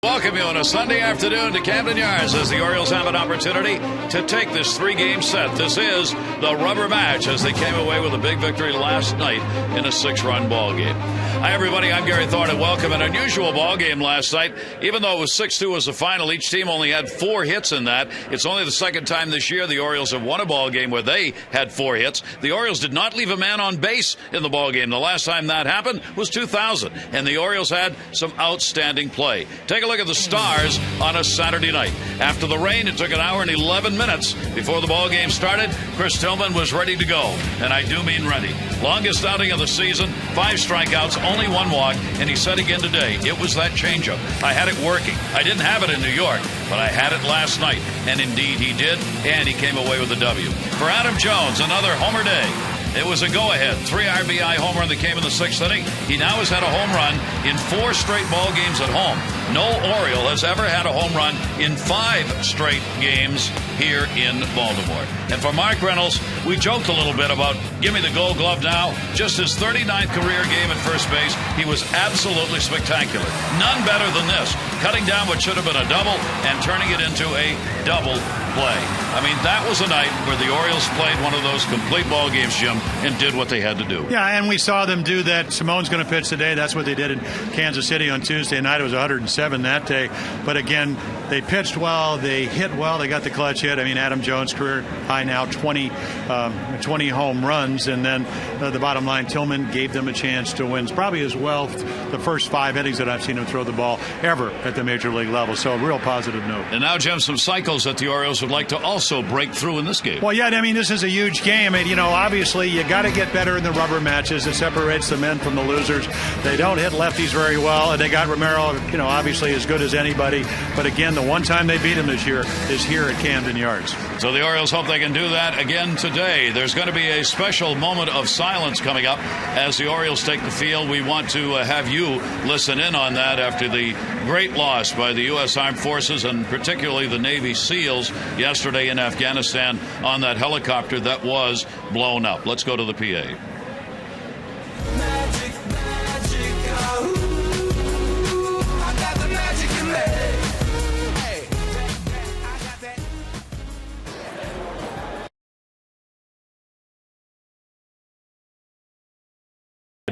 Welcome you on a Sunday afternoon to Camden Yards as the Orioles have an opportunity to take this three-game set. This is the rubber match as they came away with a big victory last night in a 6-run ball game. Hi, everybody. I'm Gary Thorne, and welcome. An unusual ball game last night. Even though it was 6-2 as the final, each team only had 4 hits in that. It's only the second time this year the Orioles have won a ball game where they had 4 hits. The Orioles did not leave a man on base in the ball game. The last time that happened was 2000, and the Orioles had some outstanding play. Take a look at the Stars on a Saturday night. After the rain, it took an hour and 11 minutes before the ball game started. Chris Tillman was ready to go, and I do mean ready. Longest outing of the season, 5 strikeouts, only 1 walk, and he said again today, it was that changeup. I had it working. I didn't have it in New York, but I had it last night, and indeed he did, and he came away with a W. For Adam Jones, another homer day. It was a go-ahead 3 RBI home run that came in the 6th inning. He now has had a home run in 4 straight ball games at home. No Oriole has ever had a home run in 5 straight games here in Baltimore. And for Mark Reynolds, we joked a little bit about give me the Gold Glove now. Just his 39th career game at first base, he was absolutely spectacular. None better than this, cutting down what should have been a double and turning it into a double play. I mean, that was a night where the Orioles played one of those complete ball games, Jim, and did what they had to do. Yeah, and we saw them do that. Simone's going to pitch today. That's what they did in Kansas City on Tuesday night. It was 107 that day. But again, they pitched well. They hit well. They got the clutch hit. I mean, Adam Jones' career high now, 20 home runs. And then the bottom line, Tillman gave them a chance to win. It's probably as well the first 5 innings that I've seen him throw the ball ever at the major league level. So a real positive note. And now, Jim, some cycles that the Orioles would like to also break through in this game. Well, yeah, I mean, this is a huge game. And, obviously you got to get better in the rubber matches. It separates the men from the losers. They don't hit lefties very well. And they got Romero, obviously as good as anybody. But again, the one time they beat him this year is here at Camden Yards. So the Orioles hope they can do that again today. There's going to be a special moment of silence coming up as the Orioles take the field. We want to have you listen in on that after the great loss by the U.S. Armed Forces and particularly the Navy SEALs yesterday in Afghanistan on that helicopter that was blown up. Let's go to the PA.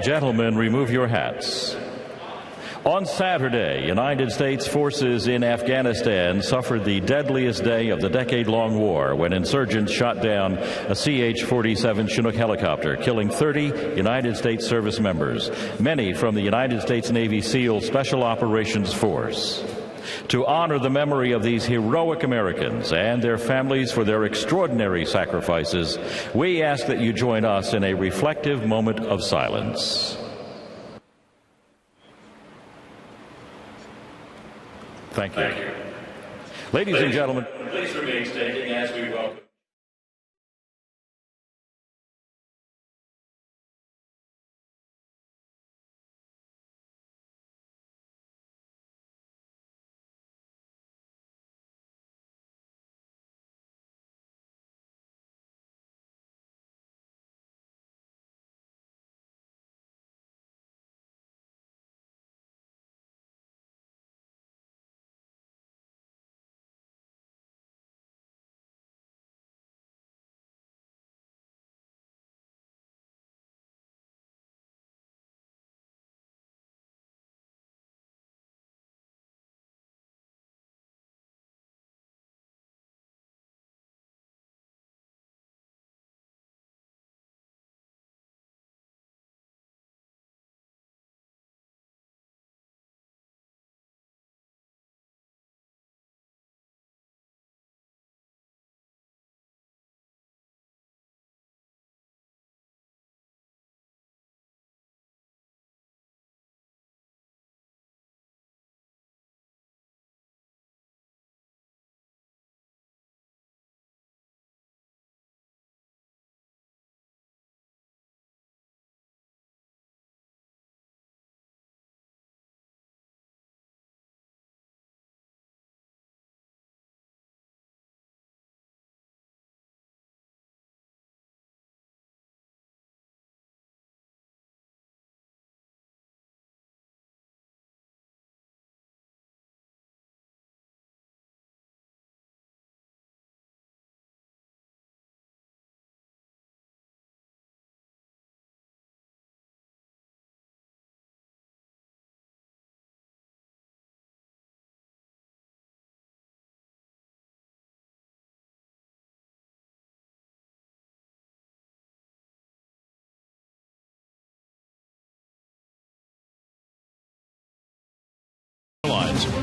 Gentlemen, remove your hats. On Saturday, United States forces in Afghanistan suffered the deadliest day of the decade-long war when insurgents shot down a CH-47 Chinook helicopter, killing 30 United States service members, many from the United States Navy SEAL Special Operations Force. To honor the memory of these heroic Americans and their families for their extraordinary sacrifices, we ask that you join us in a reflective moment of silence. Thank you. Ladies and gentlemen, please remain standing as we welcome.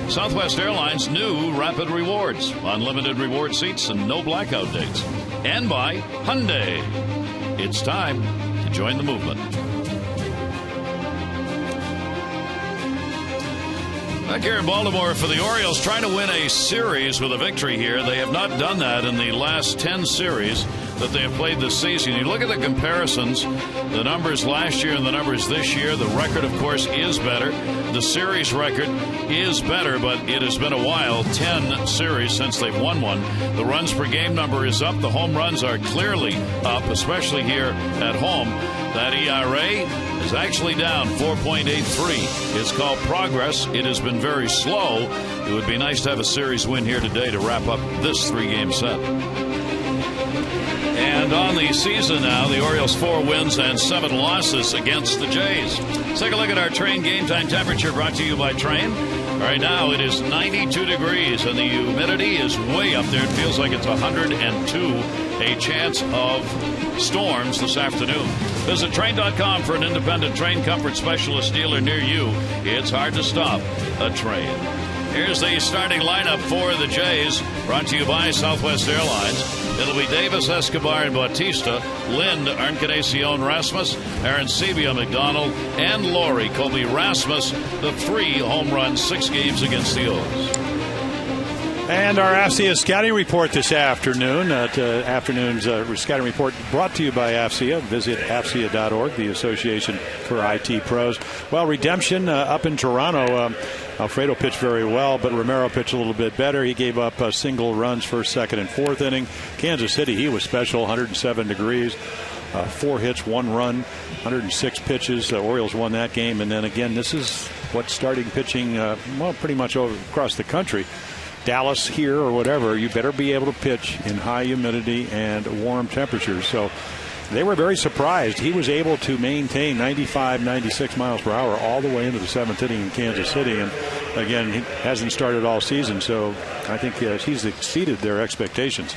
Southwest Airlines' new Rapid Rewards. Unlimited reward seats and no blackout dates. And by Hyundai. It's time to join the movement. Back here in Baltimore for the Orioles, trying to win a series with a victory here. They have not done that in the last 10 series that they have played this season. You look at the comparisons, the numbers last year and the numbers this year. The record, of course, is better. The series record is better, but it has been a while, 10 series since they've won one. The runs per game number is up. The home runs are clearly up, especially here at home. That ERA is actually down 4.83. It's called progress. It has been very slow. It would be nice to have a series win here today to wrap up this 3-game set. And on the season now, the Orioles 4 wins and 7 losses against the Jays. Let's take a look at our Train game time temperature, brought to you by Train. Right now it is 92 degrees and the humidity is way up there. It feels like it's 102. A chance of storms this afternoon. Visit Train.com for an independent Train comfort specialist dealer near you. It's hard to stop a Train. Here's the starting lineup for the Jays, brought to you by Southwest Airlines. It'll be Davis, Escobar, and Bautista, Lind, Encarnacion, Rasmus, Arancibia, McDonald, and Laurie, Colby Rasmus, the 3 home runs, 6 games against the O's. And our AFCIA scouting report this afternoon. Afternoon's scouting report brought to you by AFCIA. Visit AFCIA.org, the Association for IT Pros. Well, redemption up in Toronto. Alfredo pitched very well, but Romero pitched a little bit better. He gave up single runs first, second, and fourth inning. Kansas City, he was special, 107 degrees. 4 hits, 1 run, 106 pitches. The Orioles won that game. And then again, this is what starting pitching, pretty much over across the country. Dallas here or whatever, you better be able to pitch in high humidity and warm temperatures. So they were very surprised. He was able to maintain 95, 96 miles per hour all the way into the 7th inning in Kansas City. And again, he hasn't started all season, so I think he's exceeded their expectations.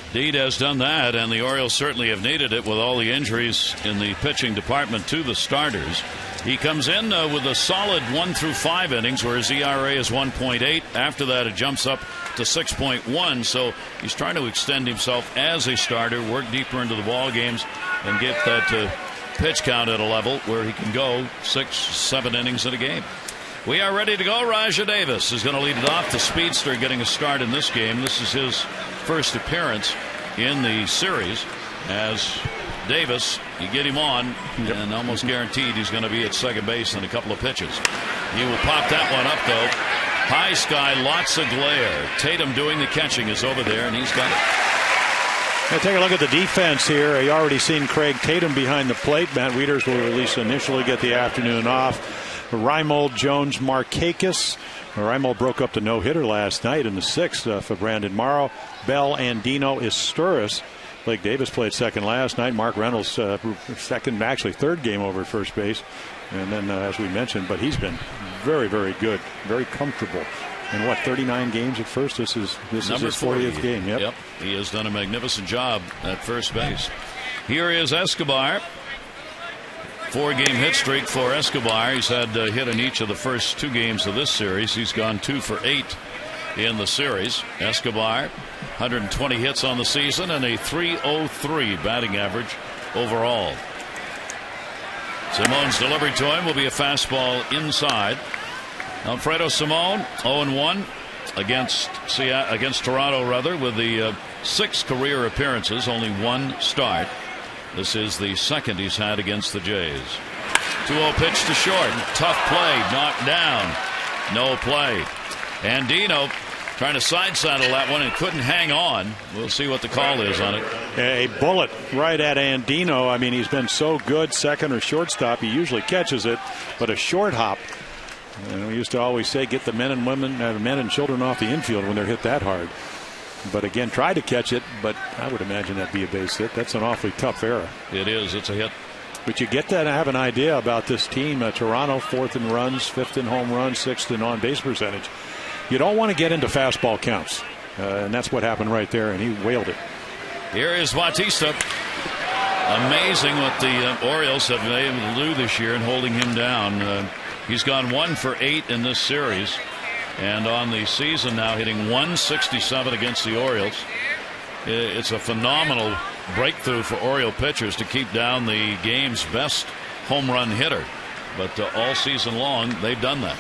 Indeed has done that, and the Orioles certainly have needed it with all the injuries in the pitching department to the starters. He comes in with a solid 1 through 5 innings, where his ERA is 1.8. After that, it jumps up to 6.1. So he's trying to extend himself as a starter, work deeper into the ball games, and get that pitch count at a level where he can go 6, 7 innings in a game. We are ready to go. Rajah Davis is going to lead it off. The speedster getting a start in this game. This is his first appearance in the series as Davis. You get him on, and almost guaranteed he's going to be at second base in a couple of pitches. He will pop that one up, though. High sky, lots of glare. Tatum doing the catching is over there, and he's got it. Now take a look at the defense here. You already seen Craig Tatum behind the plate. Matt Wieters will at least initially get the afternoon off. Reimold, Jones, Markakis. Reimold broke up the no-hitter last night in the 6th for Brandon Morrow. Bell, Andino, Isturis. Blake Davis played second last night. Mark Reynolds second, actually third game over at first base. And then, as we mentioned, but he's been very, very good, very comfortable. In 39 games at first? This is his 40th game. Yep. He has done a magnificent job at first base. Here is Escobar. 4-game hit streak for Escobar. He's had a hit in each of the first 2 games of this series. He's gone 2 for 8 in the series. Escobar, 120 hits on the season and a .303 batting average overall. Simone's delivery to him will be a fastball inside. Alfredo Simone 0-1 against Toronto, with the 6 career appearances, only 1 start. This is the second he's had against the Jays. 2-0 pitch to short. Tough play. Knocked down. No play. Andino trying to side saddle that one and couldn't hang on. We'll see what the call is on it. A bullet right at Andino. I mean, he's been so good, second or shortstop. He usually catches it, but a short hop. And we used to always say, get the men and women, men and children off the infield when they're hit that hard. But again, tried to catch it, but I would imagine that'd be a base hit. That's an awfully tough error. It is. It's a hit. But you get that and have an idea about this team. Toronto, 4th in runs, 5th in home runs, 6th in on-base percentage. You don't want to get into fastball counts. And that's what happened right there, and he whaled it. Here is Bautista. Amazing what the Orioles have been able to do this year in holding him down. He's gone 1 for 8 in this series. And on the season now, hitting 167 against the Orioles. It's a phenomenal breakthrough for Oriole pitchers to keep down the game's best home run hitter. But all season long, they've done that.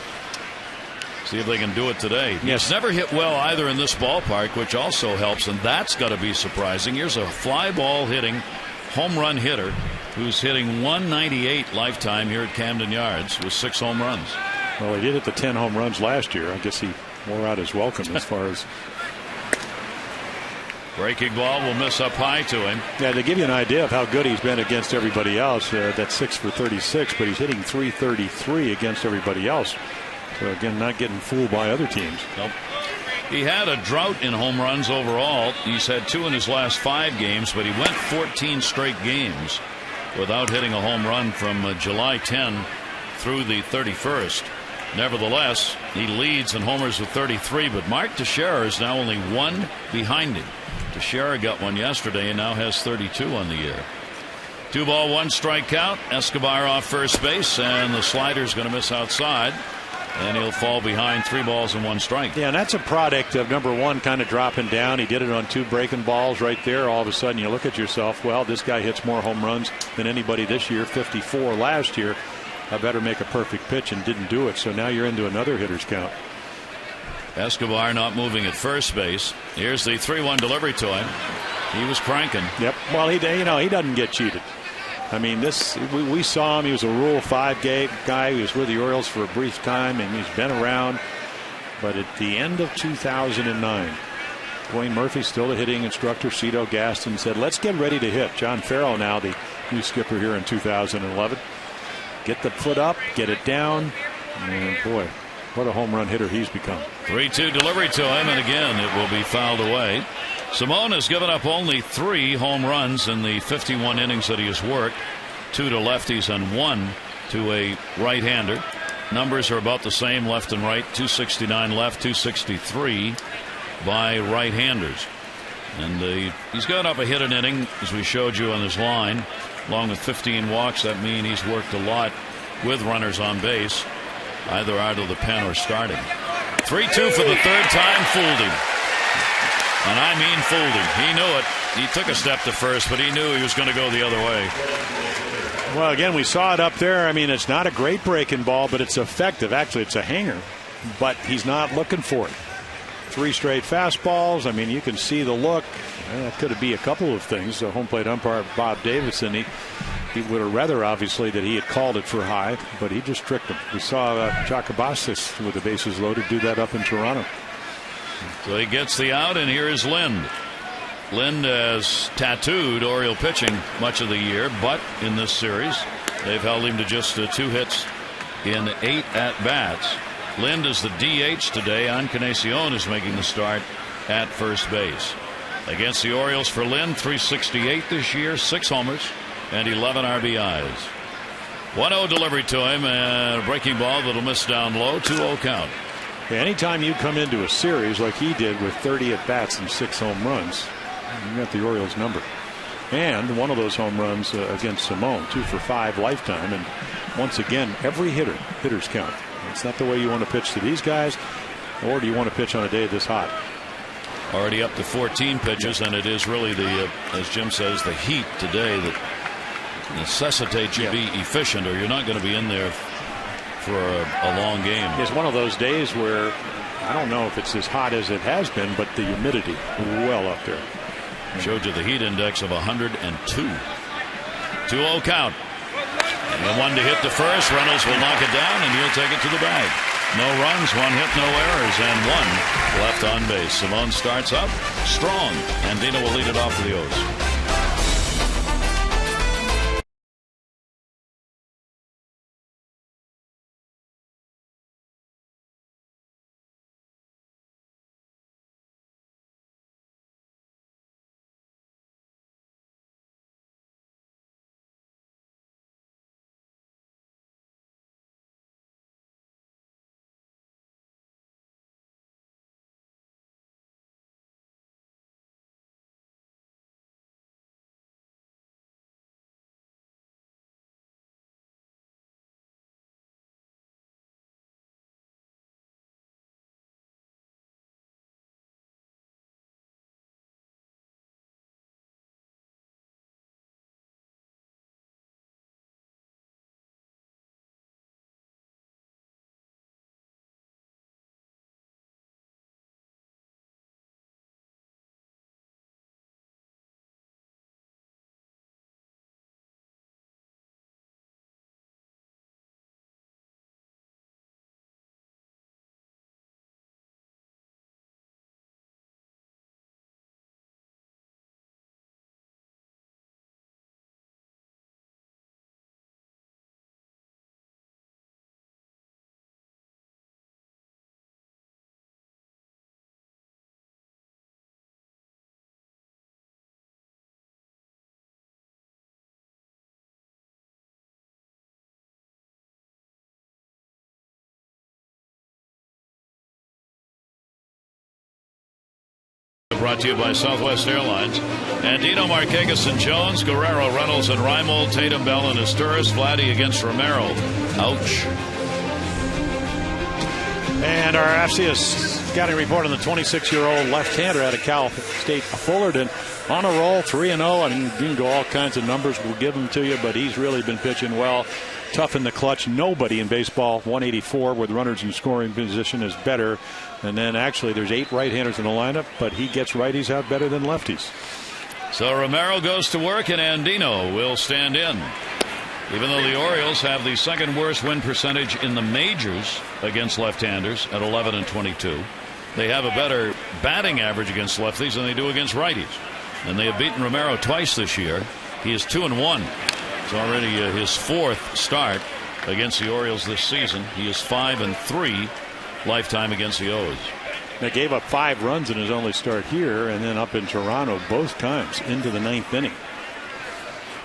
See if they can do it today. Yes. He's never hit well either in this ballpark, which also helps, and that's got to be surprising. Here's a fly ball hitting home run hitter who's hitting 198 lifetime here at Camden Yards with 6 home runs. Well, he did hit the 10 home runs last year. I guess he wore out his welcome as far as. Breaking ball will miss up high to him. Yeah, to give you an idea of how good he's been against everybody else, that's 6 for 36, but he's hitting 333 against everybody else. So again, not getting fooled by other teams. Nope. He had a drought in home runs overall. He's had 2 in his last 5 games, but he went 14 straight games without hitting a home run from July 10 through the 31st. Nevertheless, he leads in homers with 33, but Mark Teixeira is now only 1 behind him. Teixeira got one yesterday and now has 32 on the year. 2 ball, 1 strike count. Escobar off first base, and the slider's going to miss outside, and he'll fall behind 3 balls and 1 strike. Yeah, and that's a product of number 1 kind of dropping down. He did it on 2 breaking balls right there. All of a sudden you look at yourself, well, this guy hits more home runs than anybody this year, 54 last year. I better make a perfect pitch, and didn't do it. So now you're into another hitter's count. Escobar not moving at first base. Here's the 3-1 delivery to him. He was cranking. Yep. Well, he doesn't get cheated. I mean, we saw him. He was a Rule 5 guy. He was with the Orioles for a brief time, and he's been around. But at the end of 2009, Dwayne Murphy, still the hitting instructor, Cito Gaston, said, let's get ready to hit. John Farrell, now the new skipper here in 2011. Get the foot up, get it down, and boy, what a home run hitter he's become. 3-2 delivery to him, and again it will be fouled away. Simone has given up only 3 home runs in the 51 innings that he has worked. 2 to lefties and 1 to a right-hander. Numbers are about the same left and right. 269 left, 263 by right-handers. And he's got up a hit an inning, as we showed you on his line, along with 15 walks. That means he's worked a lot with runners on base, either out of the pen or starting. 3-2 for the 3rd time. Fooled him. And I mean fooled him. He knew it. He took a step to first, but he knew he was going to go the other way. Well, again, we saw it up there. I mean, it's not a great breaking ball, but it's effective. Actually, it's a hanger, but he's not looking for it. 3 straight fastballs. I mean, you can see the look. That could be a couple of things. The home plate umpire, Bob Davidson, he would have rather, obviously, that he had called it for high, but he just tricked him. We saw Jacobassis with the bases loaded do that up in Toronto. So he gets the out, and here is Lind. Lind has tattooed Oriole pitching much of the year, but in this series, they've held him to just 2 hits in 8 at-bats. Lind is the DH today. Encarnacion is making the start at first base. Against the Orioles for Lind, 368 this year, 6 homers, and 11 RBIs. 1-0 delivery to him, and a breaking ball that'll miss down low. 2-0 count. Anytime you come into a series like he did with 30 at-bats and 6 home runs, you got the Orioles number. And one of those home runs against Simone, 2 for 5 lifetime. And once again, every hitter's count. It's not the way you want to pitch to these guys, or do you want to pitch on a day this hot? Already up to 14 pitches, and it is really the, as Jim says, the heat today that necessitates you be efficient, or you're not going to be in there for a long game. It's one of those days where I don't know if it's as hot as it has been, but the humidity well up there. Showed you the heat index of 102. 2-0 count. And 1 to hit the first. Reynolds will knock it down, and he'll take it to the bag. No runs, 1 hit, no errors, and 1 left on base. Simone starts up strong, and Dina will lead it off for the O's. brought to you by Southwest Airlines. Andino, Markakis, and Jones, Guerrero, Reynolds, and Reimold, Tatum, Bell, and Asturis, Vladdy against Romero. Ouch. And our FCS scouting report on the 26-year-old left-hander out of Cal State Fullerton. On a roll, 3-0. I mean, you can go all kinds of numbers. We'll give them to you, but he's really been pitching well. Tough in the clutch. Nobody in baseball, 184 with runners in scoring position is better. And then actually there's 8 right-handers in the lineup, but he gets righties out better than lefties. So Romero goes to work and Andino will stand in. Even though the Orioles have the second worst win percentage in the majors against left-handers at 11-22, they have a better batting average against lefties than they do against righties. And they have beaten Romero twice this year. He is 2-1. It's already his 4th start against the Orioles this season. He is 5-3 lifetime against the O's. They gave up 5 runs in his only start here, and then up in Toronto both times into the 9th inning.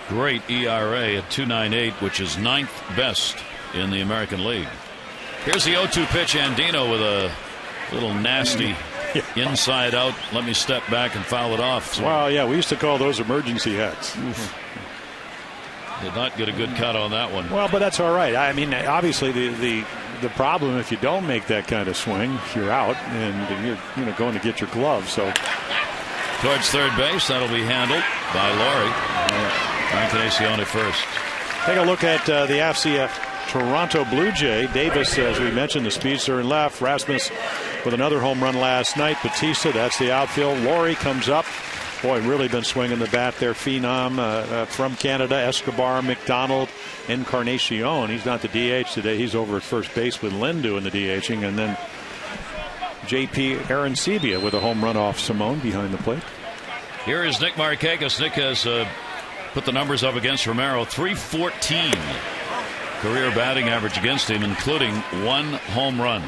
Great ERA at 2.98, which is 9th best in the American League. Here's the 0-2 pitch. Andino with a little nasty inside out. Let me step back and foul it off. So well, yeah, we used to call those emergency hits. Did not get a good cut on that one. Well, but that's all right. I mean, obviously the problem if you don't make that kind of swing, you're out and you're going to get your glove. So towards third base, that'll be handled by Laurie. Encarnacion at first. Take a look at the FCF Toronto Blue Jay. Davis, as we mentioned, the speedster in left. Rasmus with another home run last night. Batista, that's the outfield. Laurie comes up. Boy, really been swinging the bat there. Phenom from Canada. Escobar, McDonald, Encarnacion. He's not the DH today. He's over at first base with Lynn doing the DHing. And then JP Arancibia with a home run off Simone behind the plate. Here is Nick Markakis. Nick has put the numbers up against Romero. 314 career batting average against him, including 1 home run.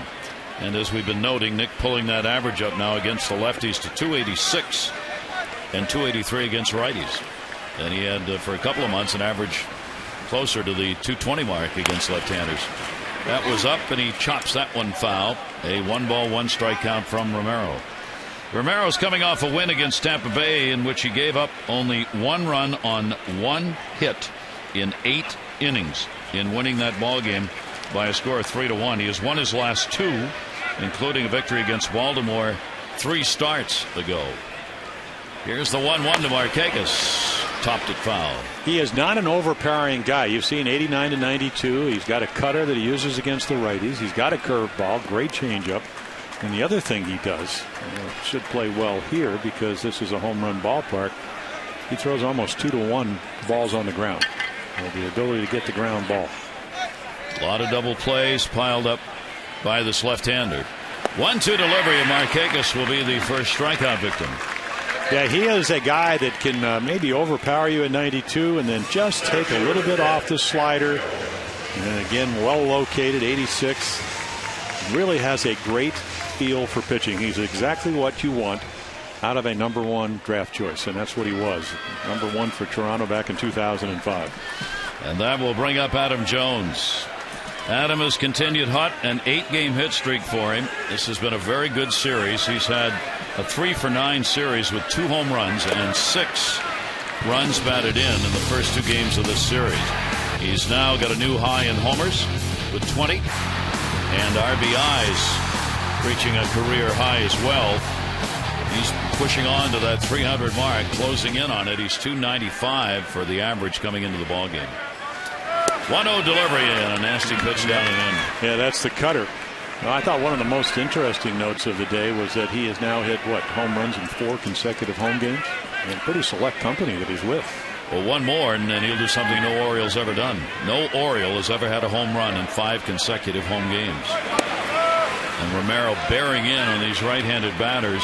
And as we've been noting, Nick pulling that average up now against the lefties to 286 and 283 against righties. And he had for a couple of months an average closer to the 220 mark against left-handers. That was up and he chops that one foul. A 1-ball 1-strike count from Romero. Romero's coming off a win against Tampa Bay in which he gave up only 1 run on 1 hit in 8 innings in winning that ball game by a score of 3-1. He has won his last 2, including a victory against Baltimore 3 starts ago. Here's the 1-1 to Markakis. Topped it foul. He is not an overpowering guy. You've seen 89-92. He's got a cutter that he uses against the righties. He's got a curveball, great changeup. And the other thing he does, should play well here because this is a home run ballpark. He throws almost 2-to-1 balls on the ground. The ability to get the ground ball. A lot of double plays piled up by this left-hander. 1-2 delivery of Markakis will be the first strikeout victim. Yeah, he is a guy that can maybe overpower you at 92 and then just take a little bit off the slider. And again, well located, 86. Really has a great feel for pitching. He's exactly what you want out of a #1 draft choice, and that's what he was. #1 for Toronto back in 2005. And that will bring up Adam Jones. Adam has continued hot, an 8-game hit streak for him. This has been a very good series. He's had a 3-for-9 series with 2 home runs and 6 runs batted in the first 2 games of this series. He's now got a new high in homers with 20 and RBIs reaching a career high as well. He's pushing on to that 300 mark, closing in on it. He's 295 for the average coming into the ballgame. 1-0 delivery and a nasty pitch down and in. Yeah, that's the cutter. Well, I thought one of the most interesting notes of the day was that he has now hit home runs in 4 consecutive home games. And pretty select company that he's with. Well, 1 more and then he'll do something no Oriole's ever done. No Oriole has ever had a home run in 5 consecutive home games. And Romero bearing in on these right-handed batters.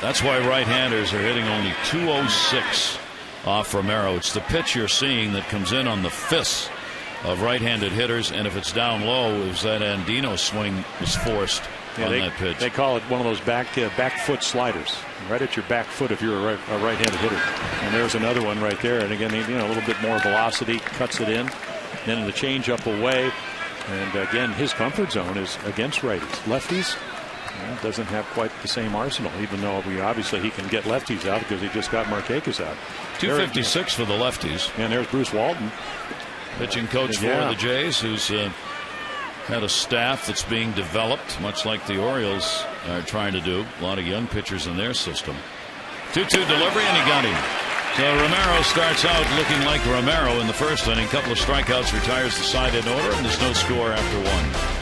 That's why right-handers are hitting only 206 off Romero. It's the pitch you're seeing that comes in on the fists of right-handed hitters, and if it's down low, it was that Andino swing was forced on that pitch. They call it one of those back foot sliders, right at your back foot if you're a right-handed hitter. And there's another one right there. And again, a little bit more velocity, cuts it in, then the change up away. And again, his comfort zone is against righties. Lefties, doesn't have quite the same arsenal, even though obviously he can get lefties out because he just got Markakis out. 256 for the lefties. And there's Bruce Walton, pitching coach for the Jays, who's had a staff that's being developed, much like the Orioles are trying to do. A lot of young pitchers in their system. 2-2 delivery, and he got him. So Romero starts out looking like Romero in the first inning. Couple of strikeouts, retires the side in order, and there's no score after one.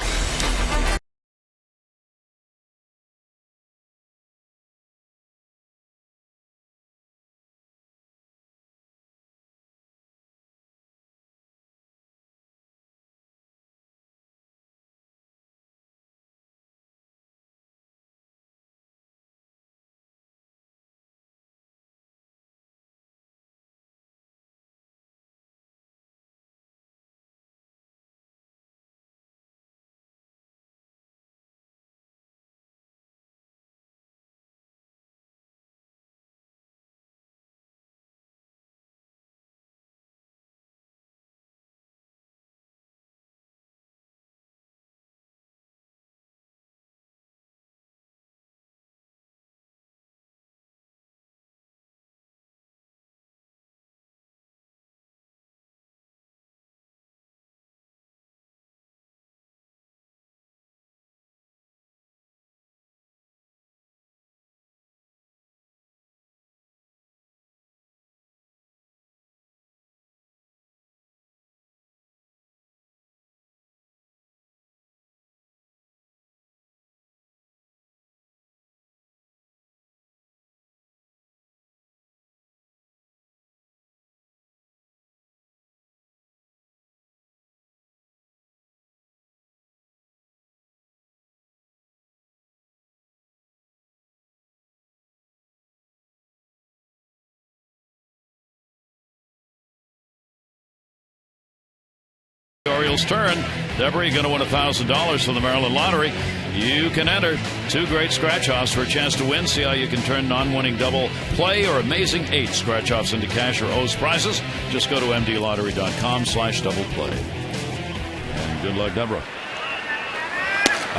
Orioles turn. Devery going to win $1,000 from the Maryland Lottery. You can enter 2 great scratch-offs for a chance to win. See how you can turn non-winning double play or amazing 8 scratch-offs into cash or O's prizes. Just go to mdlottery.com/double play. And good luck, Deborah.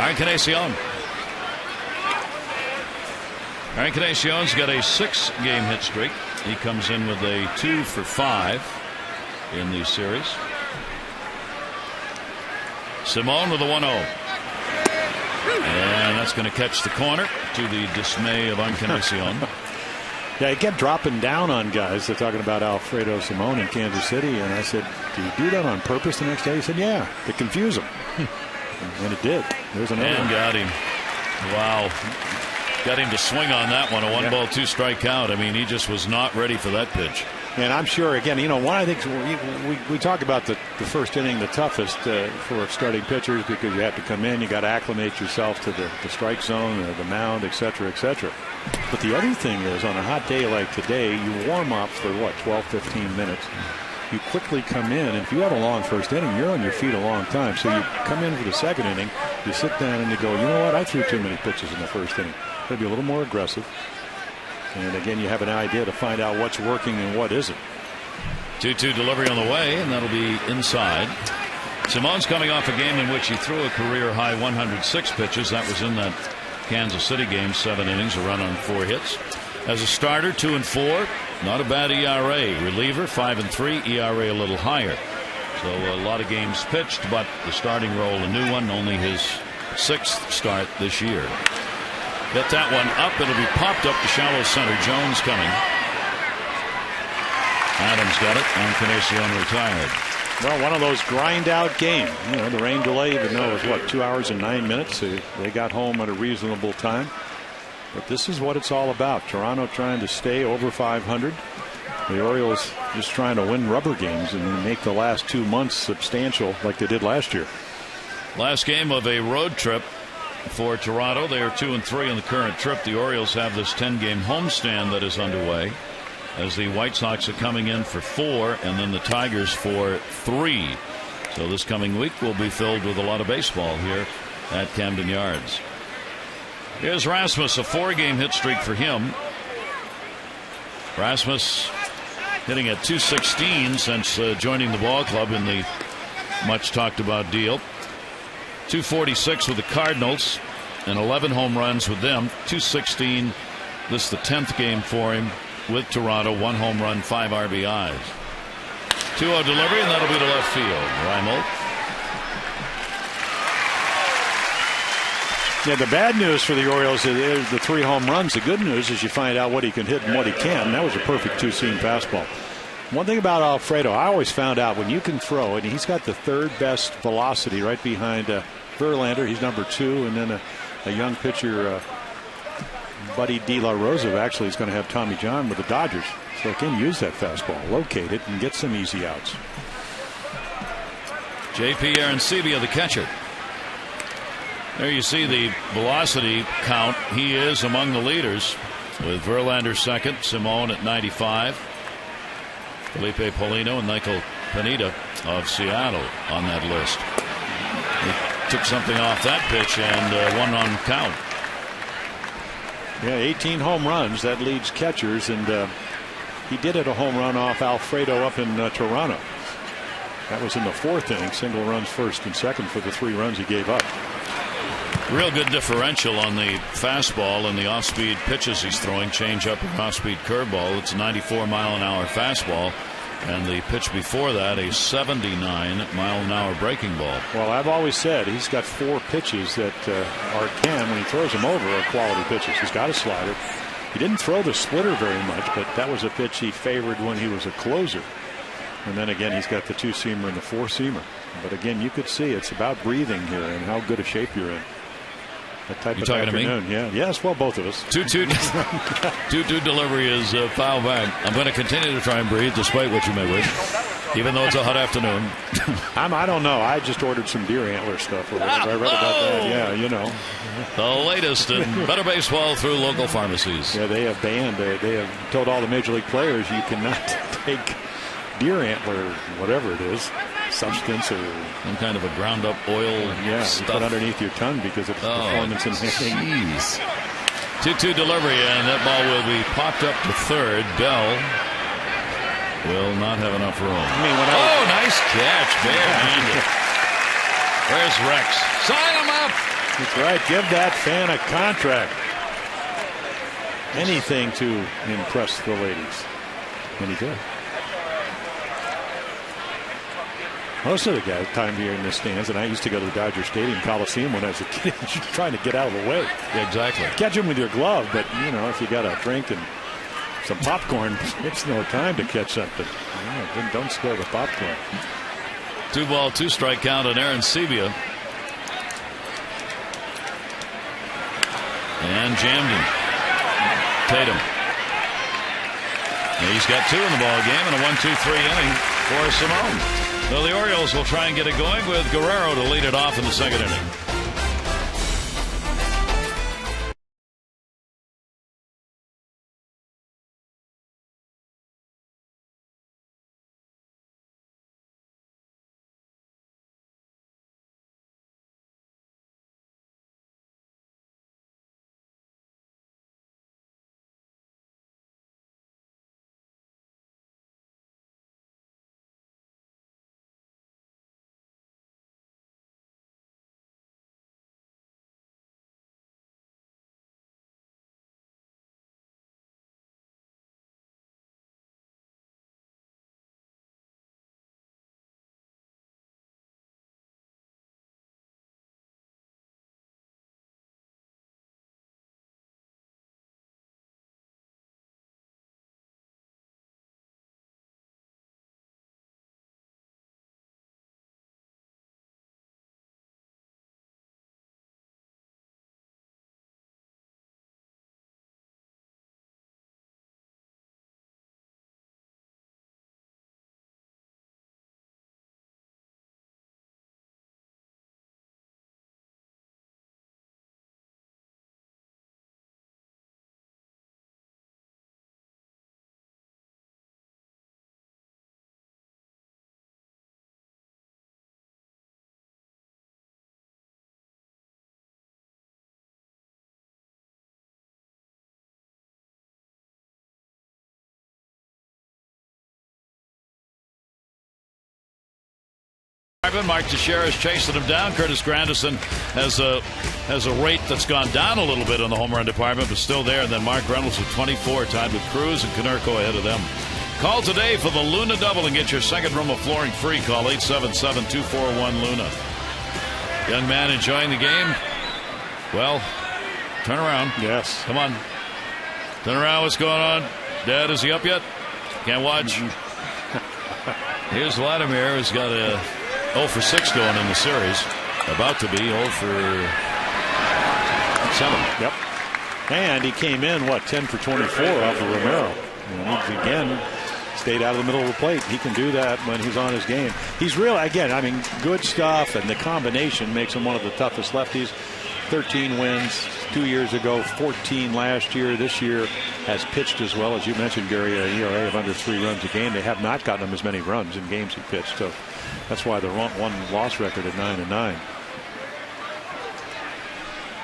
Encarnacion. Encarnacion's got a 6-game hit streak. He comes in with a 2 for 5 in the series. Simone with a 1-0. And that's going to catch the corner to the dismay of Encarnacion. Yeah, he kept dropping down on guys. They're talking about Alfredo Simone in Kansas City. And I said, do you do that on purpose the next day? He said, yeah, to confuse him. And it did. There's another one. Got him. Wow. Got him to swing on that one. A 1-ball, 2-strike count. I mean, he just was not ready for that pitch. And I'm sure, again, one I think we talk about the first inning, the toughest for starting pitchers, because you have to come in, you got to acclimate yourself to the strike zone, the mound, et cetera, et cetera. But the other thing is, on a hot day like today, you warm up for 12, 15 minutes. You quickly come in, and if you have a long first inning, you're on your feet a long time. So you come in for the second inning, you sit down and you go, you know what, I threw too many pitches in the first inning. Got to be a little more aggressive. And again, you have an idea to find out what's working and what isn't. 2-2 delivery on the way, and that'll be inside. Simone's coming off a game in which he threw a career-high 106 pitches. That was in that Kansas City game, 7 innings, a run on 4 hits. As a starter, 2-4, not a bad ERA. Reliever, 5-3, ERA a little higher. So a lot of games pitched, but the starting role a new one, only his 6th start this year. Get that one up. It'll be popped up to shallow center. Jones coming. Adams got it. Encarnacion retired. Well, one of those grind-out games. The rain delay, even though it was, 2 hours and 9 minutes. They got home at a reasonable time. But this is what it's all about. Toronto trying to stay over 500. The Orioles just trying to win rubber games and make the last 2 months substantial like they did last year. Last game of a road trip for Toronto. They are 2-3 on the current trip. The Orioles have this 10-game homestand that is underway, as the White Sox are coming in for 4 and then the Tigers for 3. So this coming week will be filled with a lot of baseball here at Camden Yards. Here's Rasmus, a 4-game hit streak for him. Rasmus hitting at .216 since joining the ball club in the much talked about deal. .246 with the Cardinals. and 11 home runs with them. 216. This is the 10th game for him with Toronto. 1 home run, 5 RBIs. 2-0 delivery, and that'll be to left field. Reimold. Yeah, the bad news for the Orioles is the 3 home runs. The good news is you find out what he can hit and what he can. That was a perfect 2-seam fastball. One thing about Alfredo, I always found out when you can throw, and he's got the 3rd best velocity right behind Verlander. He's number 2, and then a young pitcher, Buddy De La Rosa, actually is going to have Tommy John with the Dodgers. So he can use that fastball, locate it, and get some easy outs. J.P. Arancibia, the catcher. There you see the velocity count. He is among the leaders with Verlander second, Simone at 95, Felipe Polino and Michael Pineda of Seattle on that list. He took something off that pitch and 1 on count. Yeah, 18 home runs. That leads catchers, and he did it a home run off Alfredo up in Toronto. That was in the 4th inning. Single runs first and second for the 3 runs he gave up. Real good differential on the fastball and the off-speed pitches he's throwing. Change up and off-speed curveball. It's a 94-mile-an-hour fastball. And the pitch before that, a 79-mile-an-hour breaking ball. Well, I've always said he's got 4 pitches that when he throws them over, are quality pitches. He's got a slider. He didn't throw the splitter very much, but that was a pitch he favored when he was a closer. And then again, he's got the 2-seamer and the 4-seamer. But again, you could see it's about breathing here and how good a shape you're in. That type you of talking afternoon. to me? Yeah. Yes, well, both of us. 2-2 delivery is foul back. I'm going to continue to try and breathe despite what you may wish, even though it's a hot afternoon. I don't know. I just ordered some deer antler stuff. Or whatever. I read about that. Yeah, you know. The latest in better baseball through local pharmacies. Yeah, they have banned. They have told all the major league players you cannot take deer antler, whatever it is, substance or some kind of a ground up oil stuff put underneath your tongue because of performance enhancing. 2-2 delivery, and that ball will be popped up to third. Bell will not have enough room. Nice catch, barehanded. Where's Rex? Sign him up. That's right. Give that fan a contract. Anything to impress the ladies. And he did. Most of the guys time here in the stands, and I used to go to the Dodger Stadium Coliseum when I was a kid, trying to get out of the way. Yeah, exactly. Catch them with your glove, but if you got a drink and some popcorn, it's no time to catch something. Don't spill the popcorn. 2-ball, 2-strike count on Arancibia. And jammed him. Tatum. And he's got 2 in the ball game and a 1-2-3 inning for Simone. So the Orioles will try and get it going with Guerrero to lead it off in the 2nd inning. Mark Teixeira is chasing him down. Curtis Granderson has a rate that's gone down a little bit in the home run department, but still there. And then Mark Reynolds with 24, tied with Cruz and Konerko ahead of them. Call today for the Luna Double and get your second room of flooring free. Call 877-241-LUNA. Young man enjoying the game. Well, turn around. Yes. Come on. Turn around. What's going on? Dad, is he up yet? Can't watch. Here's Vladimir, who's got a 0 for 6 going in the series. About to be 0 for 7. Yep. And he came in, 10 for 24 off of Romero. And he, again, stayed out of the middle of the plate. He can do that when he's on his game. He's really, again, good stuff, and the combination makes him one of the toughest lefties. 13 wins 2 years ago, 14 last year. This year has pitched as well. As you mentioned, Gary, an ERA of under 3 runs a game. They have not gotten him as many runs in games he pitched. So that's why the one-loss record at 9-9.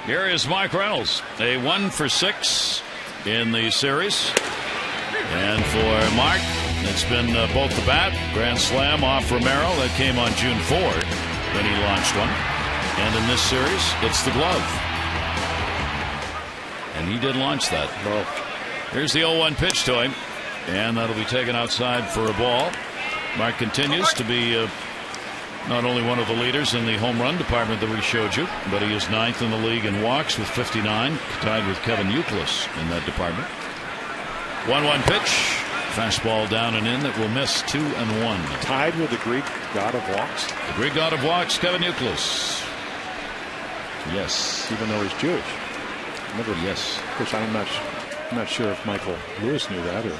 Here is Mike Reynolds, a 1 for 6 in the series. And for Mark, it's been both the bat, grand slam off Romero. That came on June 4 when he launched one. And in this series, it's the glove. And he did launch that. Well, here's the 0-1 pitch to him. And that'll be taken outside for a ball. Mark continues to be not only one of the leaders in the home run department that we showed you, but he is 9th in the league in walks with 59, tied with Kevin Youkilis in that department. 1-1 pitch. Fastball down and in that will miss. 2-1. Tied with the Greek god of walks. The Greek god of walks, Kevin Youkilis. Yes. Even though he's Jewish. Yes. Of course, I'm not sure if Michael Lewis knew that or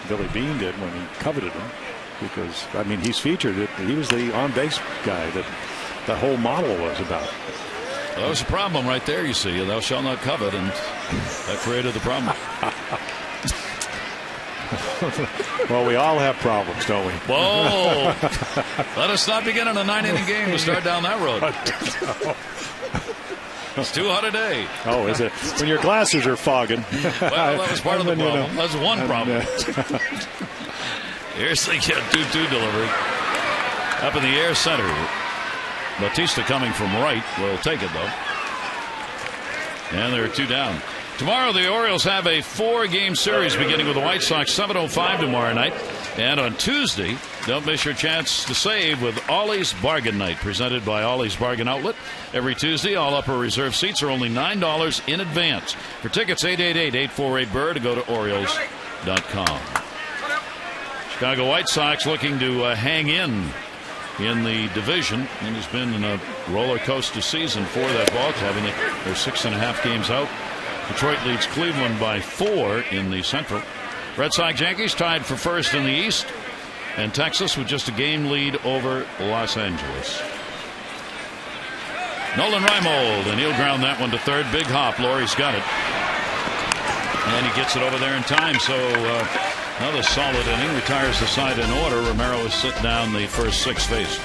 Billy Beane did when he coveted him. Because, he's featured it. He was the on-base guy that the whole model was about. Well, that was a problem right there, you see. Thou shalt not covet, and that created the problem. Well, we all have problems, don't we? Whoa! Let us not begin in a 9-inning game to start down that road. It's too hot a day. Oh, is it? When your glasses are fogging. Well, that was part of the problem. That's one problem. Here's the 2-2 delivery. Up in the air center. Bautista coming from right. Will take it, though. And there are 2 down. Tomorrow, the Orioles have a 4-game series beginning with the White Sox, 7:05 tomorrow night. And on Tuesday, don't miss your chance to save with Ollie's Bargain Night, presented by Ollie's Bargain Outlet. Every Tuesday, all upper reserve seats are only $9 in advance. For tickets, 888-848-BIRD, to go to Orioles.com. Chicago White Sox looking to hang in the division. It has been in a roller coaster season for that ball club, and they're 6.5 games out. Detroit leads Cleveland by 4 in the Central. Red Sox Yankees tied for first in the East, and Texas with just a game lead over Los Angeles. Nolan Reimold, and he'll ground that one to third. Big hop. Laurie's got it, and he gets it over there in time. So another solid inning. Retires the side in order. Romero is sitting down the first 6 faced.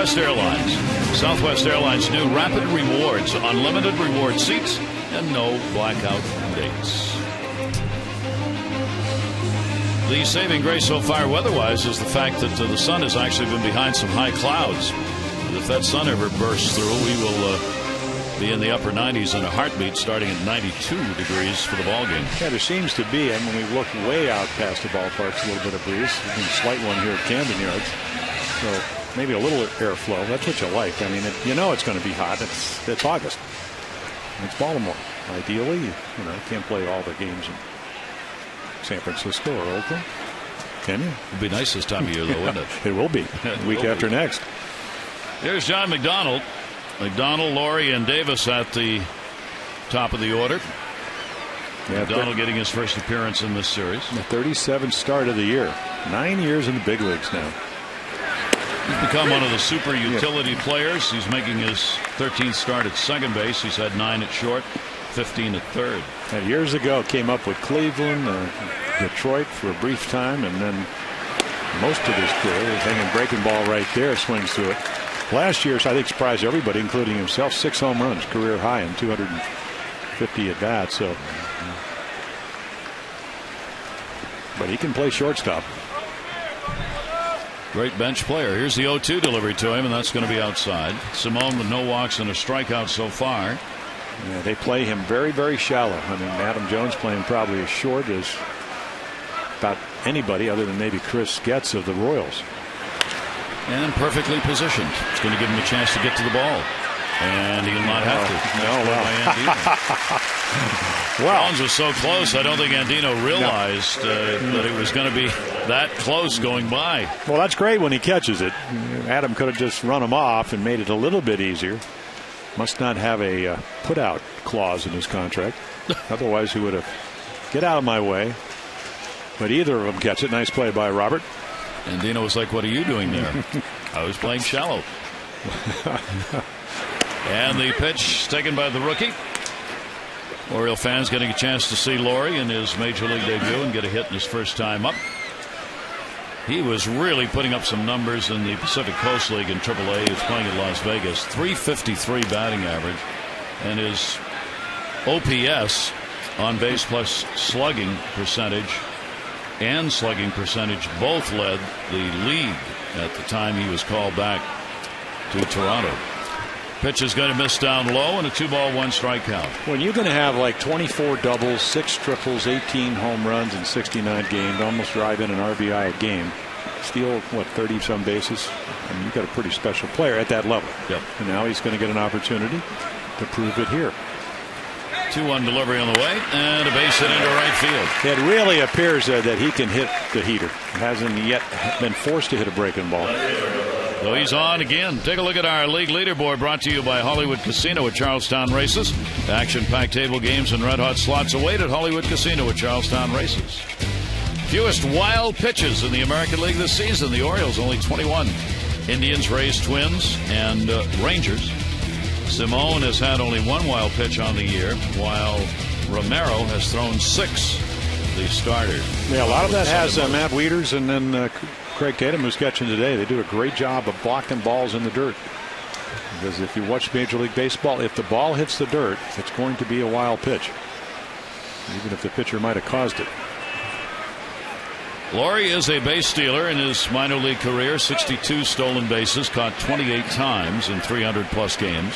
Southwest Airlines. Southwest Airlines new Rapid Rewards, unlimited reward seats, and no blackout dates. The saving grace so far weather-wise is the fact that the sun has actually been behind some high clouds. If that sun ever bursts through, we will be in the upper 90s in a heartbeat, starting at 92 degrees for the ball game. Yeah, there seems to be, and when we look way out past the ballparks, a little bit of breeze. A slight one here at Camden Yards. So maybe a little airflow. That's what you like. I mean, it's going to be hot. It's August. It's Baltimore. Ideally, you can't play all the games in San Francisco or Oakland. Can you? It'll be nice this time of year, though, wouldn't it? It will be. Week after next. Here's John McDonald. McDonald, Laurie, and Davis at the top of the order. Yeah, McDonald getting his first appearance in this series. The 37th start of the year. 9 years in the big leagues now. He's become one of the super utility players. He's making his 13th start at second base. He's had 9 at short, 15 at third. And years ago, came up with Cleveland, Detroit for a brief time, and then most of his career is hanging breaking ball right there, swings through it. Last year, I think, surprised everybody, including himself. 6 home runs, career high, in 250 at bats. So, but he can play shortstop. Great bench player. Here's the 0-2 delivery to him, and that's going to be outside. Simone with no walks and a strikeout so far. Yeah, they play him very, very shallow. I mean, Adam Jones playing probably as short as about anybody other than maybe Chris Getz of the Royals. And perfectly positioned. It's going to give him a chance to get to the ball. And he'll not have to. Well, Jones was so close, I don't think Andino realized that it was going to be that close going by. Well, that's great when he catches it. Adam could have just run him off and made it a little bit easier. Must not have a put-out clause in his contract. Otherwise, he would have get out of my way. But either of them catch it. Nice play by Robert. And Dino was like, what are you doing there? I was playing shallow. And the pitch taken by the rookie. Oriole fans getting a chance to see Laurie in his major league debut and get a hit in his first time up. He was really putting up some numbers in the Pacific Coast League in AAA. He was playing at Las Vegas. 353 batting average. And his OPS, on base plus slugging percentage, and slugging percentage both led the league at the time he was called back to Toronto. Pitch is going to miss down low, and a 2-ball 1-strike count. When you're going to have like 24 doubles, 6 triples, 18 home runs in 69 games, almost drive in an RBI a game, steal 30 some bases, I mean, you've got a pretty special player at that level. Yep. And now he's going to get an opportunity to prove it here. 2-1 delivery on the way, and a base hit into right field. It really appears that he can hit the heater. Hasn't yet been forced to hit a breaking ball. So he's on again. Take a look at our league leaderboard, brought to you by Hollywood Casino at Charlestown Races. Action-packed table games and red-hot slots await at Hollywood Casino at Charlestown Races. Fewest wild pitches in the American League this season. The Orioles only 21. Indians, Rays, Twins, and Rangers. Simone has had only 1 wild pitch on the year, while Romero has thrown 6, the starter. Yeah, a lot of that has Matt Wieters and then Craig Tatum, who's catching today. They do a great job of blocking balls in the dirt. Because if you watch Major League Baseball, if the ball hits the dirt, it's going to be a wild pitch, even if the pitcher might have caused it. Laurie is a base stealer in his minor league career. 62 stolen bases, caught 28 times in 300-plus games.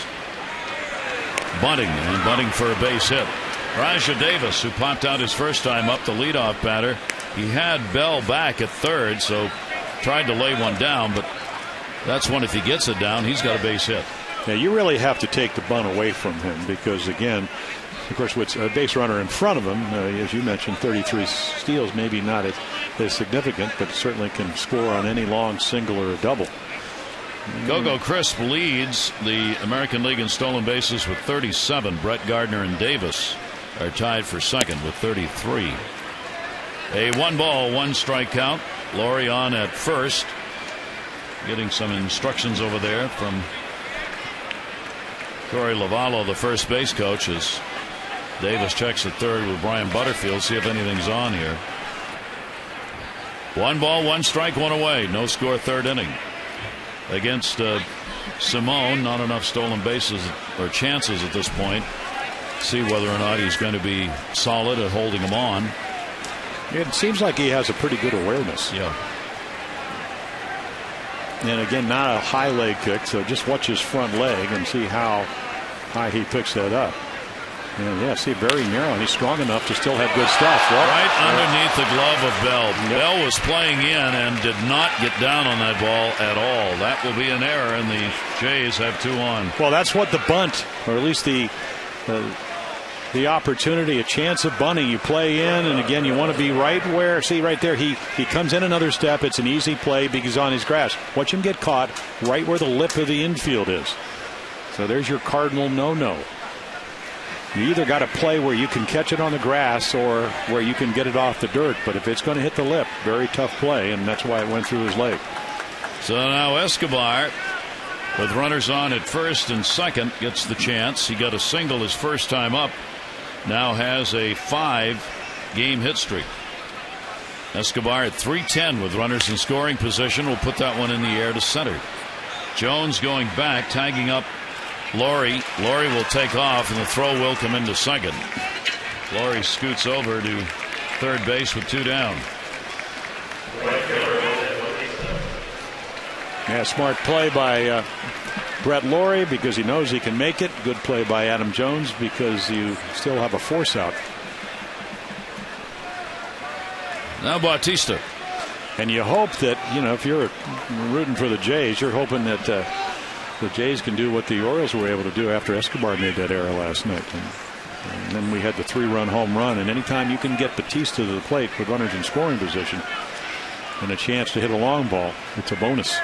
Bunting for a base hit. Rajah Davis, who popped out his first time up, the leadoff batter. He had Bell back at third, so tried to lay one down, but that's one, if he gets it down, he's got a base hit. Now, you really have to take the bunt away from him because, again, of course, with a base runner in front of him, as you mentioned, 33 steals, maybe not as significant, but certainly can score on any long single or a double. Gogo Crisp leads the American League in stolen bases with 37. Brett Gardner and Davis are tied for second with 33. A 1-ball 1-strike count. Laurie on at first, getting some instructions over there from Corey Lavallo, the first base coach, as Davis checks at third with Brian Butterfield, see if anything's on here. 1 ball, 1 strike, 1 away. No score, third inning. Against Simone. Not enough stolen bases or chances at this point. See whether or not he's going to be solid at holding him on. It seems like he has a pretty good awareness. Yeah. And again, not a high leg kick, so just watch his front leg and see how high he picks that up. And yeah, see, very narrow, and he's strong enough to still have good stuff. Right underneath the glove of Bell. Yep. Bell was playing in and did not get down on that ball at all. That will be an error, and the Jays have 2 on. Well, that's what the bunt, or at least the opportunity, a chance of bunting. You play in, and again, you want to be right where, see right there, he comes in another step. It's an easy play because he's on his grass. Watch him get caught right where the lip of the infield is. So there's your cardinal no-no. You either got to play where you can catch it on the grass or where you can get it off the dirt. But if it's going to hit the lip, very tough play, and that's why it went through his leg. So now Escobar, with runners on at first and second, gets the chance. He got a single his first time up. Now has a 5-game hit streak. Escobar at .310 with runners in scoring position will put that one in the air to center. Jones going back, tagging up Laurie. Laurie will take off, and the throw will come into second. Laurie scoots over to third base with 2 down. Yeah, smart play by Brett Laurie because he knows he can make it. Good play by Adam Jones because you still have a force out. Now Bautista. And you hope that, if you're rooting for the Jays, you're hoping that the Jays can do what the Orioles were able to do after Escobar made that error last night. And then we had the 3-run home run. And anytime you can get Bautista to the plate with runners in scoring position and a chance to hit a long ball, it's a bonus.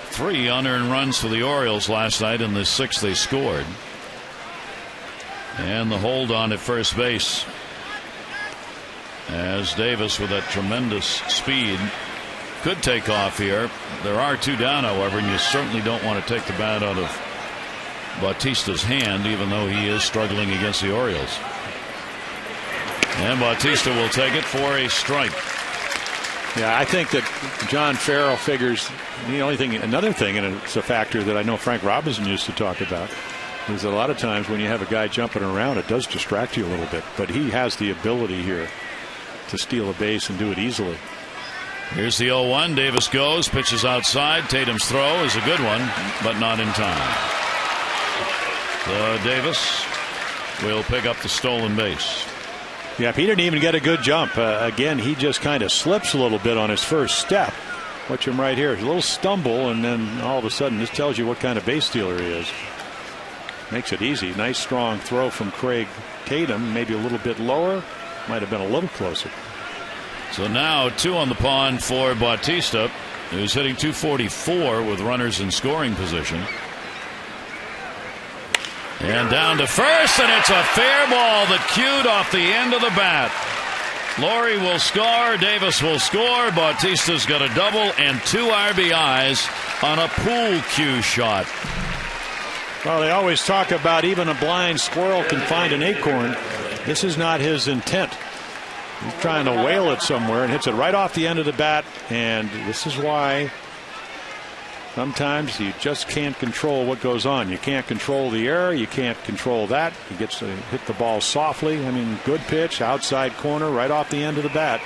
3 unearned runs for the Orioles last night in the 6 they scored. And the hold on at first base as Davis, with that tremendous speed, could take off here. There are 2 down, however, and you certainly don't want to take the bat out of Bautista's hand, even though he is struggling against the Orioles. And Bautista will take it for a strike. Yeah, I think that John Farrell figures another thing, and it's a factor that I know Frank Robinson used to talk about, is a lot of times when you have a guy jumping around, it does distract you a little bit. But he has the ability here to steal a base and do it easily. Here's the 0-1. Davis goes, pitches outside. Tatum's throw is a good one, but not in time. So Davis will pick up the stolen base. Yeah, he didn't even get a good jump. Again, he just kind of slips a little bit on his first step. Watch him right here. A little stumble, and then all of a sudden this tells you what kind of base stealer he is. Makes it easy. Nice strong throw from Craig Tatum. Maybe a little bit lower. Might have been a little closer. So now 2 on the pond for Bautista, who's hitting .244 with runners in scoring position. And down to first, and it's a fair ball that cued off the end of the bat. Laurie will score, Davis will score, Bautista's got a double and 2 RBIs on a pool cue shot. Well, they always talk about even a blind squirrel can find an acorn. This is not his intent. He's trying to whale it somewhere and hits it right off the end of the bat. And this is why sometimes you just can't control what goes on. You can't control the error. You can't control that. He gets to hit the ball softly. I mean, good pitch, outside corner, right off the end of the bat.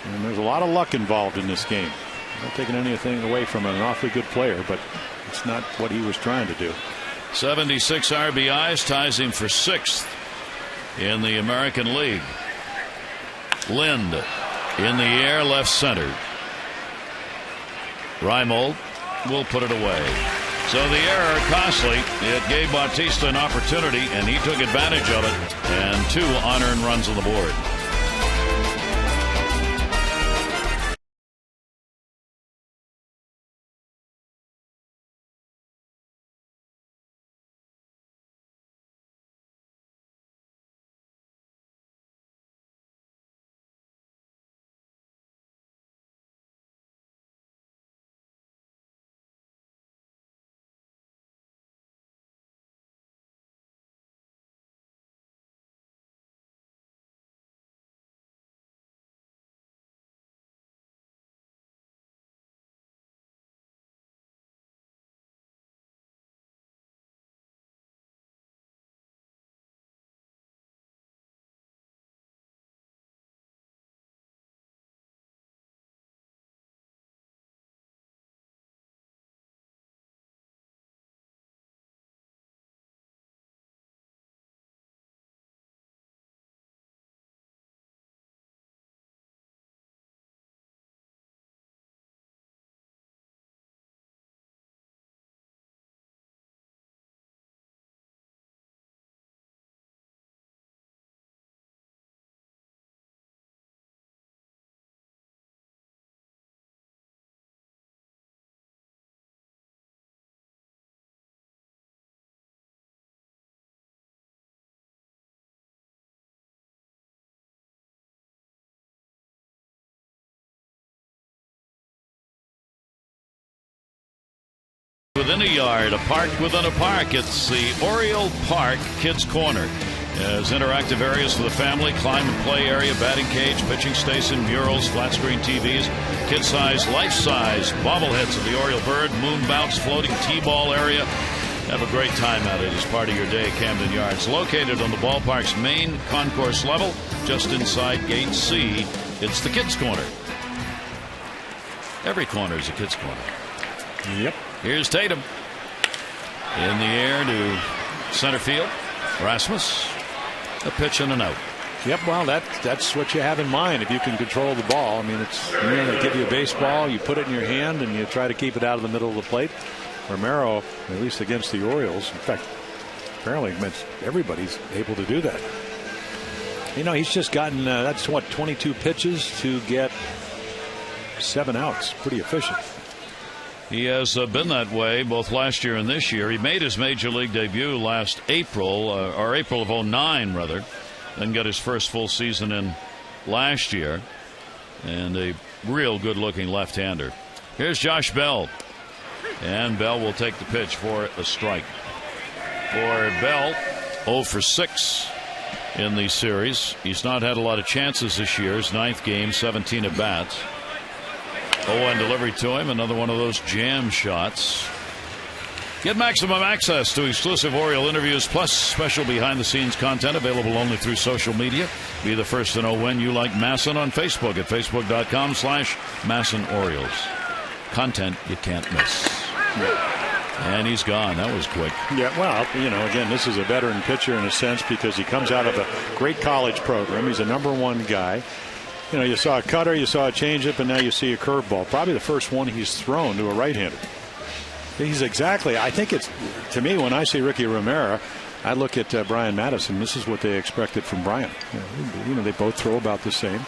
And there's a lot of luck involved in this game. Not taking anything away from an awfully good player, but it's not what he was trying to do. 76 RBIs ties him for 6th in the American League. Lind in the air, left center. Reimold will put it away. So the error costly. It gave Bautista an opportunity, and he took advantage of it. And 2 unearned runs on the board. Within a yard, a park within a park. It's the Oriole Park Kids Corner. There's interactive areas for the family, climb and play area, batting cage, pitching station, murals, flat screen TVs, kid-size, life-size bobbleheads of the Oriole bird, moon bounce, floating T-ball area. Have a great time at it as part of your day at Camden Yards. Located on the ballpark's main concourse level, just inside Gate C, it's the Kids Corner. Every corner is a Kids Corner. Yep. Here's Tatum. In the air to center field. Rasmus. A pitch and an out. Yep, well, that's what you have in mind if you can control the ball. I mean, it's, you know, they give you a baseball, you put it in your hand, and you try to keep it out of the middle of the plate. Romero, at least against the Orioles, in fact, apparently everybody's able to do that. You know, he's just gotten, that's what, 22 pitches to get 7 outs. Pretty efficient. He has been that way both last year and this year. He made his major league debut last April, or April of '09 rather, then got his first full season in last year, and a real good looking left-hander. Here's Josh Bell, and Bell will take the pitch for a strike. For Bell, 0 for 6 in the series. He's not had a lot of chances this year. His 9th game, 17 at bats. 0-1 delivery to him. Another one of those jam shots. Get maximum access to exclusive Oriole interviews plus special behind-the-scenes content available only through social media. Be the first to know when you like Masson on Facebook at facebook.com/MassonOrioles. Content you can't miss. And he's gone. That was quick. Yeah, well, you know, again, this is a veteran pitcher in a sense because he comes out of a great college program. He's a #1 guy. You know, you saw a cutter, you saw a changeup, and now you see a curveball. Probably the first one he's thrown to a right-hander. He's exactly, I think it's, to me, when I see Ricky Romero, I look at Brian Madison. This is what they expected from Brian. You know, they both throw about the same.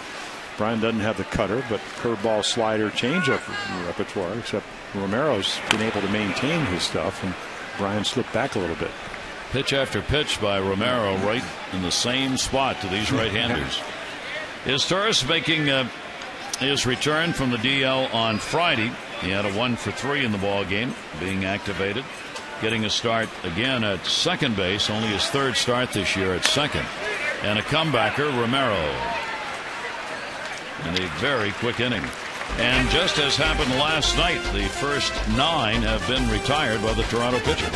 Brian doesn't have the cutter, but curveball, slider, changeup repertoire, except Romero's been able to maintain his stuff, and Brian slipped back a little bit. Pitch after pitch by Romero right in the same spot to these right-handers. Is Torres making his return from the DL on Friday? He had a 1 for 3 in the ball game, being activated, getting a start again at second base, only his 3rd start this year at second, and a comebacker, Romero, in a very quick inning. And just as happened last night, the first 9 have been retired by the Toronto pitcher.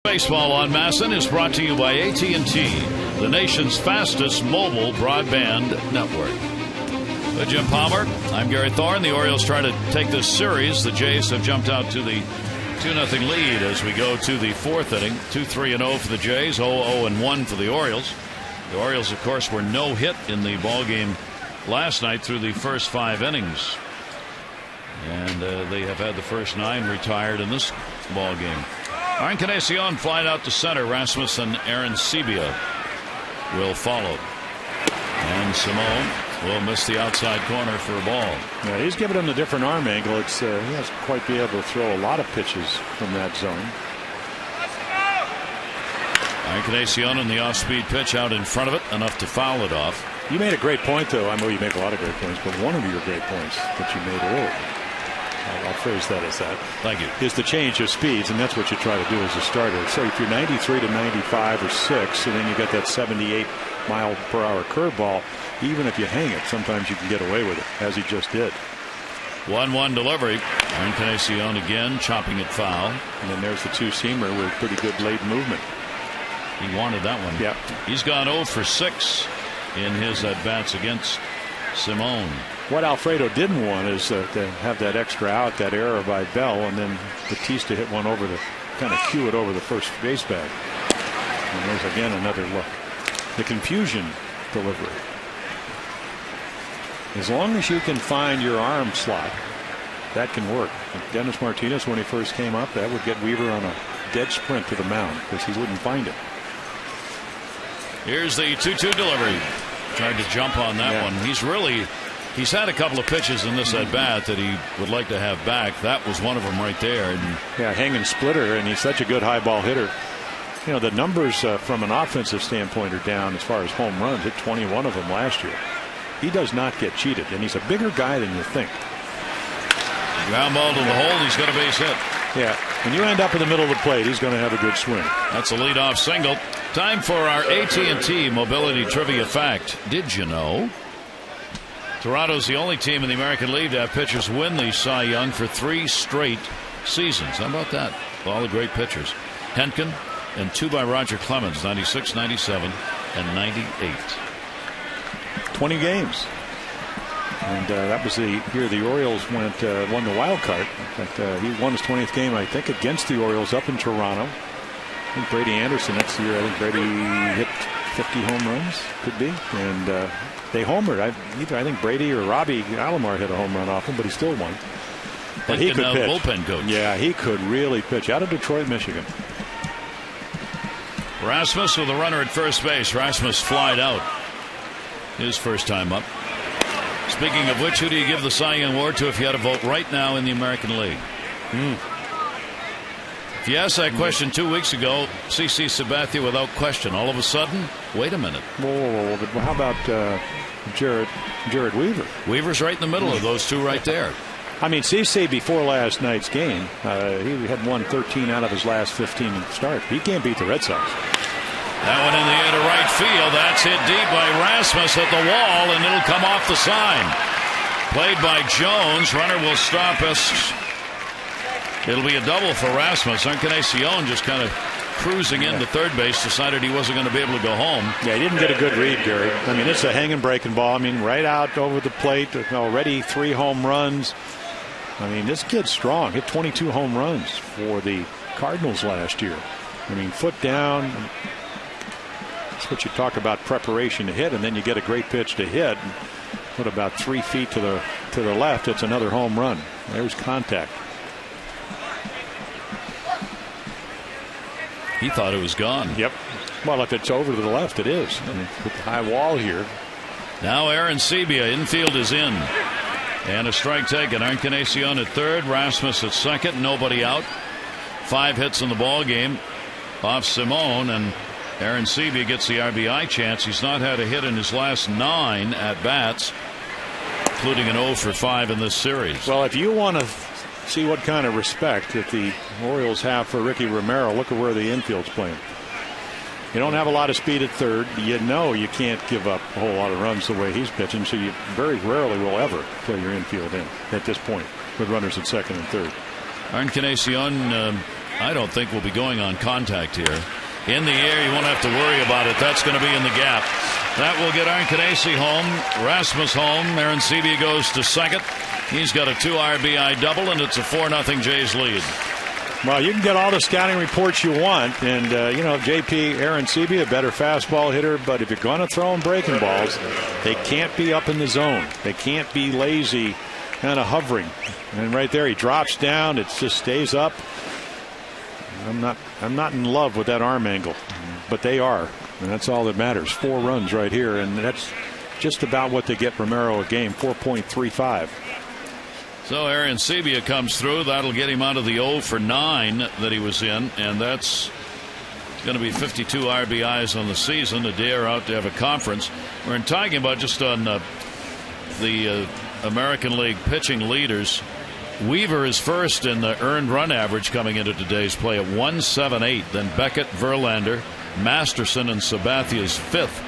Baseball on Masson is brought to you by AT&T, the nation's fastest mobile broadband network. Jim Palmer, I'm Gary Thorne. The Orioles try to take this series. The Jays have jumped out to the 2-0 lead as we go to the 4th inning. 2-3-0 for the Jays, 0-0-1 for the Orioles. The Orioles, of course, were no hit in the ball game last night through the first 5 innings. And they have had the first 9 retired in this ball game. Encarnacion flying out to center. Rasmus and Aaron Sebia will follow. And Simone will miss the outside corner for a ball. Yeah, he's giving him a different arm angle. It's he hasn't quite be able to throw a lot of pitches from that zone. Encarnacion in the off-speed pitch out in front of it, enough to foul it off. You made a great point, though. I know you make a lot of great points, but one of your great points that you made earlier, I'll phrase that as that. Thank you. Is the change of speeds, and that's what you try to do as a starter. So if you're 93 to 95 or 6, and then you got that 78 mile per hour curveball, even if you hang it, sometimes you can get away with it, as he just did. 1-1 delivery. Encarnacion again chopping it foul. And then there's the two-seamer with pretty good late movement. He wanted that one. Yeah. He's gone 0 for 6 in his at-bats against Simone. What Alfredo didn't want is to have that extra out, that error by Bell, and then Batista hit one over the, kind of cue it over the first base bag. And there's again another look. The confusion delivery. As long as you can find your arm slot, that can work. Dennis Martinez, when he first came up, that would get Weaver on a dead sprint to the mound because he wouldn't find it. Here's the 2-2 delivery. Tried to jump on that one. He's had a couple of pitches in this at bat that he would like to have back. That was one of them right there. And yeah, hanging splitter, and he's such a good high ball hitter. You know, the numbers from an offensive standpoint are down as far as home runs. Hit 21 of them last year. He does not get cheated, and he's a bigger guy than you think. Ground ball to the hole. He's got a base hit. Yeah, when you end up in the middle of the plate, he's going to have a good swing. That's a leadoff single. Time for our AT&T Mobility Trivia Fact. Did you know Toronto's the only team in the American League to have pitchers win the Cy Young for 3 straight seasons? How about that? All the great pitchers. Henkin and 2 by Roger Clemens, 96, 97, and 98. 20 games. And that was the year the Orioles won the wild card. In fact, he won his 20th game, I think, against the Orioles up in Toronto. I think Brady Anderson next year, I think Brady hit 50 home runs, could be. And they homered. Either I think Brady or Robbie Alomar hit a home run off him, but he still won. But he could pitch. Bullpen coach. Yeah, he could really pitch. Out of Detroit, Michigan. Rasmus with a runner at first base. Rasmus flied out his first time up. Speaking of which, who do you give the Cy Young Award to if you had to vote right now in the American League? If you asked that question 2 weeks ago, CC Sabathia without question. All of a sudden, wait a minute. Whoa. But how about Jared Weaver? Weaver's right in the middle of those two right there. I mean, CC before last night's game, he had won 13 out of his last 15 starts. He can't beat the Red Sox. That one in the air to right field. That's hit deep by Rasmus at the wall, and it'll come off the sign. Played by Jones. Runner will stop us. It'll be a double for Rasmus. Encarnacion just kind of cruising into third base, decided he wasn't going to be able to go home. Yeah, he didn't get a good read, Gary. I mean, it's a hanging breaking ball. I mean, right out over the plate. Already 3 home runs. I mean, this kid's strong. Hit 22 home runs for the Cardinals last year. I mean, foot down. That's what you talk about, preparation to hit, and then you get a great pitch to hit. Put about 3 feet to the left. It's another home run. There's contact. He thought it was gone. Yep. Well, if it's over to the left, it is. I mean, with the high wall here. Now Aaron Sebia, infield is in. And a strike taken. Encarnacion at third, Rasmus at second, nobody out. 5 hits in the ball game off Simone, and Aaron Sebia gets the RBI chance. He's not had a hit in his last 9 at bats, including an 0 for 5 in this series. Well, if you want to see what kind of respect that the Orioles have for Ricky Romero, look at where the infield's playing. You don't have a lot of speed at third. You know you can't give up a whole lot of runs the way he's pitching, so you very rarely will ever play your infield in at this point with runners at second and third. Encarnacion, I don't think will be going on contact here. In the air, you won't have to worry about it. That's going to be in the gap. That will get Encarnacion home, Rasmus home. Aaron Sebia goes to second. He's got a 2 RBI double, and it's a 4-0 Jays lead. Well, you can get all the scouting reports you want, and JP, Aaron Sebia, a better fastball hitter, but if you're going to throw them breaking balls, they can't be up in the zone. They can't be lazy, kind of hovering. And right there, he drops down. It just stays up. I'm not in love with that arm angle, but they are, and that's all that matters. 4 runs right here, and that's just about what they get Romero a game, 4.35. So Aaron Sebia comes through. That'll get him out of the 0 for 9 that he was in, and that's going to be 52 RBIs on the season. Adair out to have a conference. We're talking about just on the American League pitching leaders. Weaver is first in the earned run average coming into today's play at 178. Then Beckett, Verlander, Masterson, and Sabathia is fifth.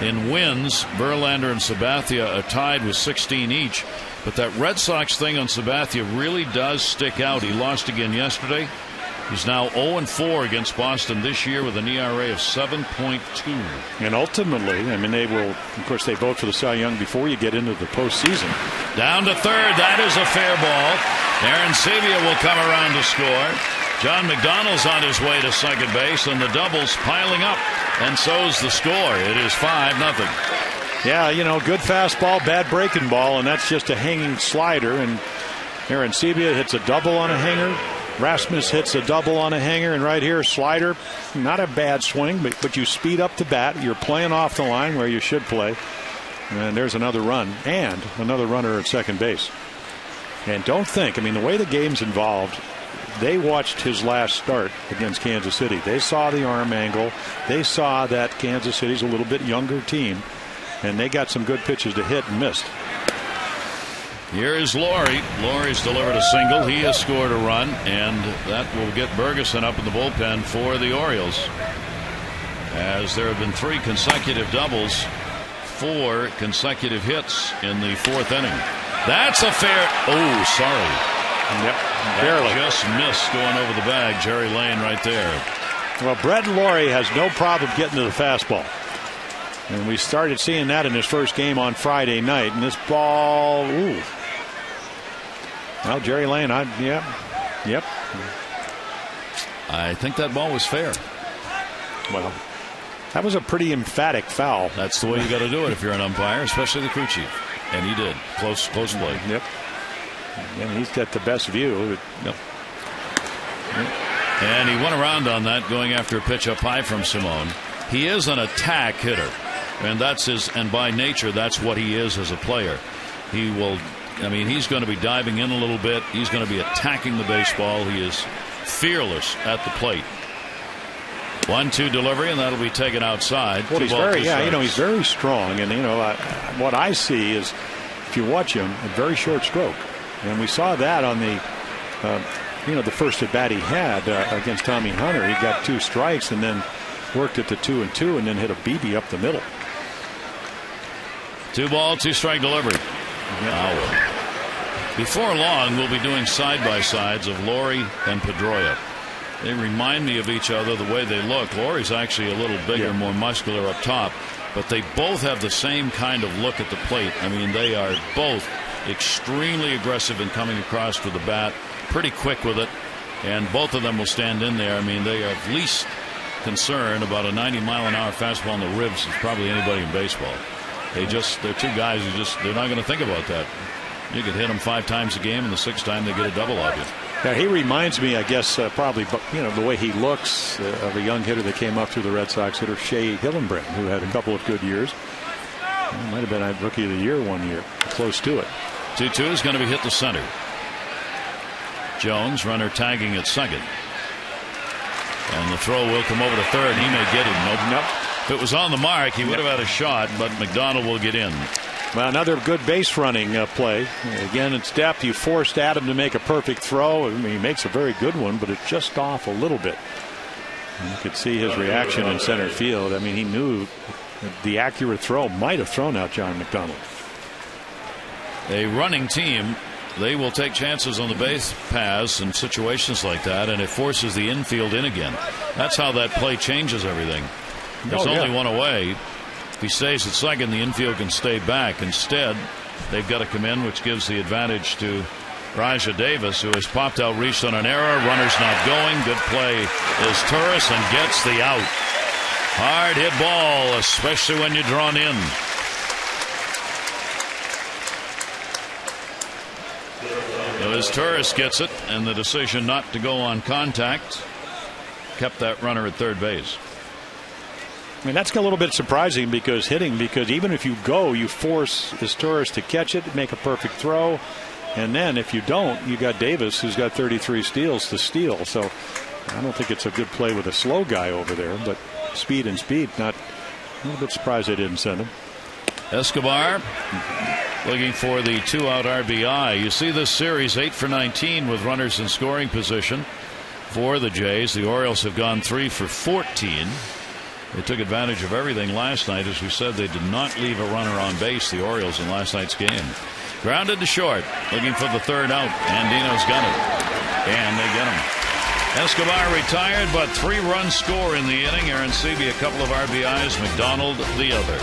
In wins, Verlander and Sabathia are tied with 16 each. But that Red Sox thing on Sabathia really does stick out. He lost again yesterday. He's now 0-4 against Boston this year with an ERA of 7.2. And ultimately, I mean, they will, of course, they vote for the Cy Young before you get into the postseason. Down to third. That is a fair ball. Aaron Sebia will come around to score. John McDonald's on his way to second base, and the doubles piling up. And so's the score. It is 5-0. Yeah, you know, good fastball, bad breaking ball, and that's just a hanging slider. And Aaron Sebia hits a double on a hanger. Rasmus hits a double on a hanger, and right here, slider, not a bad swing, but you speed up the bat. You're playing off the line where you should play. And there's another run and another runner at second base. And don't think, I mean, the way the game's involved, they watched his last start against Kansas City. They saw the arm angle. They saw that Kansas City's a little bit younger team, and they got some good pitches to hit and missed. Here is Laurie. Laurie's delivered a single. He has scored a run, and that will get Bergeson up in the bullpen for the Orioles. As there have been 3 consecutive doubles, 4 consecutive hits in the 4th inning. That's a fair. Oh, sorry. Yep, barely. Just missed going over the bag. Jerry Lane right there. Well, Brett Laurie has no problem getting to the fastball. And we started seeing that in his first game on Friday night. And this ball, ooh. Well, Jerry Lane, yep. I think that ball was fair. Well, that was a pretty emphatic foul. That's the way you got to do it if you're an umpire, especially the crew chief. And he did. Close play. Yep. And he's got the best view. Yep. And he went around on that, going after a pitch up high from Simone. He is an attack hitter. And that's his, and by nature, that's what he is as a player. He will, I mean, he's going to be diving in a little bit. He's going to be attacking the baseball. He is fearless at the plate. 1-2 delivery, and that'll be taken outside. Well, he's he's very strong. And, what I see is, if you watch him, a very short stroke. And we saw that on the, the first at bat he had against Tommy Hunter. He got 2 strikes and then worked at the 2-2 and then hit a BB up the middle. 2-ball, 2-strike delivery. Yep. Before long, we'll be doing side-by-sides of Laurie and Pedroia. They remind me of each other the way they look. Laurie's actually a little bigger, more muscular up top, but they both have the same kind of look at the plate. I mean, they are both extremely aggressive in coming across with the bat, pretty quick with it, and both of them will stand in there. I mean, they are least concerned about a 90-mile-an-hour fastball in the ribs as probably anybody in baseball. They're 2 guys who they're not going to think about that. You could hit them 5 times a game, and the 6th time they get a double out of you. Yeah, he reminds me, I guess, probably, the way he looks of a young hitter that came up through the Red Sox hitter, Shea Hillenbrand, who had a couple of good years. Might have been a Rookie of the Year one year, close to it. 2-2 is going to be hit to center. Jones, runner tagging at second. And the throw will come over to third. He may get him. Nope. If it was on the mark, he would have had a shot, but McDonald will get in. Well, another good base running play. Again, it's depth. You forced Adam to make a perfect throw. I mean, he makes a very good one, but it's just off a little bit. You could see his reaction in center field. I mean, he knew the accurate throw might have thrown out John McDonald. A running team, they will take chances on the base paths and situations like that, and it forces the infield in again. That's how that play changes everything. There's only one away. If he stays at second, the infield can stay back. Instead, they've got to come in, which gives the advantage to Raja Davis, who has popped out, reached on an error. Runner's not going. Good play is Turris and gets the out. Hard hit ball, especially when you're drawn in. As Turris gets it, and the decision not to go on contact kept that runner at third base. I mean, that's a little bit surprising because even if you go, you force Torres to catch it, make a perfect throw. And then if you don't, you got Davis, who's got 33 steals to steal. So I don't think it's a good play with a slow guy over there, but speed. Not a little bit surprised they didn't send him. Escobar looking for the 2-out RBI. You see this series 8 for 19 with runners in scoring position for the Jays. The Orioles have gone 3 for 14. They took advantage of everything last night. As we said, they did not leave a runner on base, the Orioles, in last night's game. Grounded to short, looking for the 3rd out. Andino's got it. And they get him. Escobar retired, but 3-run score in the inning. Arancibia a couple of RBIs, McDonald the other.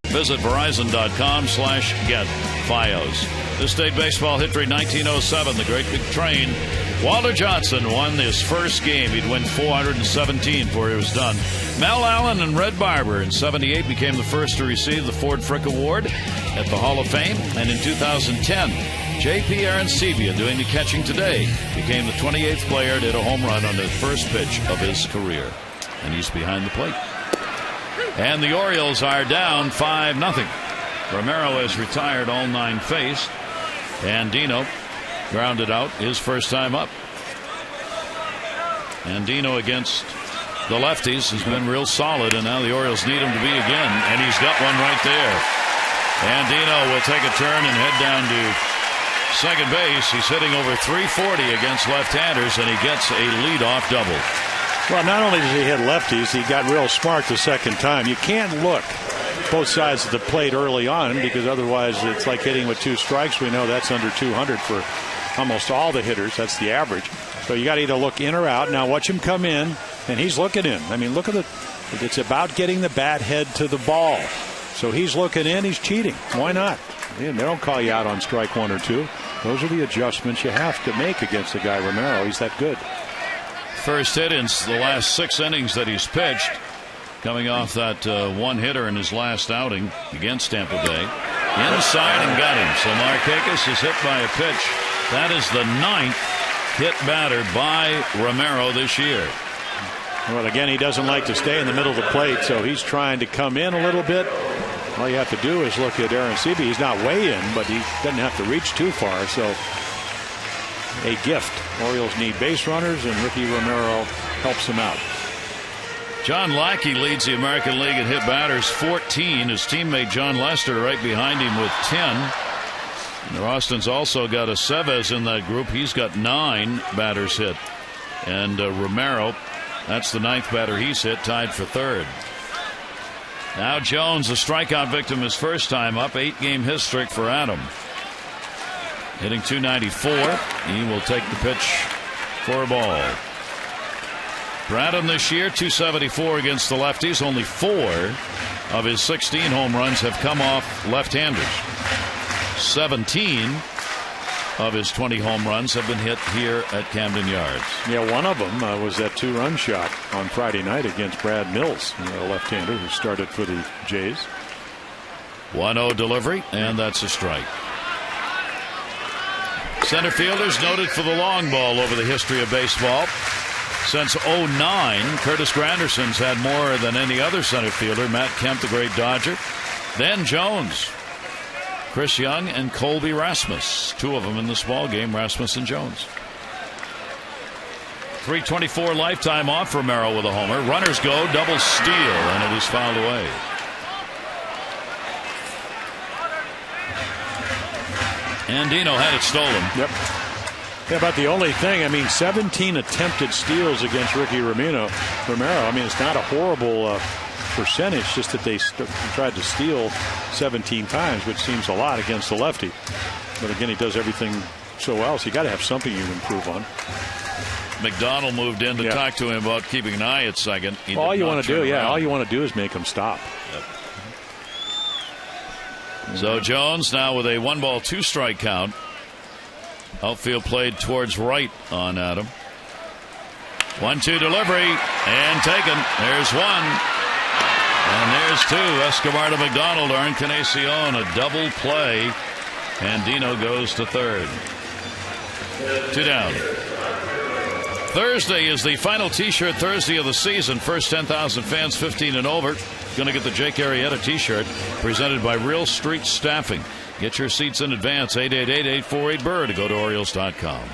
Visit Verizon.com/get Fios. This state baseball history 1907, the Great Big Train. Walter Johnson won his first game. He'd win 417 before he was done. Mel Allen and Red Barber in 78 became the first to receive the Ford Frick Award at the Hall of Fame. And in 2010, J.P. Arancibia, doing the catching today, became the 28th player to hit a home run on the first pitch of his career. And he's behind the plate. And the Orioles are down 5-0. Romero has retired, all 9 faced. Andino grounded out his first time up. Andino against the lefties has been real solid, and now the Orioles need him to be again, and he's got one right there. Andino will take a turn and head down to second base. He's hitting over 340 against left-handers, and he gets a leadoff double. Well, not only does he hit lefties, he got real smart the second time. You can't look both sides of the plate early on, because otherwise it's like hitting with 2 strikes. We know that's under 200 for almost all the hitters. That's the average. So you got to either look in or out. Now watch him come in, and he's looking in. I mean, look at it's about getting the bat head to the ball. So he's looking in, he's cheating. Why not? They don't call you out on strike 1 or 2. Those are the adjustments you have to make against a guy Romero. He's that good. First hit in the last 6 innings that he's pitched, coming off that one hitter in his last outing against Tampa Bay. Inside and got him. So Markakis is hit by a pitch. That is the 9th hit batter by Romero this year. Well, again, he doesn't like to stay in the middle of the plate, so he's trying to come in a little bit. All you have to do is look at Arancibia. He's not way in, but he doesn't have to reach too far. So a gift. Orioles need base runners, and Ricky Romero helps them out. John Lackey leads the American League in hit batters, 14. His teammate John Lester right behind him with 10. And Austin's also got Aceves in that group. He's got 9 batters hit. And Romero, that's the 9th batter he's hit, tied for 3rd. Now Jones, a strikeout victim his first time up. 8-game hit streak for Adam. Hitting .294. He will take the pitch for a ball. For Adam this year, .274 against the lefties. Only 4 of his 16 home runs have come off left-handers. 17 of his 20 home runs have been hit here at Camden Yards. Yeah, one of them was that 2-run shot on Friday night against Brad Mills, a left-hander who started for the Jays. 1-0 delivery, and that's a strike. Center fielders noted for the long ball over the history of baseball. Since 2009, Curtis Granderson's had more than any other center fielder. Matt Kemp, the great Dodger. Then Jones, Chris Young, and Colby Rasmus. Two of them in this ball game, Rasmus and Jones. 324 lifetime off for Romero with a homer. Runners go, double steal, and it is fouled away. Andino had it stolen. Yep. Yeah, about the only thing, 17 attempted steals against Ricky Romero. It's not a horrible percentage, just that they tried to steal 17 times, which seems a lot against the lefty. But again, he does everything so well, so you got to have something you improve on. McDonald moved in to talk to him about keeping an eye at second. All you want to do is make him stop. Yep. So Jones now with a 1-ball 2-strike count. Outfield played towards right on Adam. 1-2 delivery and taken. There's one. And there's two. Escobar to McDonald. Encarnacion, a double play. And Dino goes to third. 2 down. Thursday is the final T-shirt Thursday of the season. First 10,000 fans 15 and over going to get the Jake Arrieta T-shirt presented by Real Street Staffing. Get your seats in advance. 888-848-BIRD to go to Orioles.com.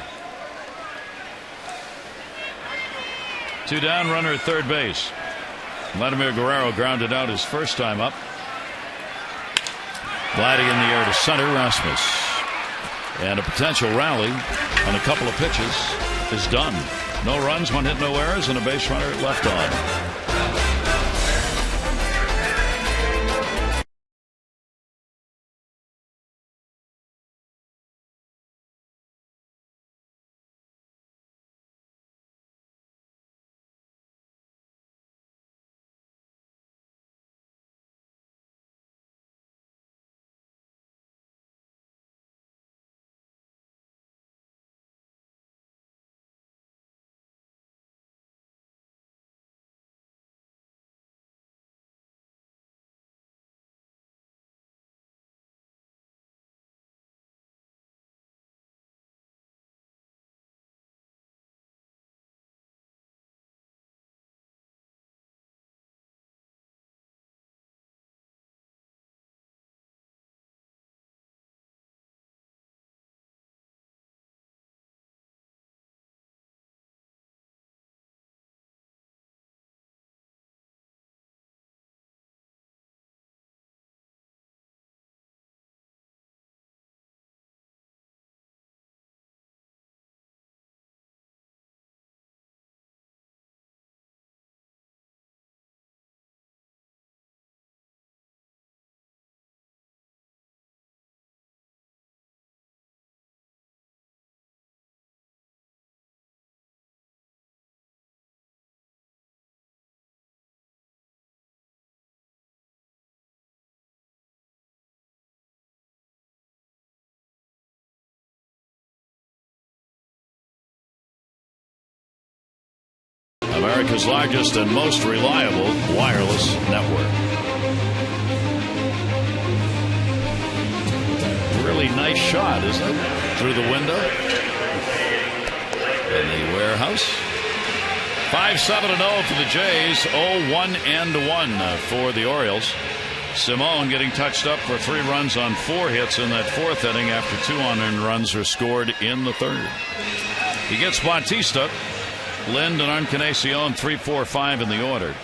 2 down, runner at third base. Vladimir Guerrero grounded out his first time up. Gliding in the air to center, Rasmus. And a potential rally on a couple of pitches is done. No runs, 1 hit, no errors, and a base runner left on. America's largest and most reliable wireless network. Really nice shot, isn't it? Through the window. In the warehouse. 5-7-0 for the Jays. 0-1-1 for the Orioles. Simone getting touched up for 3 runs on 4 hits in that 4th inning after 2 unearned runs were scored in the 3rd. He gets Bautista. Lind and Encarnacion 3-4-5 in the order.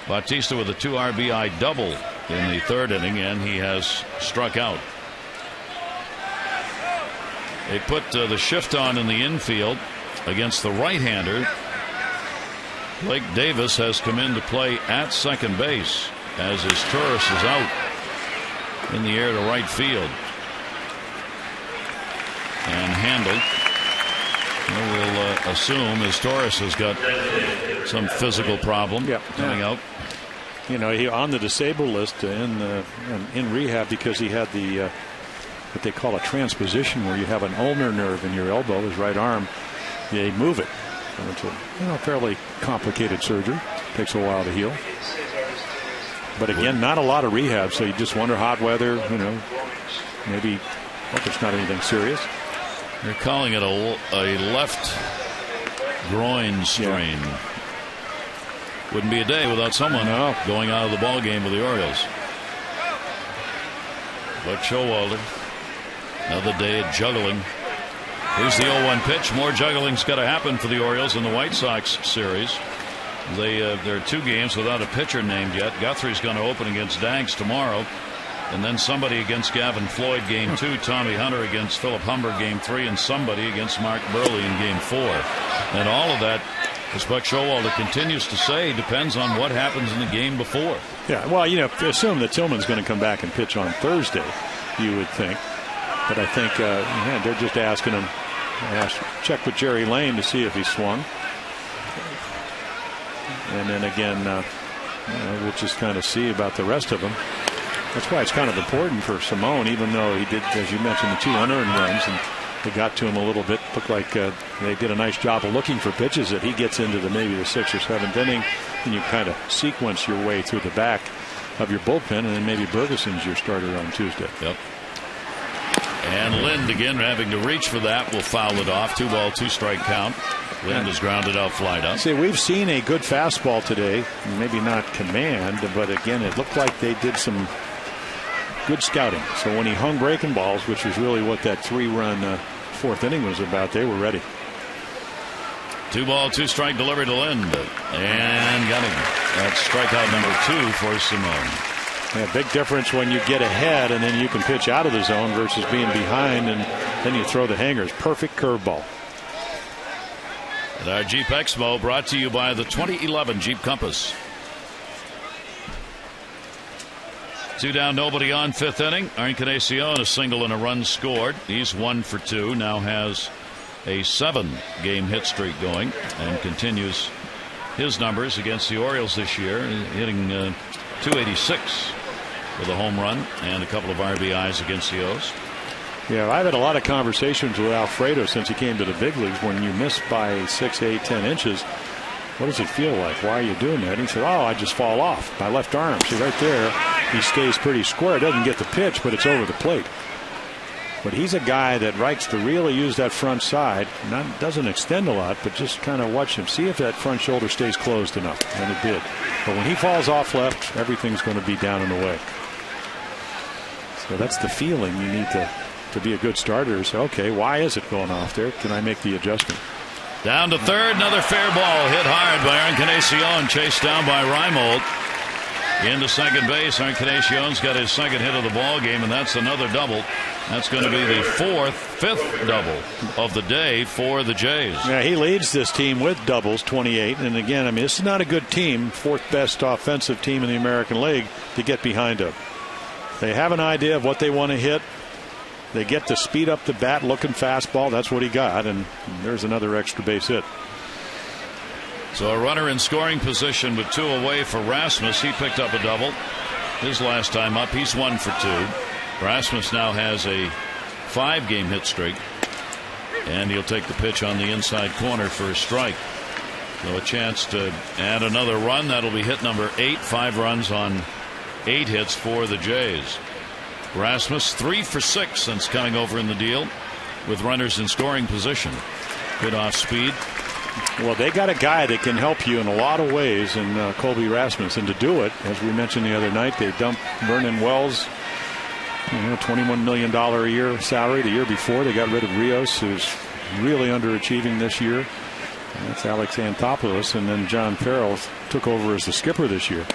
Bautista with a 2 RBI double in the 3rd inning, and he has struck out. They put the shift on in the infield against the right-hander. Blake Davis has come in to play at second base as his Torres is out in the air to right field. And handled. We'll assume as Torres has got some physical problem coming out. he on the disabled list in rehab because he had the what they call a transposition, where you have an ulnar nerve in your elbow, his right arm. They move it. So it's a fairly complicated surgery. Takes a while to heal. But again, not a lot of rehab, so you just wonder, hot weather, maybe hope it's not anything serious. They're calling it a left groin strain. Yeah. Wouldn't be a day without someone going out of the ball game with the Orioles. But Showalter, another day of juggling. Here's the 0-1 pitch. More juggling's got to happen for the Orioles in the White Sox series. There are 2 games without a pitcher named yet. Guthrie's going to open against Danks tomorrow, and then somebody against Gavin Floyd game 2, Tommy Hunter against Philip Humber game 3, and somebody against Mark Burley in game 4. And all of that, as Buck Showalter continues to say, depends on what happens in the game before. Yeah, well, assume that Tillman's going to come back and pitch on Thursday, you would think. But I think they're just asking him. Check with Jerry Lane to see if he swung. And then again, we'll just kind of see about the rest of them. That's why it's kind of important for Simone, even though he did, as you mentioned, the 2 unearned runs, and they got to him a little bit. Looked like they did a nice job of looking for pitches that he gets into maybe the 6th or 7th inning, and you kind of sequence your way through the back of your bullpen, and then maybe Bergeson's your starter on Tuesday. Yep. And Lind again having to reach for that, will foul it off. 2-ball, 2-strike count. Lind is grounded out, flied up. See, we've seen a good fastball today. Maybe not command, but again, it looked like they did some good scouting. So when he hung breaking balls, which was really what that 3-run 4th inning was about, they were ready. 2-ball, 2-strike delivery to Lind. And got him. That's strikeout number 2 for Simone. Yeah, big difference when you get ahead and then you can pitch out of the zone versus being behind and then you throw the hangers. Perfect curveball. And our Jeep Expo brought to you by the 2011 Jeep Compass. 2 down, nobody on, 5th inning. Encarnacion, a single and a run scored. He's 1 for 2. Now has a 7-game hit streak going and continues his numbers against the Orioles this year, hitting 286 with a home run and a couple of RBIs against the O's. Yeah, I've had a lot of conversations with Alfredo since he came to the big leagues. When you miss by 6, 8, 10 inches, what does it feel like? Why are you doing that? And he said, I just fall off. My left arm. See, right there, he stays pretty square. Doesn't get the pitch, but it's over the plate. But he's a guy that likes to really use that front side. Doesn't extend a lot, but just kind of watch him. See if that front shoulder stays closed enough. And it did. But when he falls off left, everything's going to be down and away. So that's the feeling you need to be a good starter. So, okay, why is it going off there? Can I make the adjustment? Down to third, another fair ball hit hard by Encarnacion, chased down by Reimold. Into second base, Encarnacion's got his 2nd hit of the ball game, and that's another double. That's going to be the 5th double of the day for the Jays. Yeah, he leads this team with doubles, 28. And again, I mean, this is not a good team, 4th best offensive team in the American League, to get behind him. They have an idea of what they want to hit. They get to speed up the bat, looking fastball. That's what he got, and there's another extra base hit. So a runner in scoring position with 2 away for Rasmus. He picked up a double his last time up. He's 1 for 2. Rasmus now has a 5-game hit streak, and he'll take the pitch on the inside corner for a strike. So a chance to add another run. That'll be hit number 8. 5 runs on 8 hits for the Jays. Rasmus 3 for 6 since coming over in the deal with runners in scoring position. Good off speed. Well, they got a guy that can help you in a lot of ways in Colby Rasmus, and to do it, as we mentioned the other night, they dumped Vernon Wells, $21 million a year salary. The year before, they got rid of Rios, who's really underachieving this year. And that's Alex Anthopoulos, and then John Farrell took over as the skipper this year.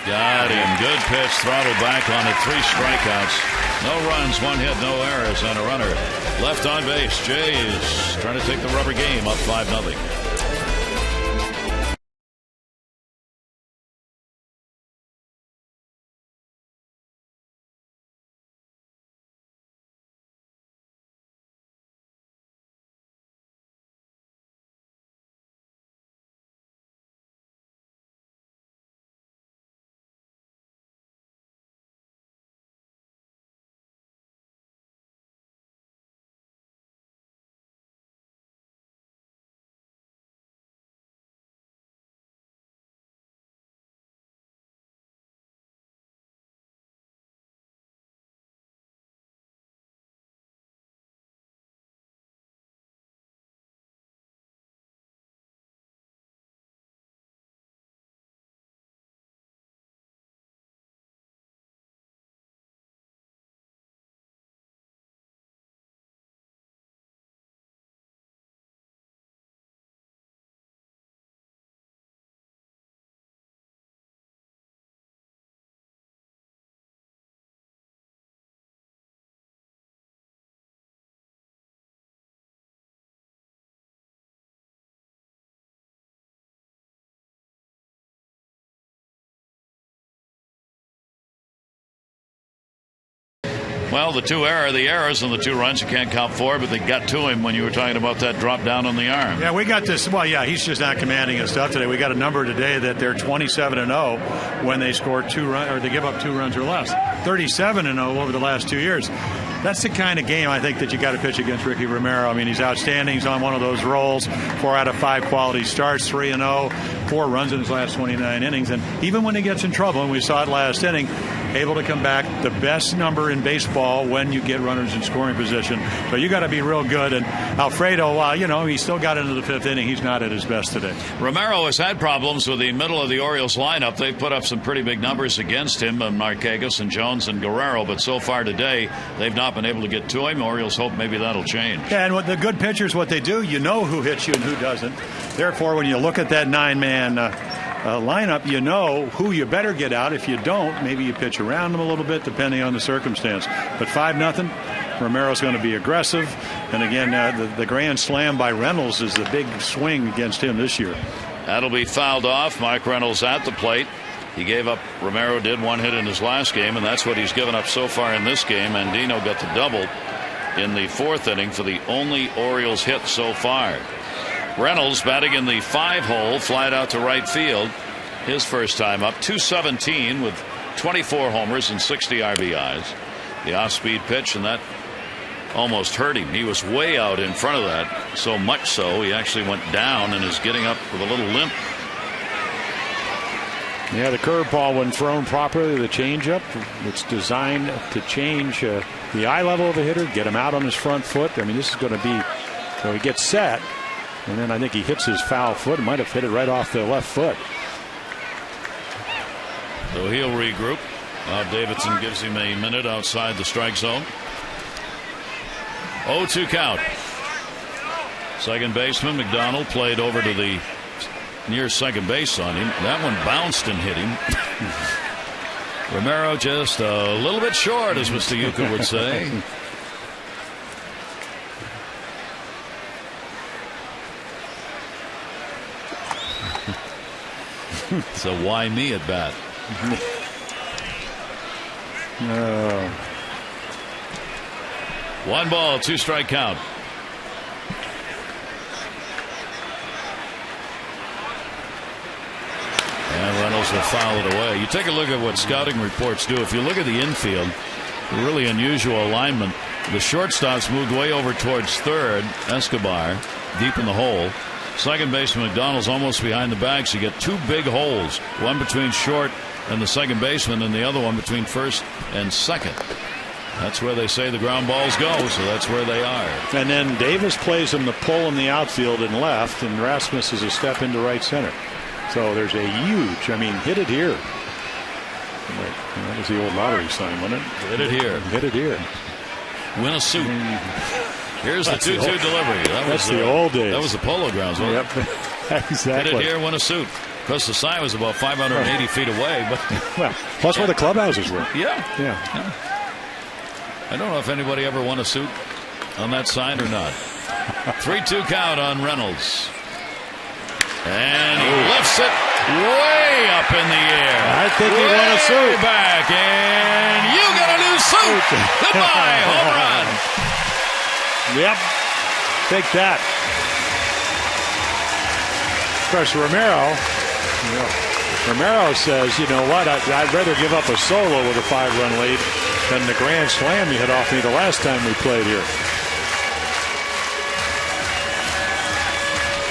Got him. Good pitch. Throttled back on it. 3 strikeouts. No runs, 1 hit, no errors, and a runner left on base. Jays trying to take the rubber game up 5-0. Well, the errors and the 2 runs you can't count for, but they got to him when you were talking about that drop down on the arm. Yeah, we got this. Well, yeah, he's just not commanding his stuff today. We got a number today that they're 27-0 when they score 2 runs or they give up 2 runs or less. 37-0 over the last 2 years. That's the kind of game I think that you got to pitch against Ricky Romero. I mean, he's outstanding. He's on one of those rolls. 4 out of 5 quality starts, 3-0, 4 runs in his last 29 innings. And even when he gets in trouble, and we saw it last inning, able to come back, the best number in baseball when you get runners in scoring position. So you got to be real good. And Alfredo, he still got into the 5th inning. He's not at his best today. Romero has had problems with the middle of the Orioles lineup. They've put up some pretty big numbers against him, Markakis and Jones and Guerrero. But so far today, they've not been able to get to him. Orioles hope maybe that'll change. Yeah, and what the good pitchers, what they do, you know who hits you and who doesn't. Therefore, when you look at that 9-man lineup, you know who you better get out. If you don't, maybe you pitch around them a little bit, depending on the circumstance. But 5-0, Romero's going to be aggressive. And again, the grand slam by Reynolds is the big swing against him this year. That'll be fouled off. Mike Reynolds at the plate. He gave up, Romero did 1 hit in his last game, and that's what he's given up so far in this game. Andino got the double in the 4th inning for the only Orioles hit so far. Reynolds batting in the 5-hole, flied out to right field. His first time up, 217 with 24 homers and 60 RBIs. The off-speed pitch, and that almost hurt him. He was way out in front of that, so much so he actually went down and is getting up with a little limp. Yeah, the curveball, when thrown properly, the changeup, it's designed to change the eye level of the hitter, get him out on his front foot. I mean, this is going to be, so he gets set, and then I think he hits his foul foot. Might have hit it right off the left foot. So he'll regroup. Davidson gives him a minute outside the strike zone. 0-2 count. Second baseman McDonald played over to the near second base on him. That one bounced and hit him. Romero just a little bit short, as Mr. Yuka would say. So why me at bat? No. 1 ball, 2 strike count. And Reynolds will foul it away. You take a look at what scouting reports do. If you look at the infield, really unusual alignment. The shortstop's moved way over towards third, Escobar, deep in the hole. Second baseman McDonald's almost behind the bag, so you get 2 big holes, one between short and the second baseman, and the other one between first and second. That's where they say the ground balls go, so that's where they are. And then Davis plays him the pull in the outfield and left, and Rasmus is a step into right center. So there's a huge, hit it here. That was the old lottery sign, wasn't it? Hit it here. Hit it here. Win a suit. Here's the 2-2 delivery. That's the old days. That was the Polo Grounds, wasn't it? Yep. Exactly. Hit it here, win a suit. Of course, the sign was about 580 feet away. But well, plus where the clubhouses were. Yeah. I don't know if anybody ever won a suit on that sign or not. 3-2 count on Reynolds. And he lifts it way up in the air. I think he won a suit. Back, and you got a new suit. Goodbye, home run. Yep. Take that. Of course, Romero says, you know what, I'd rather give up a solo with a 5-run lead than the grand slam you hit off me the last time we played here.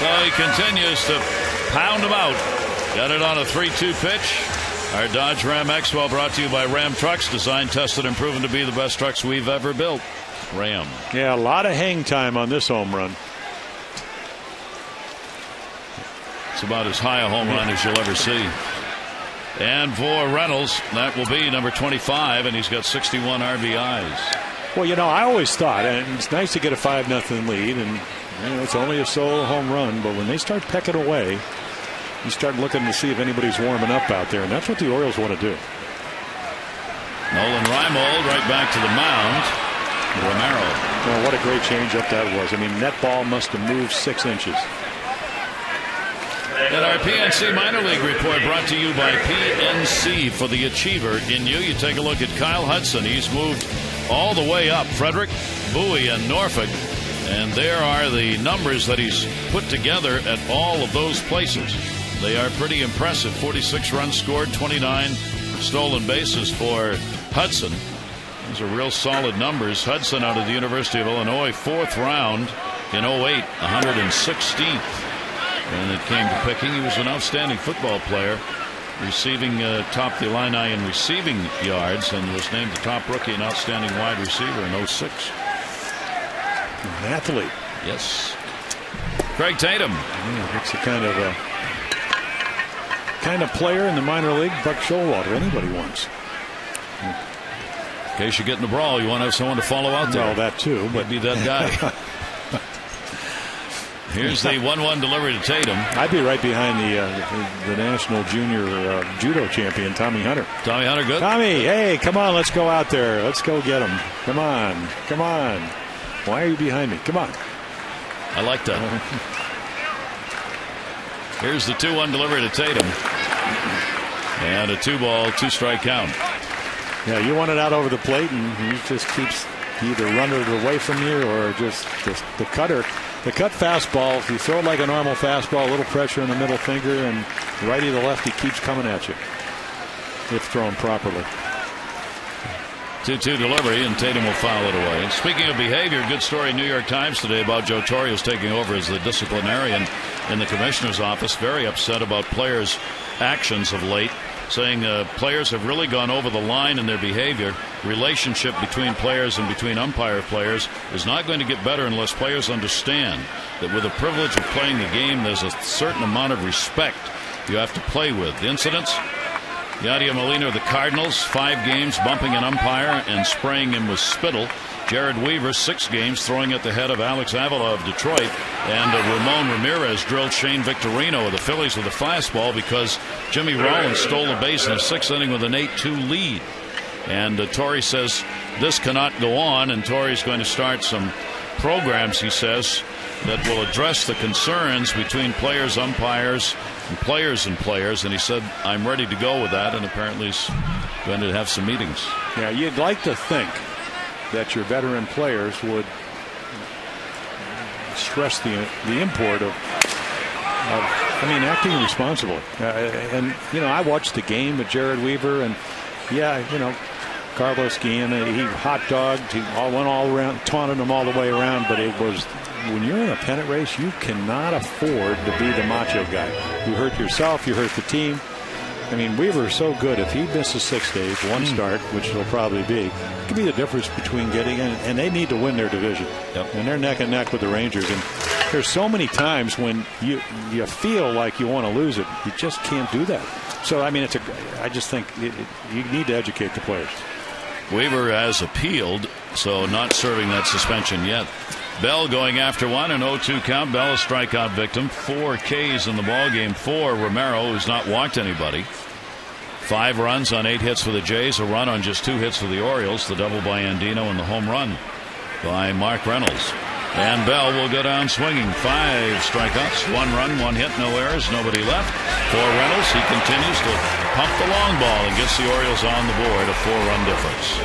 So he continues to pound him out. Got it on a 3-2 pitch. Our Dodge Ram X-Well brought to you by Ram Trucks, designed, tested, and proven to be the best trucks we've ever built. Ram. Yeah, a lot of hang time on this home run. It's about as high a home run as you'll ever see. And for Reynolds, that will be number 25, and he's got 61 RBIs. Well, I always thought, and it's nice to get a 5-0 lead, and it's only a solo home run, but when they start pecking away, you start looking to see if anybody's warming up out there, and that's what the Orioles want to do. Nolan Reimold right back to the mound. Romero. Well, what a great changeup that was. That ball must have moved 6 inches. And our PNC Minor League report brought to you by PNC. For the achiever in you, you take a look at Kyle Hudson. He's moved all the way up. Frederick, Bowie, and Norfolk. And there are the numbers that he's put together at all of those places. They are pretty impressive. 46 runs scored, 29 stolen bases for Hudson. Those are real solid numbers. Hudson out of the University of Illinois, 4th round in 08, 116th. When it came to picking, he was an outstanding football player, receiving topped the Illini in receiving yards, and was named the top rookie and outstanding wide receiver in 06. An athlete. Yes. Craig Tatum. Yeah, it's the kind of player in the minor league Buck Showalter anybody wants. In case you get in the brawl, you want to have someone to follow out there. Well, that too, but be that guy. Here's the 1-1 delivery to Tatum. I'd be right behind the national junior judo champion, Tommy Hunter. Tommy Hunter, good. Tommy, hey, come on, let's go out there. Let's go get him. Come on, come on. Why are you behind me? Come on. I like that. Here's the 2-1 delivery to Tatum. And a 2-ball, 2-strike count. Yeah, you want it out over the plate, and he just keeps either running it away from you or just the cutter. The cut fastball, if you throw it like a normal fastball, a little pressure in the middle finger, and righty to lefty keeps coming at you if thrown properly. 2-2 delivery, and Tatum will foul it away. And speaking of behavior, good story in New York Times today about Joe Torre, who's taking over as the disciplinarian in the commissioner's office. Very upset about players' actions of late, saying players have really gone over the line in their behavior. Relationship between players and between umpire players is not going to get better unless players understand that with the privilege of playing the game, there's a certain amount of respect you have to play with. The incidents: Yadier Molina of the Cardinals, 5 games bumping an umpire and spraying him with spittle. Jared Weaver, 6 games throwing at the head of Alex Avila of Detroit. And Ramon Ramirez drilled Shane Victorino of the Phillies with a fastball because Jimmy Rollins stole a base in the 6th inning with an 8-2 lead. And Torre says this cannot go on, and Torre is going to start some programs, he says, that will address the concerns between players, umpires, and players. And he said, I'm ready to go with that, and apparently he's going to have some meetings. Yeah, you'd like to think that your veteran players would stress the import of acting responsibly. And I watched the game with Jared Weaver, and Carlos Guillen, he hot dogged, he went all around, taunted him all the way around. But it was, when you're in a pennant race, you cannot afford to be the macho guy. You hurt yourself, you hurt the team. I mean, Weaver's so good. If he misses 6 days, one start, which it'll probably be, it could be the difference between getting in. And they need to win their division. Yep. And they're neck and neck with the Rangers. And there's so many times when you feel like you want to lose it, you just can't do that. So I mean, I just think you need to educate the players. Weaver has appealed, so not serving that suspension yet. Bell going after one, an 0-2 count. Bell a strikeout victim. 4 Ks in the ballgame for Romero, who's not walked anybody. 5 runs on 8 hits for the Jays, a run on just 2 hits for the Orioles, the double by Andino, and the home run by Mark Reynolds. And Bell will go down swinging. 5 strikeouts, 1 run, 1 hit, no errors, nobody left. For Reynolds, he continues to pump the long ball and gets the Orioles on the board, a 4-run difference.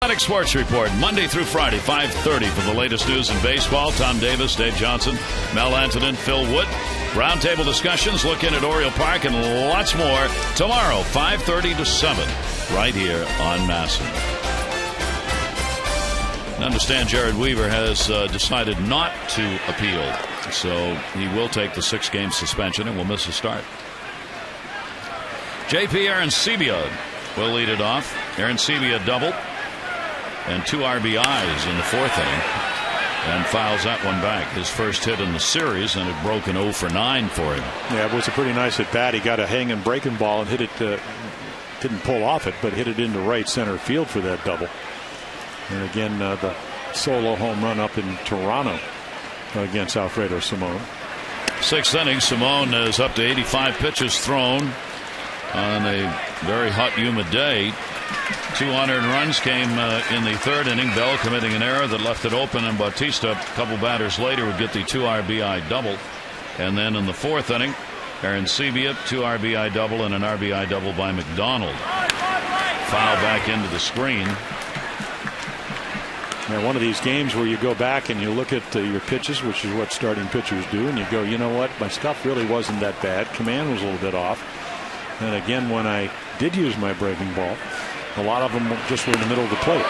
Sports Report, Monday through Friday, 5:30 for the latest news in baseball. Tom Davis, Dave Johnson, Mel Antonin, Phil Wood. Roundtable discussions, look in at Oriole Park, and lots more tomorrow, 5:30 to 7, right here on MASN. I understand Jared Weaver has decided not to appeal, so he will take the 6-game suspension and will miss a start. J.P. Arancibia will lead it off. Arancibia doubled and 2 RBIs in the 4th inning, and fouls that one back. His first hit in the series, and it broke an 0 for 9 for him. Yeah, it was a pretty nice at bat. He got a hanging breaking ball and hit it. Didn't pull off it, but hit it into right center field for that double. And again, the solo home run up in Toronto against Alfredo Simon. 6th inning, Simon is up to 85 pitches thrown on a very hot, humid day. 2 unearned runs came in the 3rd inning. Bell committing an error that left it open, and Bautista, a couple batters later, would get the 2 RBI double. And then in the 4th inning, Arancibia, 2 RBI double and an RBI double by McDonald. Foul back into the screen. Now, one of these games where you go back and you look at your pitches, which is what starting pitchers do, and you go, you know what, my stuff really wasn't that bad. Command was a little bit off. And again, when I did use my breaking ball, a lot of them just were in the middle of the plate.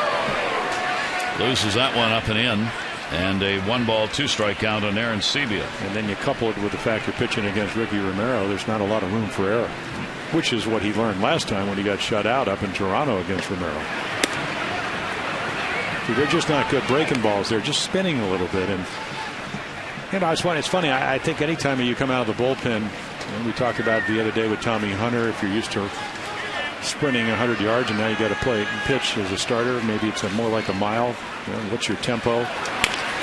Loses that one up and in, and a 1-ball 2-strike count on Arancibia. And then you couple it with the fact you're pitching against Ricky Romero. There's not a lot of room for error, which is what he learned last time when he got shut out up in Toronto against Romero. See, they're just not good breaking balls. They're just spinning a little bit. And you know, it's funny. I think anytime you come out of the bullpen, and we talked about it the other day with Tommy Hunter, if you're used to sprinting 100 yards and now you got to play pitch as a starter, maybe it's more like a mile. You know, what's your tempo?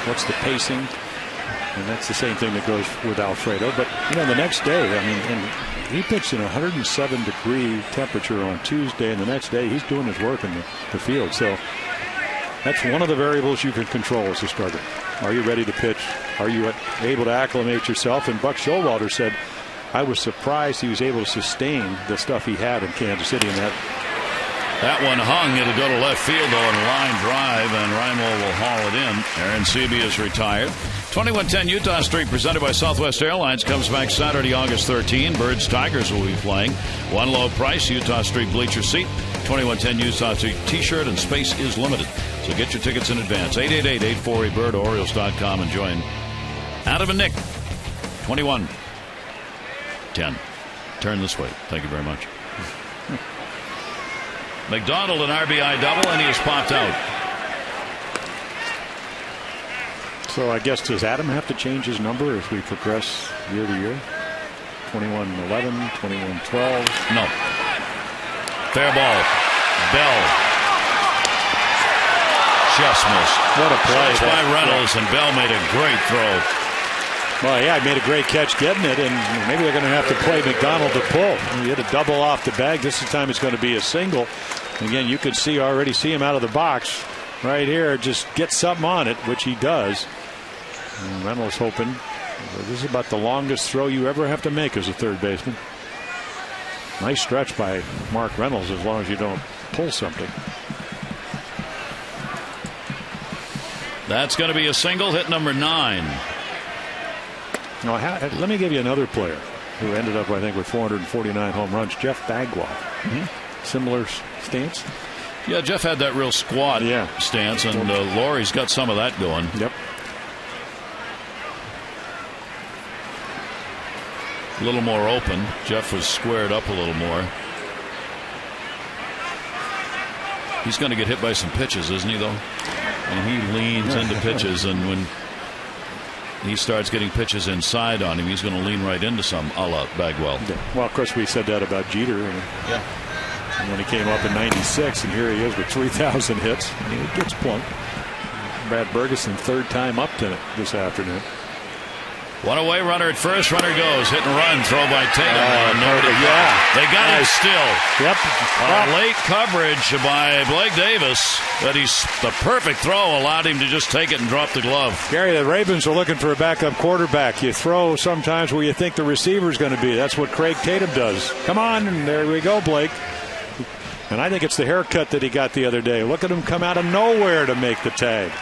What's the pacing? And that's the same thing that goes with Alfredo. But you know, the next day, I mean, and he pitched in 107-degree temperature on Tuesday, and the next day he's doing his work in the field. So that's one of the variables you can control as a starter. Are you ready to pitch? Are you able to acclimate yourself? And Buck Showalter said, I was surprised he was able to sustain the stuff he had in Kansas City. And that one hung. It'll go to left field, though, and line drive, and Reinwald will haul it in. Arancibia is retired. 2110 Utah Street, presented by Southwest Airlines, comes back Saturday, August 13. Birds Tigers will be playing. One low price, Utah Street bleacher seat. 2110 Utah Street T-shirt, and space is limited. So get your tickets in advance. 888-848-BIRD, Orioles.com, and join Adam and Nick. 2110. Turn this way. Thank you very much. McDonald, an RBI double, and he has popped out. So I guess, does Adam have to change his number as we progress year to year? 21-11, 21-12. No. Fair ball. Bell. Just missed. What a play. That's by Reynolds, and Bell made a great throw. Well, yeah, he made a great catch getting it, and maybe they're going to have to play McDonald to pull. He hit a double off the bag. This time it's going to be a single. Again, you could already see him out of the box right here. Just get something on it, which he does. And Reynolds hoping. This is about the longest throw you ever have to make as a third baseman. Nice stretch by Mark Reynolds, as long as you don't pull something. That's going to be a single, hit number 9. Now, let me give you another player who ended up, I think, with 449 home runs. Jeff Bagwell. Similar stance. Yeah, Jeff had that real squat stance, and Laurie's got some of that going. Yep. A little more open. Jeff was squared up a little more. He's going to get hit by some pitches, isn't he, though? And he leans into pitches, and when he starts getting pitches inside on him, he's going to lean right into some a la Bagwell. Yeah. Well, of course, we said that about Jeter. And when he came up in '96, and here he is with 3,000 hits. And he gets plunked. Brad Bergeson, third time up to it this afternoon. One away, runner at first, runner goes. Hit and run, throw by Tatum. They got it still. Yep. Late coverage by Blake Davis, but the perfect throw allowed him to just take it and drop the glove. Gary, the Ravens are looking for a backup quarterback. You throw sometimes where you think the receiver's going to be. That's what Craig Tatum does. Come on, and there we go, Blake. And I think it's the haircut that he got the other day. Look at him come out of nowhere to make the tag.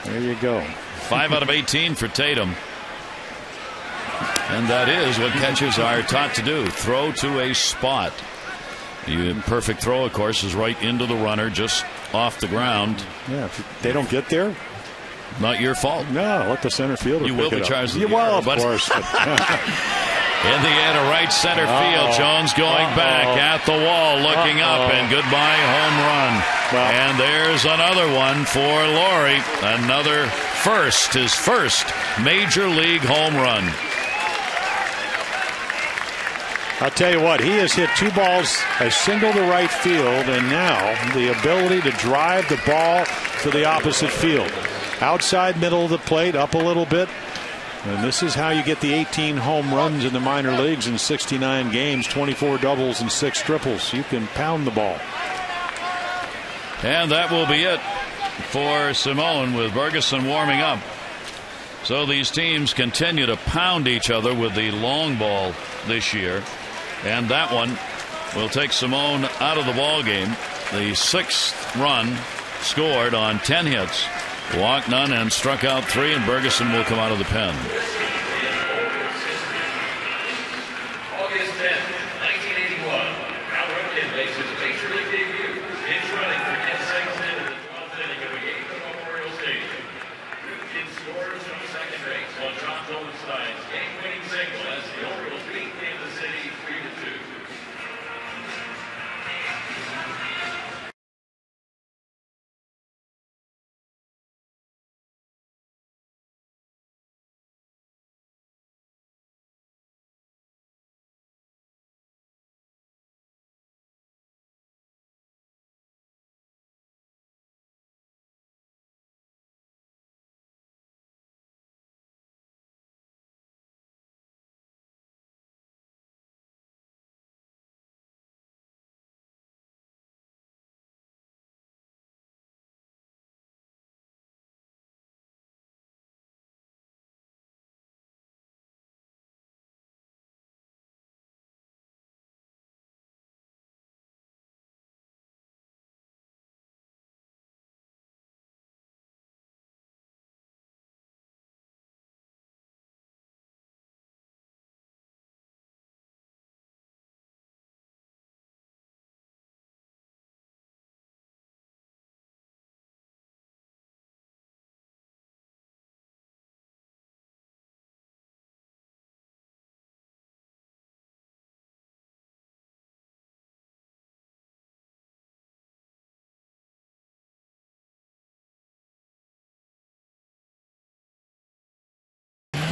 There you go. 5 out of 18 for Tatum. And that is what catchers are taught to do. Throw to a spot. The perfect throw, of course, is right into the runner, just off the ground. Yeah, if they don't get there, not your fault. No, let the center fielder you pick will be it charged up. with Well, of but course. Indiana right center field. Jones going back at the wall, looking up, and goodbye home run. Well, and there's another one for Laurie. Another first, his first major league home run. I'll tell you what, he has hit 2 balls, a single to right field, and now the ability to drive the ball to the opposite field. Outside middle of the plate, up a little bit. And this is how you get the 18 home runs in the minor leagues in 69 games, 24 doubles and 6 triples. You can pound the ball. And that will be it for Simone with Bergeson warming up. So these teams continue to pound each other with the long ball this year. And that one will take Simone out of the ball game. The 6th run scored on 10 hits. Walked none and struck out 3, and Bergeson will come out of the pen. August 10, 1981. Al Ripken makes his major league debut. Pitch running for Ken Sexton in the 12th inning of the game at Memorial Stadium. Ripken scores from second base on John Goldstein's game-winning single as the Orioles beat Kansas City 3-2.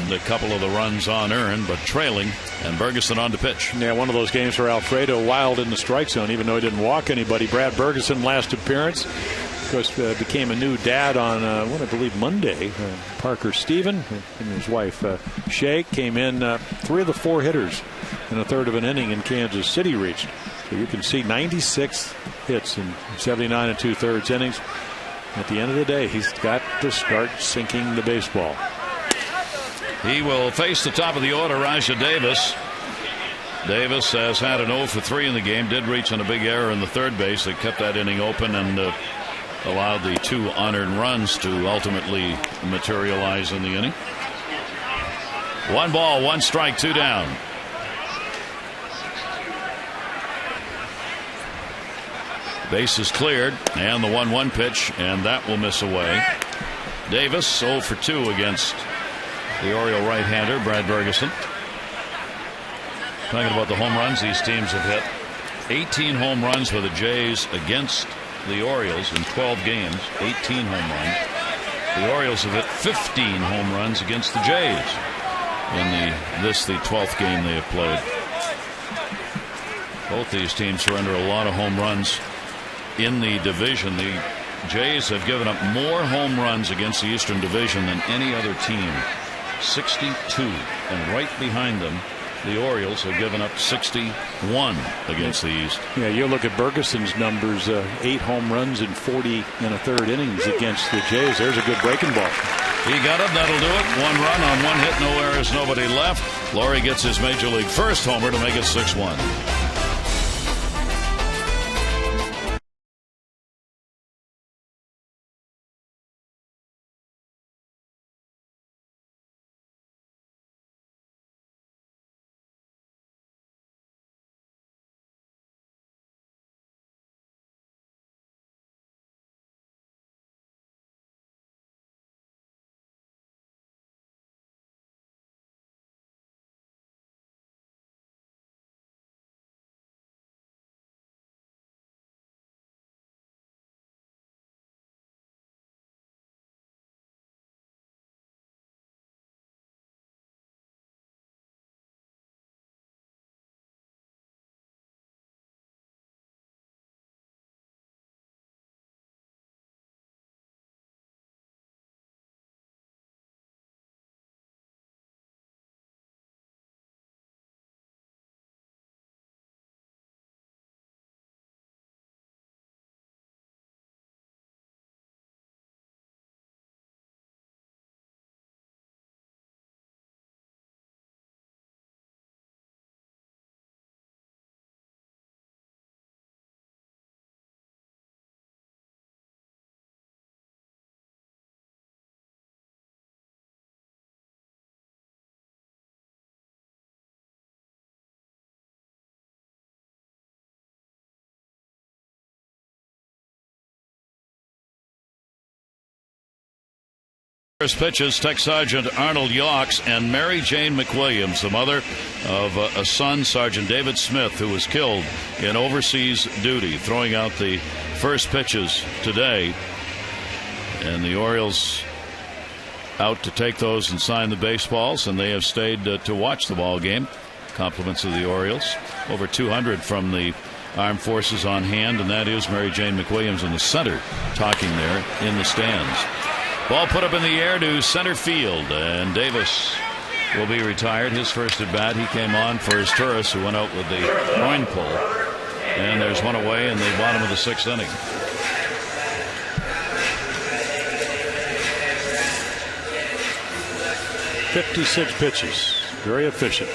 A couple of the runs unearned, but trailing, and Bergeson on to pitch. Yeah, one of those games for Alfredo, wild in the strike zone, even though he didn't walk anybody. Brad Bergeson, last appearance, of course, became a new dad on, I believe, Monday. Parker Stephen and his wife, Shay, came in. 3 of the 4 hitters in a third of an inning in Kansas City reached. So you can see 96 hits in 79 2/3 innings. At the end of the day, he's got to start sinking the baseball. He will face the top of the order, Rajah Davis. Davis has had an 0 for 3 in the game. Did reach on a big error in the third base that kept that inning open and allowed the 2 unearned runs to ultimately materialize in the inning. 1 ball, 1 strike, 2 down. Base is cleared, and the 1-1 pitch, and that will miss away. Davis 0 for 2 against the Oriole right-hander, Brad Bergeson. Talking about the home runs these teams have hit. 18 home runs for the Jays against the Orioles in 12 games. 18 home runs. The Orioles have hit 15 home runs against the Jays in the 12th game they have played. Both these teams surrender a lot of home runs in the division. The Jays have given up more home runs against the Eastern Division than any other team. 62, and right behind them the Orioles have given up 61 against the East. Yeah, you look at Bergeson's numbers, 8 home runs in 40 1/3 innings against the Jays. There's a good breaking ball. He got it. That'll do it. 1 run on 1 hit, no errors, nobody left. Laurie gets his major league first homer to make it 6-1. First pitches, Tech Sergeant Arnold Yawks and Mary Jane McWilliams, the mother of a son, Sergeant David Smith, who was killed in overseas duty, throwing out the first pitches today. And the Orioles out to take those and sign the baseballs, and they have stayed to watch the ball game. Compliments of the Orioles. Over 200 from the Armed Forces on hand, and that is Mary Jane McWilliams in the center talking there in the stands. Ball put up in the air to center field, and Davis will be retired. His first at bat, he came on for his tourists who went out with the groin pull. And there's one away in the bottom of the 6th inning. .56 pitches. Very efficient.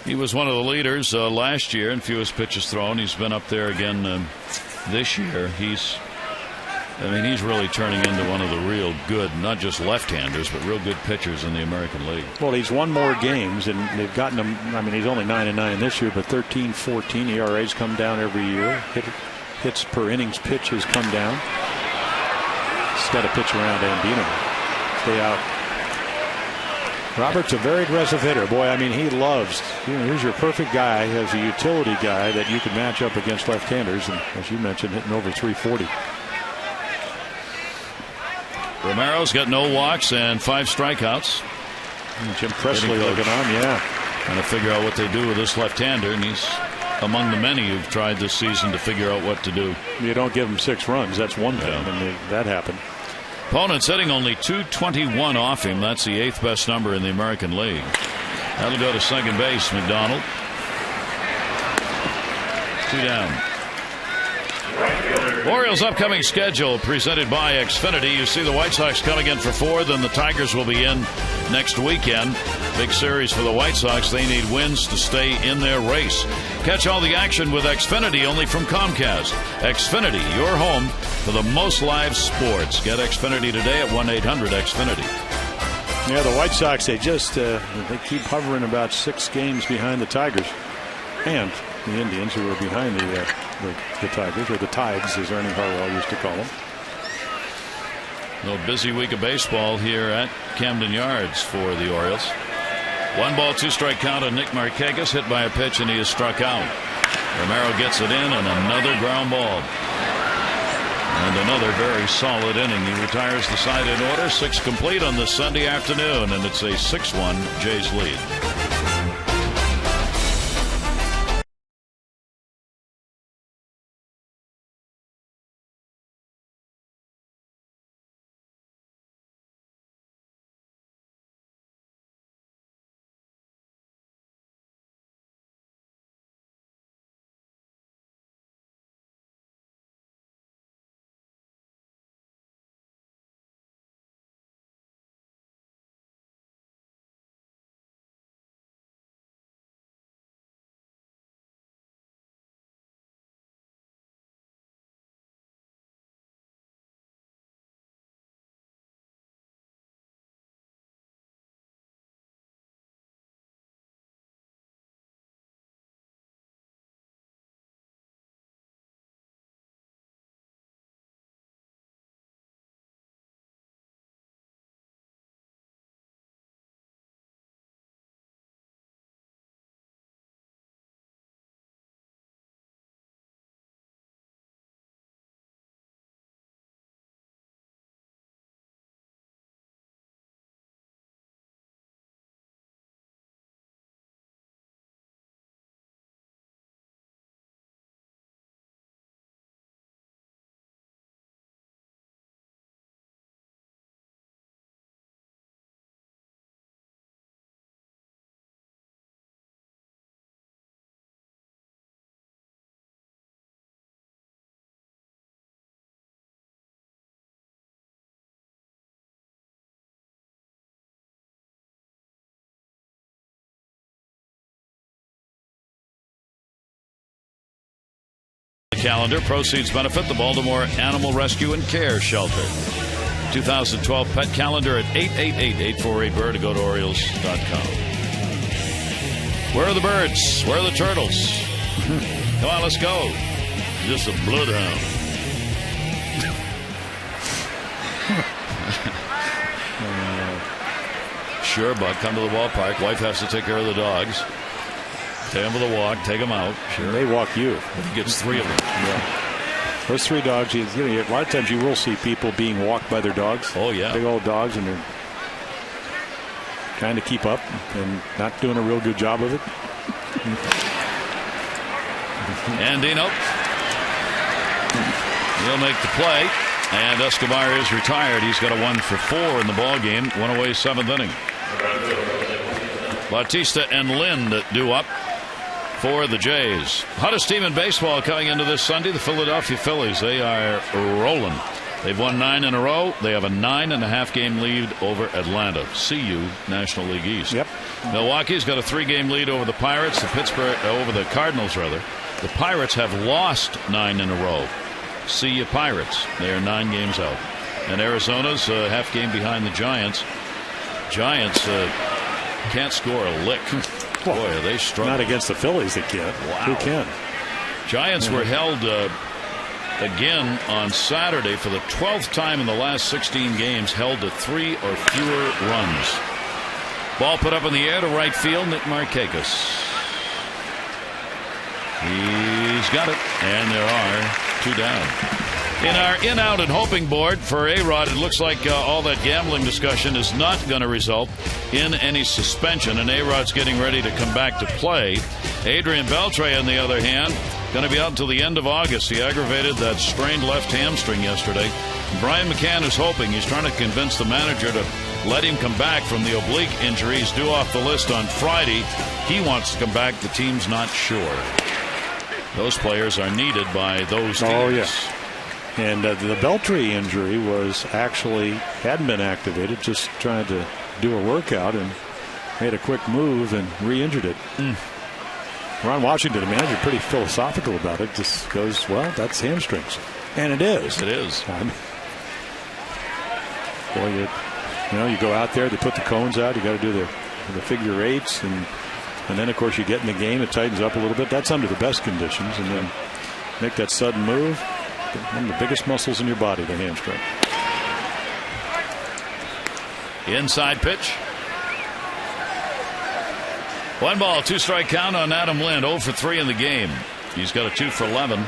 He was one of the leaders last year in fewest pitches thrown. He's been up there again this year. He's really turning into one of the real good, not just left-handers, but real good pitchers in the American League. Well, he's won more games, and they've gotten him. I mean, he's only 9-9 this year, but 13-14 ERA's come down every year. Hits per innings pitch has come down. He's got to pitch around Andino. Stay out. Robert's a very aggressive hitter. Boy, I mean, he loves, here's your perfect guy as a utility guy that you can match up against left-handers, and as you mentioned, hitting over 340. Romero's got no walks and 5 strikeouts. Jim Presley looking on, yeah. Trying to figure out what they do with this left-hander, and he's among the many who've tried this season to figure out what to do. You don't give him 6 runs, that's one thing, and that happened. Opponent's hitting only .221 off him. That's the 8th best number in the American League. That'll go to second base, McDonald. 2 down. Orioles' upcoming schedule presented by Xfinity. You see the White Sox coming in for 4. Then the Tigers will be in next weekend. Big series for the White Sox. They need wins to stay in their race. Catch all the action with Xfinity only from Comcast. Xfinity, your home for the most live sports. Get Xfinity today at 1-800-XFINITY. Yeah, the White Sox, they keep hovering about 6 games behind the Tigers and the Indians, who are behind the Tigers, or the Tides, as Ernie Harwell used to call them. A busy week of baseball here at Camden Yards for the Orioles. 1 ball, 2 strike count on Nick Markakis, hit by a pitch, and he is struck out. Romero gets it in, and another ground ball. And another very solid inning. He retires the side in order. 6 complete on this Sunday afternoon, and it's a 6-1 Jays lead. Calendar. Proceeds benefit the Baltimore Animal Rescue and Care Shelter. 2012 pet calendar at 888-848-BIRD, to go to Orioles.com. Where are the birds? Where are the turtles? Come on, let's go. Just a bloodhound. Sure, Buck, come to the ballpark. Wife has to take care of the dogs. Take them for the walk. Take them out. Sure. They walk you. He gets 3 of them. Yeah. Those 3 dogs, a lot of times you will see people being walked by their dogs. Oh, yeah. Big old dogs, and they're trying to keep up and not doing a real good job of it. And Dino. He'll make the play. And Escobar is retired. He's got a 1 for 4 in the ball game. 1 away, 7th inning. Bautista and Lind due up for the Jays. Hottest team in baseball coming into this Sunday, the Philadelphia Phillies. They are rolling. They've won 9 in a row. They have a 9.5 game lead over Atlanta. CU, National League East. Yep. Milwaukee's got a 3 game lead over the Pirates. Over the Cardinals, rather. The Pirates have lost 9 in a row. See you, Pirates. They are 9 games out. And Arizona's a half game behind the Giants. Giants can't score a lick. Boy, are they struggling. Not against the Phillies, they can't. Wow. Who can? Giants were held again on Saturday for the 12th time in the last 16 games, held to 3 or fewer runs. Ball put up in the air to right field. Nick Markakis. He's got it, and there are 2 down. In our in-out and hoping board for A-Rod, it looks like all that gambling discussion is not going to result in any suspension, and A-Rod's getting ready to come back to play. Adrian Beltre, on the other hand, going to be out until the end of August. He aggravated that strained left hamstring yesterday. Brian McCann is hoping. He's trying to convince the manager to let him come back from the oblique injury. He's due off the list on Friday. He wants to come back. The team's not sure. Those players are needed by those teams. Oh, yeah. And the Beltre injury hadn't been activated, just trying to do a workout and made a quick move and re-injured it. Ron Washington, the manager, pretty philosophical about it. Just goes, well, that's hamstrings. And it is. It is. Boy, you go out there, they put the cones out, you got to do the figure 8s, and then, of course, you get in the game, it tightens up a little bit. That's under the best conditions. And then make that sudden move. One of the biggest muscles in your body, the hamstring. Inside pitch. 1 ball, 2 strike count on Adam Lind. 0 for 3 in the game. He's got a 2 for 11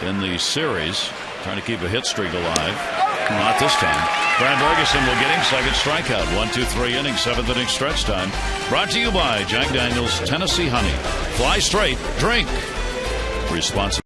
in the series. Trying to keep a hit streak alive. Not this time. Brian Ferguson will get him. Second strikeout. 1, 2, 3 innings. 7th inning stretch time. Brought to you by Jack Daniels Tennessee Honey. Fly straight. Drink responsibly.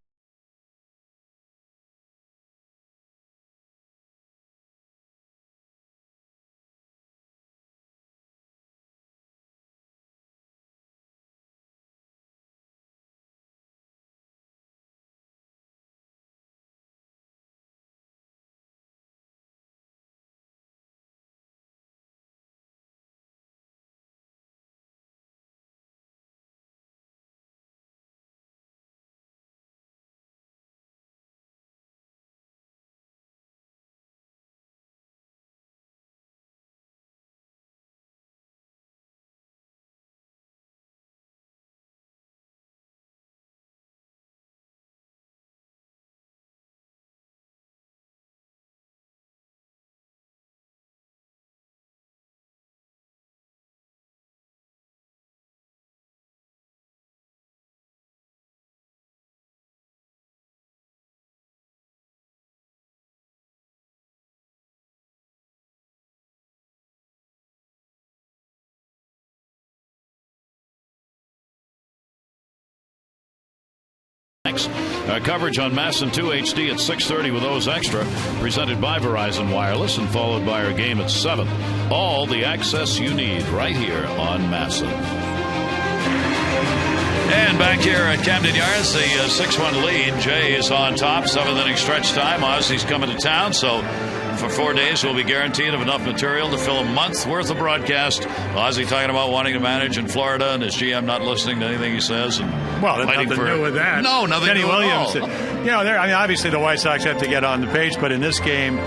Coverage on Masson 2 HD at 6:30 with O's Extra, presented by Verizon Wireless, and followed by our game at 7. All the access you need right here on Masson. And back here at Camden Yards, the 6-1 lead. Jay is on top. 7th inning stretch time. Ozzy's coming to town, so for 4 days we'll be guaranteed of enough material to fill a month's worth of broadcast. Ozzy talking about wanting to manage in Florida, and his GM not listening to anything he says. And well, nothing to do with that. No, nothing Kenny to do Williams, at all. Obviously the White Sox have to get on the page, but in this game,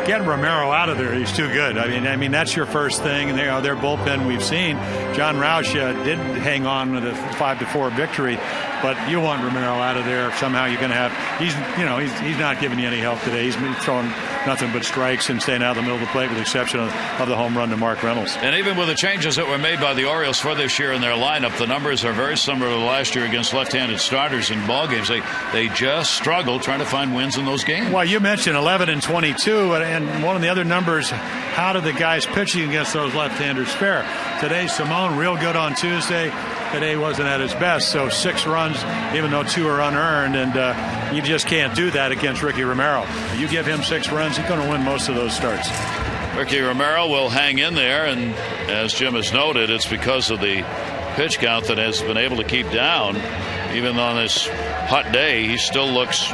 getting Romero out of there, he's too good. I mean that's your first thing. And their bullpen we've seen. John Roush did hang on with a 5-4 victory, But you want Romero out of there. Somehow you're going to have. He's not giving you any help today. He's been throwing nothing but strikes and staying out of the middle of the plate, with the exception of the home run to Mark Reynolds. And even with the changes that were made by the Orioles for this year in their lineup, the numbers are very similar to last year against left-handed starters in ball games. They just struggle trying to find wins in those games. Well, you mentioned 11 and 22, and one of the other numbers, how do the guys pitching against those left-handers fare? Today, Simone, real good on Tuesday. Today wasn't at his best, so 6 runs, even though 2 are unearned, and you just can't do that against Ricky Romero. You give him 6 runs, he's going to win most of those starts. Ricky Romero will hang in there, and as Jim has noted, it's because of the pitch count that has been able to keep down. Even on this hot day, he still looks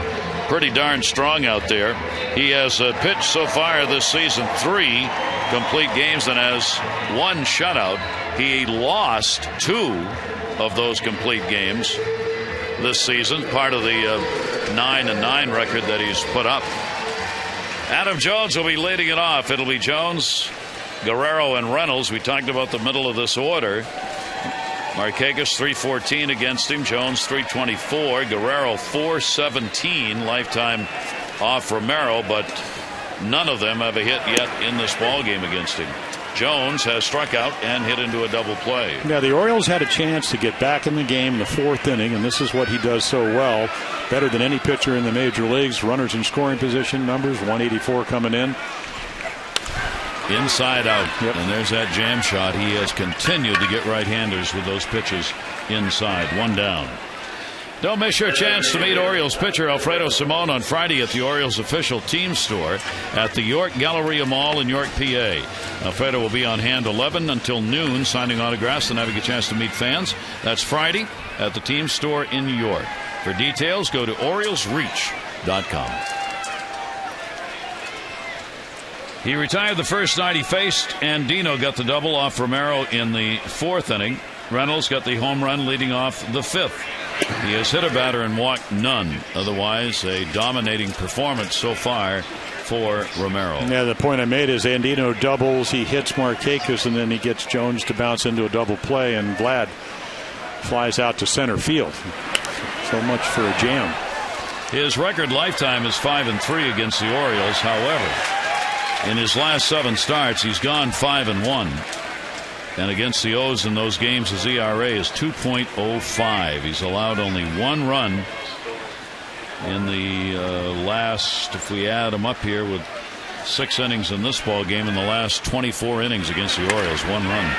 pretty darn strong out there. He has pitched so far this season 3 complete games and has 1 shutout. He lost 2 of those complete games this season, part of the 9-9 record that he's put up. Adam Jones will be leading it off. It'll be Jones, Guerrero, and Reynolds. We talked about the middle of this order. Markakis 314 against him. Jones 324. Guerrero 417 lifetime off Romero, but none of them have a hit yet in this ball game against him. Jones has struck out and hit into a double play. Now, the Orioles had a chance to get back in the game in the 4th inning, and this is what he does so well. Better than any pitcher in the major leagues. Runners in scoring position, numbers 184 coming in. Inside out. Yep. And there's that jam shot. He has continued to get right-handers with those pitches inside. 1 down. Don't miss your chance to meet Orioles pitcher Alfredo Simon on Friday at the Orioles official team store at the York Galleria Mall in York, PA. Alfredo will be on hand 11 until noon, signing autographs and having a chance to meet fans. That's Friday at the team store in New York. For details, go to OriolesReach.com. He retired the first night he faced, and Dino got the double off Romero in the 4th inning. Reynolds got the home run leading off the 5th. He has hit a batter and walked none. Otherwise, a dominating performance so far for Romero. Yeah, the point I made is Andino doubles, he hits Markakis, and then he gets Jones to bounce into a double play, and Vlad flies out to center field. So much for a jam. His record lifetime is 5-3 against the Orioles. However, in his last 7 starts, he's gone 5-1. And against the O's in those games, his ERA is 2.05. He's allowed only 1 run in the last, if we add them up here, with 6 innings in this ball game, in the last 24 innings against the Orioles, 1 run.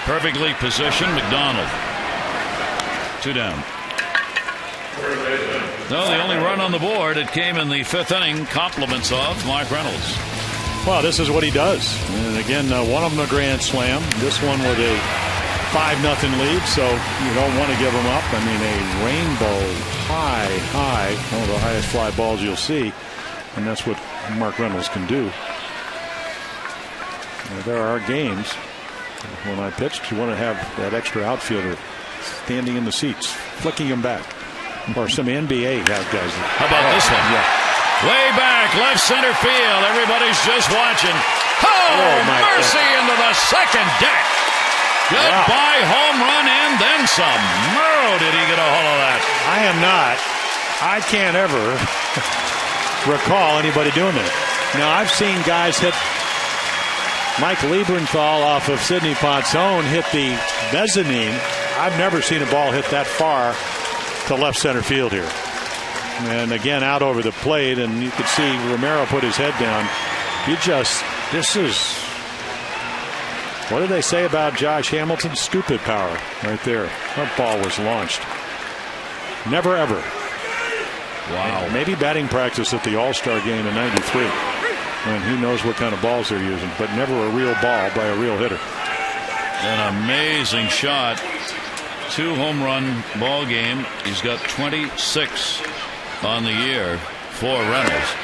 Perfectly positioned, McDonald. 2 down. No, the only run on the board, it came in the 5th inning, compliments of Mark Reynolds. Well, this is what he does. And again, one of them a grand slam. This one with a 5-0 lead, so you don't want to give them up. I mean, a rainbow high, one of the highest fly balls you'll see. And that's what Mark Reynolds can do. Now, there are games when I pitched, you want to have that extra outfielder standing in the seats, flicking them back. Or some NBA guys. How about this one? Yeah. Way back, left center field. Everybody's just watching. Oh, mercy goodness. Into the second deck. Goodbye, home run, and then some. Murrow, did he get a hold of that? I am not. I can't ever recall anybody doing that. Now, I've seen guys hit. Mike Liebenthal off of Sidney Ponzone hit the mezzanine. I've never seen a ball hit that far to left center field here. And again, out over the plate, and you could see Romero put his head down. This is, what did they say about Josh Hamilton? Stupid power right there. That ball was launched. Never ever. Wow. Maybe batting practice at the All-Star game in '93. And who knows what kind of balls they're using, but never a real ball by a real hitter. An amazing shot. 2 home run ball game. He's got 26 on the year for Reynolds.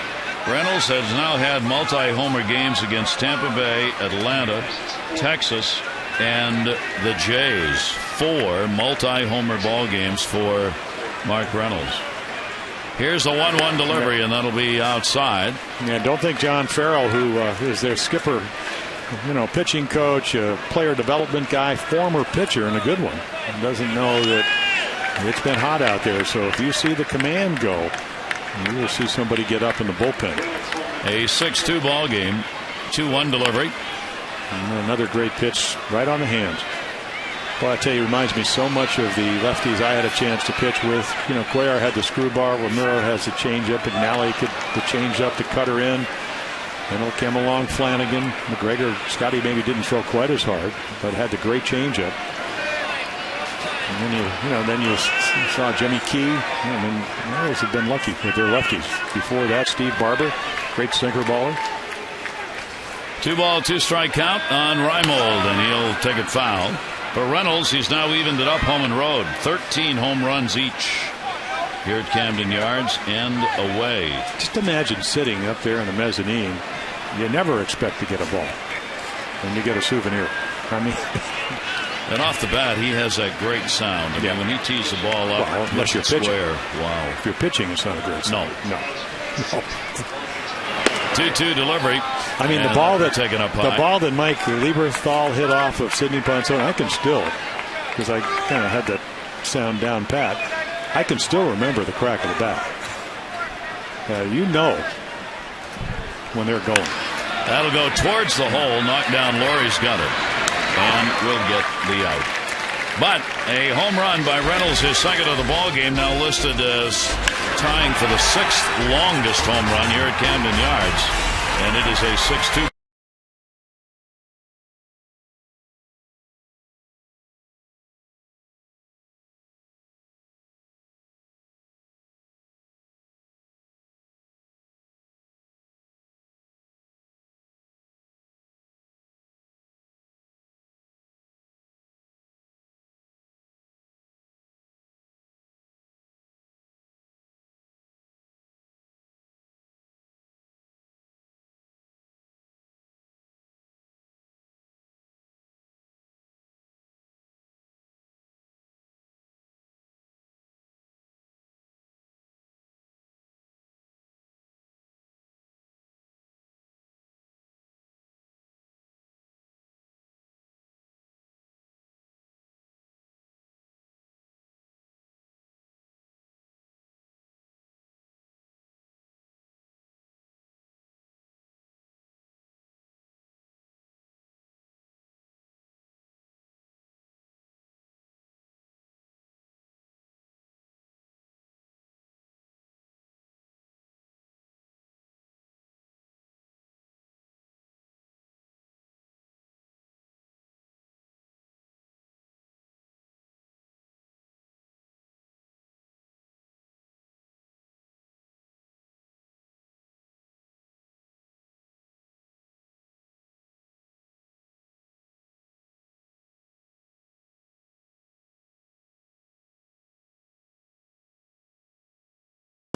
Reynolds has now had multi-homer games against Tampa Bay, Atlanta, Texas, and the Jays. 4 multi-homer ball games for Mark Reynolds. Here's the 1-1 delivery, and that'll be outside. Yeah, don't think John Farrell, who is their skipper, pitching coach, a player development guy, former pitcher, and a good one, doesn't know that It's been hot out there, so if you see the command go, you will see somebody get up in the bullpen. A 6-2 ball game. 2-1 delivery. And another great pitch right on the hands. Well, I tell you, it reminds me so much of the lefties I had a chance to pitch with. You know, Cuellar had the screwball. Romero has the changeup. McNally could the changeup to cut her in. Then came along Flanagan. McGregor, Scotty maybe didn't throw quite as hard, but had the great changeup. And then you saw Jimmy Key. I mean, the Orioles have been lucky with their lefties. Before that, Steve Barber, great sinker baller. 2-ball, 2-strike count on Reimold, and he'll take it foul. For Reynolds, he's now evened it up home and road. 13 home runs each here at Camden Yards and away. Just imagine sitting up there in the mezzanine. You never expect to get a ball, and you get a souvenir. I mean, and off the bat, he has that great sound. I mean, when he tees the ball up, well, unless you're pitching. Wow. If you're pitching, it's not a great sound. No. 2-2 delivery. I mean, the ball that Mike Lieberthal hit off of Sidney Ponson, I can still, because I kind of had that sound down pat, I can still remember the crack of the bat. You know when they're going. That'll go towards the hole, knock down Laurie's gunner, and will get the out. But a home run by Reynolds, his second of the ball game, now listed as tying for the 6th longest home run here at Camden Yards, and it is a 6-2.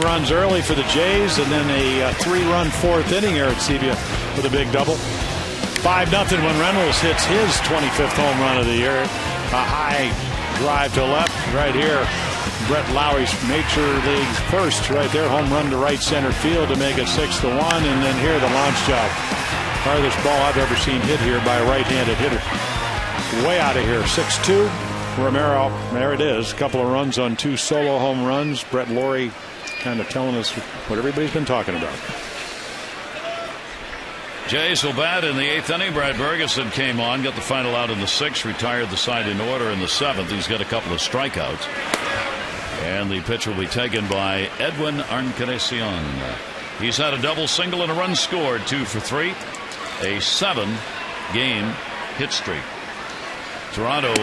Runs early for the Jays, and then a 3-run 4th inning here at Sebia with a big double. 5-0 when Reynolds hits his 25th home run of the year. A high drive to left right here. Brett Lowry's Major League first right there. Home run to right center field to make it 6-1. And then here the launch job. Farthest ball I've ever seen hit here by a right-handed hitter. Way out of here. 6-2. Romero. There it is. A couple of runs on 2 solo home runs. Brett Lowry kind of telling us what everybody's been talking about. Jays will bat in the 8th inning. Brad Bergeson came on, got the final out in the 6th, retired the side in order in the 7th. He's got a couple of strikeouts. And the pitch will be taken by Edwin Encarnacion. He's had a double, single, and a run scored, 2 for 3. A 7-game hit streak. Toronto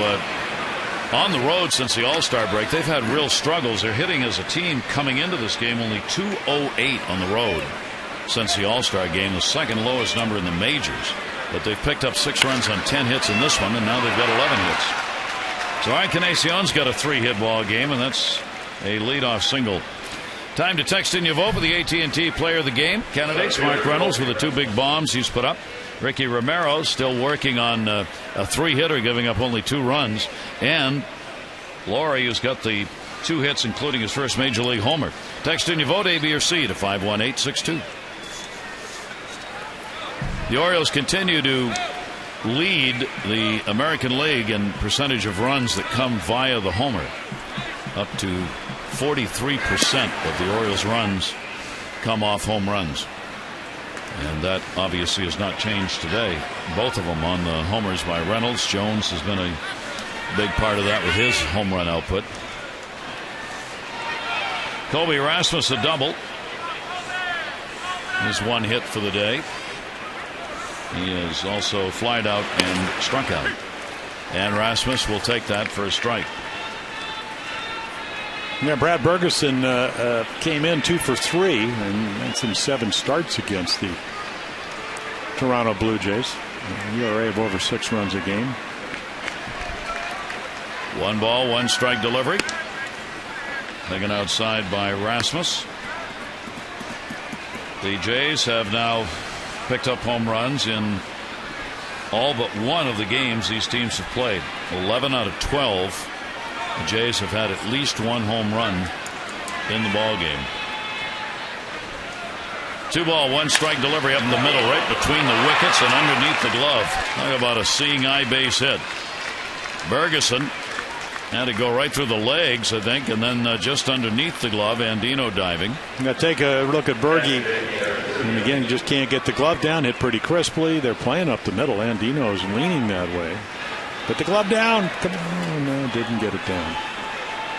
on the road since the All-Star break. They've had real struggles. They're hitting as a team coming into this game only .208 on the road since the All-Star game, the second lowest number in the majors. But they've picked up 6 runs on 10 hits in this one, and now they've got 11 hits. So Encarnacion's got a 3-hit ball game, and that's a leadoff single. Time to text in your vote for the AT&T Player of the Game. Candidates: Mark Reynolds with the 2 big bombs he's put up. Ricky Romero still working on a 3-hitter, giving up only 2 runs. And Laurie, who's got the 2 hits, including his first Major League homer. Text in your vote, A, B, or C, to 51862. The Orioles continue to lead the American League in percentage of runs that come via the homer. up to 43% of the Orioles' runs come off home runs. And that obviously has not changed today. Both of them on the homers by Reynolds. Jones has been a big part of that with his home run output. Colby Rasmus a double. His one hit for the day. He has also flied out and struck out. And Rasmus will take that for a strike. Yeah, Brad Bergeson came in 2 for 3 and that's in 7 starts against the Toronto Blue Jays. ERA of over 6 runs a game. 1 ball, 1 strike delivery. Taken outside by Rasmus. The Jays have now picked up home runs in all but one of the games these teams have played. 11 out of 12. The Jays have had at least 1 home run in the ball game. 2 ball, 1 strike delivery up the middle, right between the wickets and underneath the glove. Talk about a seeing eye base hit. Bergeson had to go right through the legs, I think, and then just underneath the glove. Andino diving. Now take a look at Berge. And again, he just can't get the glove down. Hit pretty crisply. They're playing up the middle. Andino's leaning that way. Put the glove down. Come on. No, didn't get it down.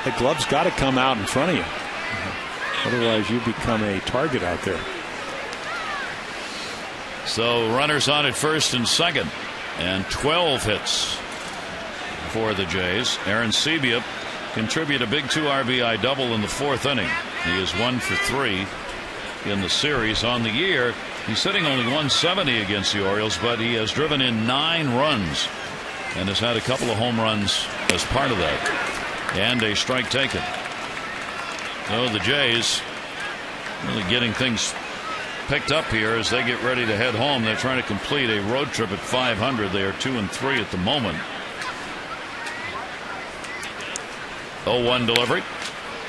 The glove's got to come out in front of you. Otherwise, you become a target out there. So runners on at first and second, and 12 hits for the Jays. Aaron Sebia contribute a big 2 RBI double in the 4th inning. He is 1 for 3 in the series. On the year, he's sitting only 170 against the Orioles, but he has driven in 9 runs and has had a couple of home runs as part of that, and a strike taken. So the Jays really getting things picked up here as they get ready to head home. They're trying to complete a road trip at 500. They are 2-3 at the moment. 0-1 delivery,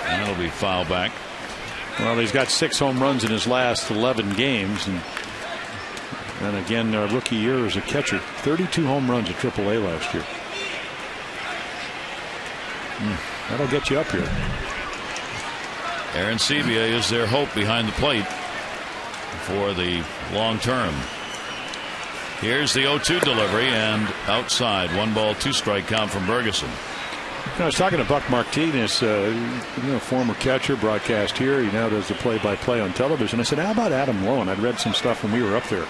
and it'll be foul back. Well, he's got 6 home runs in his last 11 games, and again, rookie year as a catcher, 32 home runs at AAA last year. That'll get you up here. Aaron Sebia is their hope behind the plate for the long term. Here's the 0-2 delivery, and outside. 1 ball, 2 strike count from Bergeson. I was talking to Buck Martinez, former catcher, broadcast here. He now does the play-by-play on television. I said, how about Adam Lowen? I'd read some stuff when we were up there.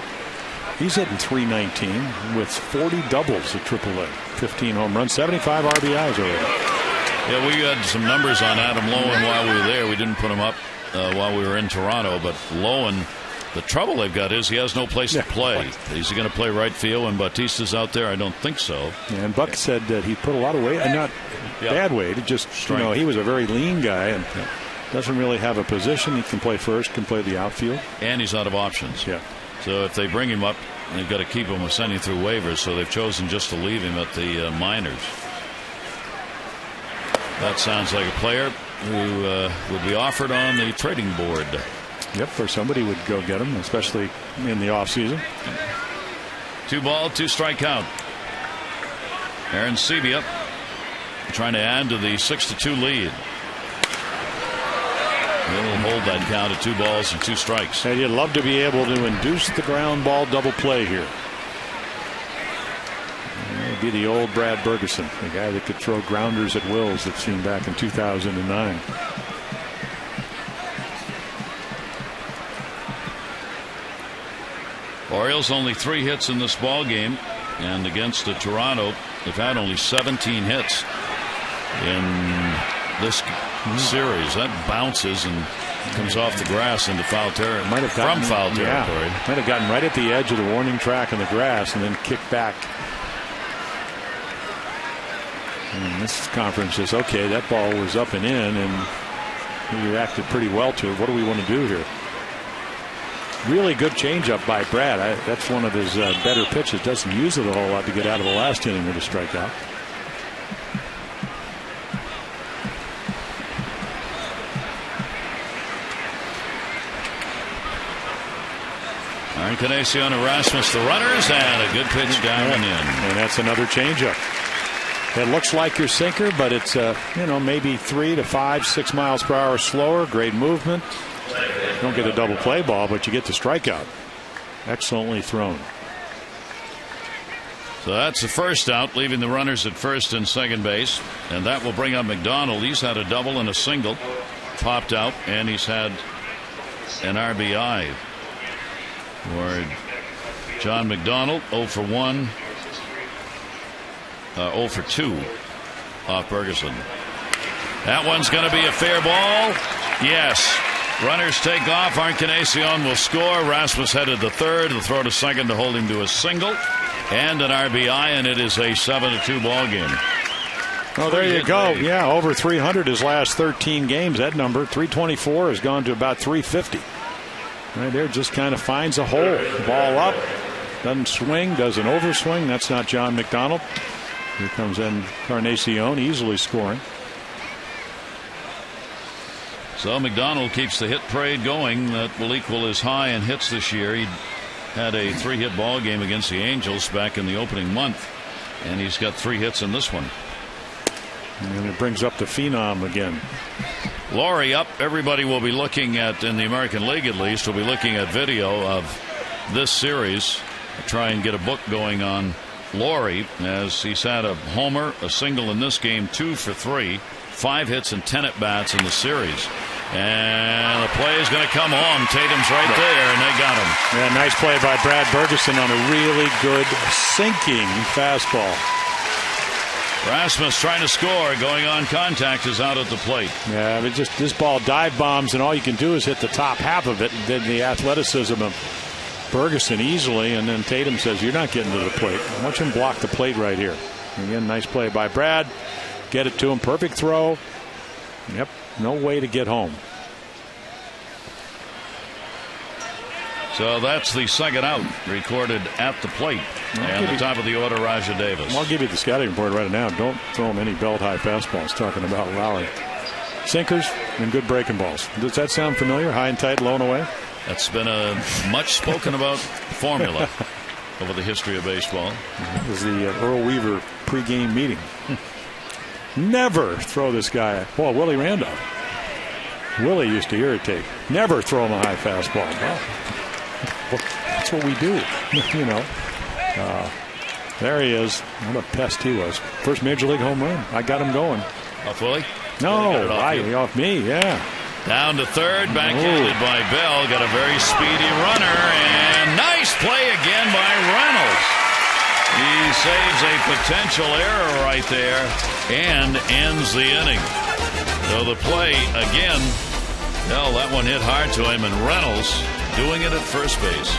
He's hitting .319 with 40 doubles at AAA, 15 home runs, 75 RBIs already. Yeah, we had some numbers on Adam Lowen while we were there. We didn't put them up while we were in Toronto, but Lowen, the trouble they've got is he has no place to play. Is he going to play right field when Bautista's out there? I don't think so. Yeah, and Buck said that he put a lot of weight, and not bad weight. It just, he was a very lean guy and doesn't really have a position. He can play first, can play the outfield. And he's out of options. Yeah. So if they bring him up, they've got to keep him sending through waivers, so they've chosen just to leave him at the minors. That sounds like a player who would be offered on the trading board. Yep, or somebody would go get him, especially in the offseason. 2 ball, 2 strike count. Aaron Sebia trying to add to the 6-2 lead. He'll hold that count at 2 balls and 2 strikes. And you'd love to be able to induce the ground ball double play here. It would be the old Brad Bergeson, the guy that could throw grounders at wills that seen back in 2009. Orioles only 3 hits in this ball game, and against Toronto, they've had only 17 hits in this series. That bounces and comes off the grass into foul territory. From foul territory. Might have gotten right at the edge of the warning track in the grass and then kicked back. And this conference says, okay, that ball was up and in, and he reacted pretty well to it. What do we want to do here? Really good changeup by Brad. That's one of his better pitches. Doesn't use it a whole lot to get out of the last inning with a strikeout. Encarnacion and Rasmus, the runners, and a good pitch down and in. And that's another changeup. It looks like your sinker, but it's maybe 3 to 5, 6 miles per hour slower. Great movement. You don't get a double play ball, but you get the strikeout. Excellently thrown. So that's the first out, leaving the runners at first and second base. And that will bring up McDonald. He's had a double and a single. Popped out, and he's had an RBI. For John McDonald, 0 for 1. 0 for 2 off Ferguson. That one's going to be a fair ball. Yes. Runners take off. Encarnacion will score. Rasmus headed to third. The throw to second to hold him to a single and an RBI, and it is a 7-2 ball game. Oh, there you go. Yeah, over 300 his last 13 games. That number, 324, has gone to about 350. Right there, just kind of finds a hole. Ball up, doesn't swing, doesn't overswing. That's not John McDonald. Here comes Encarnacion, easily scoring. So McDonald keeps the hit parade going. That will equal his high in hits this year. He had a 3-hit ball game against the Angels back in the opening month, and he's got 3 hits in this one. And it brings up the phenom again. Laurie up. Everybody will be looking at, in the American League at least, will be looking at video of this series. Try and get a book going on Laurie, as he's had a homer, a single in this game, 2 for 3, 5 hits and 10 at bats in the series. And the play is going to come home. Tatum's right there, and they got him. Yeah, nice play by Brad Bergeson on a really good sinking fastball. Rasmus trying to score, going on contact, is out at the plate. Yeah, but just this ball dive bombs, and all you can do is hit the top half of it. And then the athleticism of Bergeson easily, and then Tatum says, "You're not getting to the plate." Watch him block the plate right here. Again, nice play by Brad. Get it to him. Perfect throw. Yep, no way to get home. So that's the second out recorded at the plate. And the top of the order, Raja Davis. I'll give you the scouting report right now. Don't throw him any belt-high fastballs. Talking about Lowry. Sinkers and good breaking balls. Does that sound familiar? High and tight, low and away? That's been a much spoken about formula over the history of baseball. That was the Earl Weaver pregame meeting. Never throw this guy. Well, Willie Randolph. Willie used to irritate. Never throw him a high fastball. Well, that's what we do. You know. There he is. What a pest he was. First major league home run. I got him going. Off Willie? No, off me. Yeah. Down to third, backhanded by Bell. Got a very speedy runner, and nice play again by Reynolds. He saves a potential error right there and ends the inning. So the play again, well, that one hit hard to him, and Reynolds doing it at first base.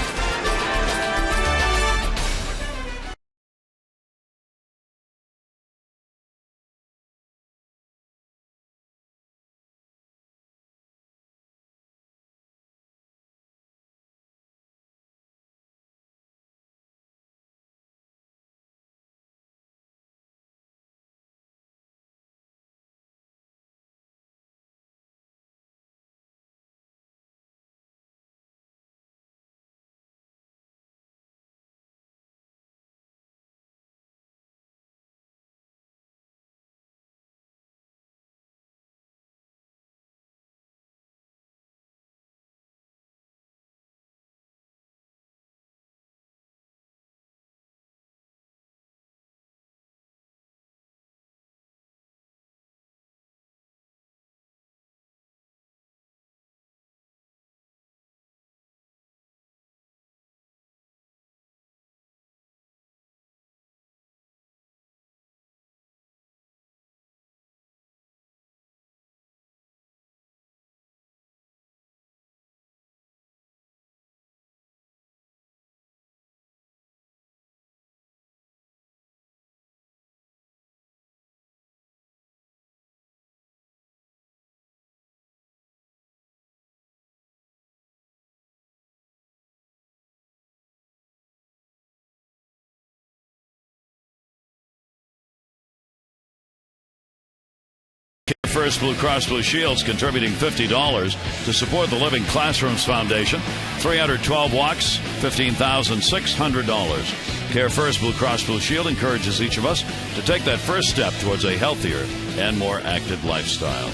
First Blue Cross Blue Shield's contributing $50 to support the Living Classrooms Foundation. 312 walks, $15,600. Care First Blue Cross Blue Shield encourages each of us to take that first step towards a healthier and more active lifestyle.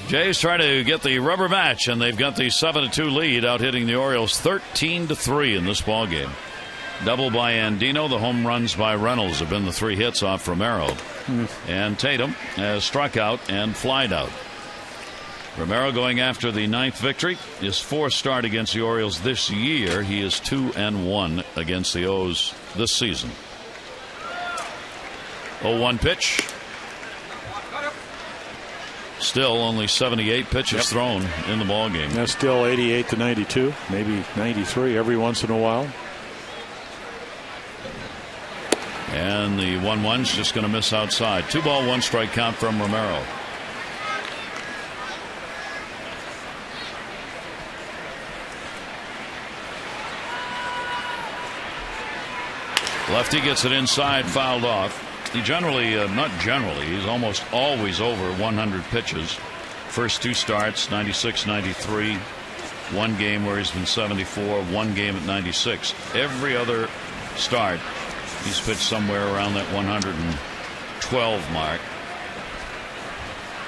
Jays trying to get the rubber match, and they've got the 7-2 lead, out hitting the Orioles 13-3 in this ball game. Double by Andino. The home runs by Reynolds have been the 3 hits off Romero. And Tatum has struck out and flied out. Romero going after the 9th victory. His 4th start against the Orioles this year. He is 2-1 against the O's this season. 0-1 pitch. Still only 78 pitches thrown in the ball game. That's still 88-92, maybe 93 every once in a while. And the 1-1's just going to miss outside. 2-ball, 1-strike count from Romero. Lefty gets it inside, fouled off. He generally, he's almost always over 100 pitches. First 2 starts, 96, 93. 1 game where he's been 74, 1 game at 96. Every other start, he's pitched somewhere around that 112 mark.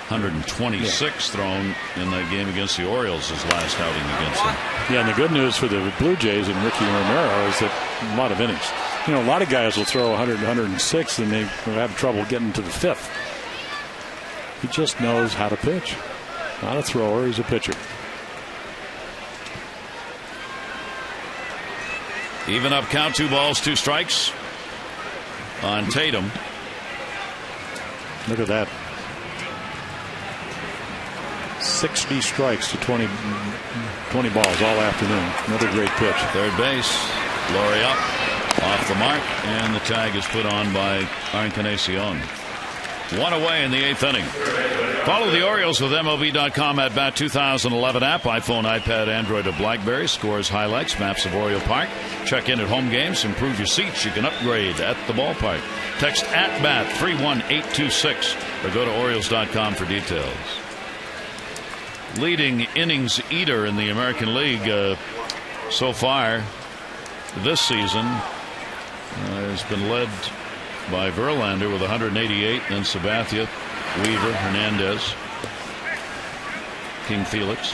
126 thrown in that game against the Orioles, his last outing against them. Yeah, and the good news for the Blue Jays and Ricky Romero is that a lot of innings. You know, a lot of guys will throw 100, 106, and they have trouble getting to the 5th. He just knows how to pitch. Not a thrower, he's a pitcher. Even up count, 2 balls, 2 strikes on Tatum. Look at that. 60 strikes to 20 balls all afternoon. Another great pitch. Third base, Laurie up, off the mark, and the tag is put on by Encarnacion. 1 away in the 8th inning. Follow the Orioles with MLB.com at Bat 2011 app, iPhone, iPad, Android, or BlackBerry. Scores, highlights, maps of Oriole Park. Check in at home games, improve your seats. You can upgrade at the ballpark. Text at Bat 31826 or go to Orioles.com for details. Leading innings eater in the American League so far this season has been led by Verlander with 188, then Sabathia, Weaver, Hernandez, King Felix,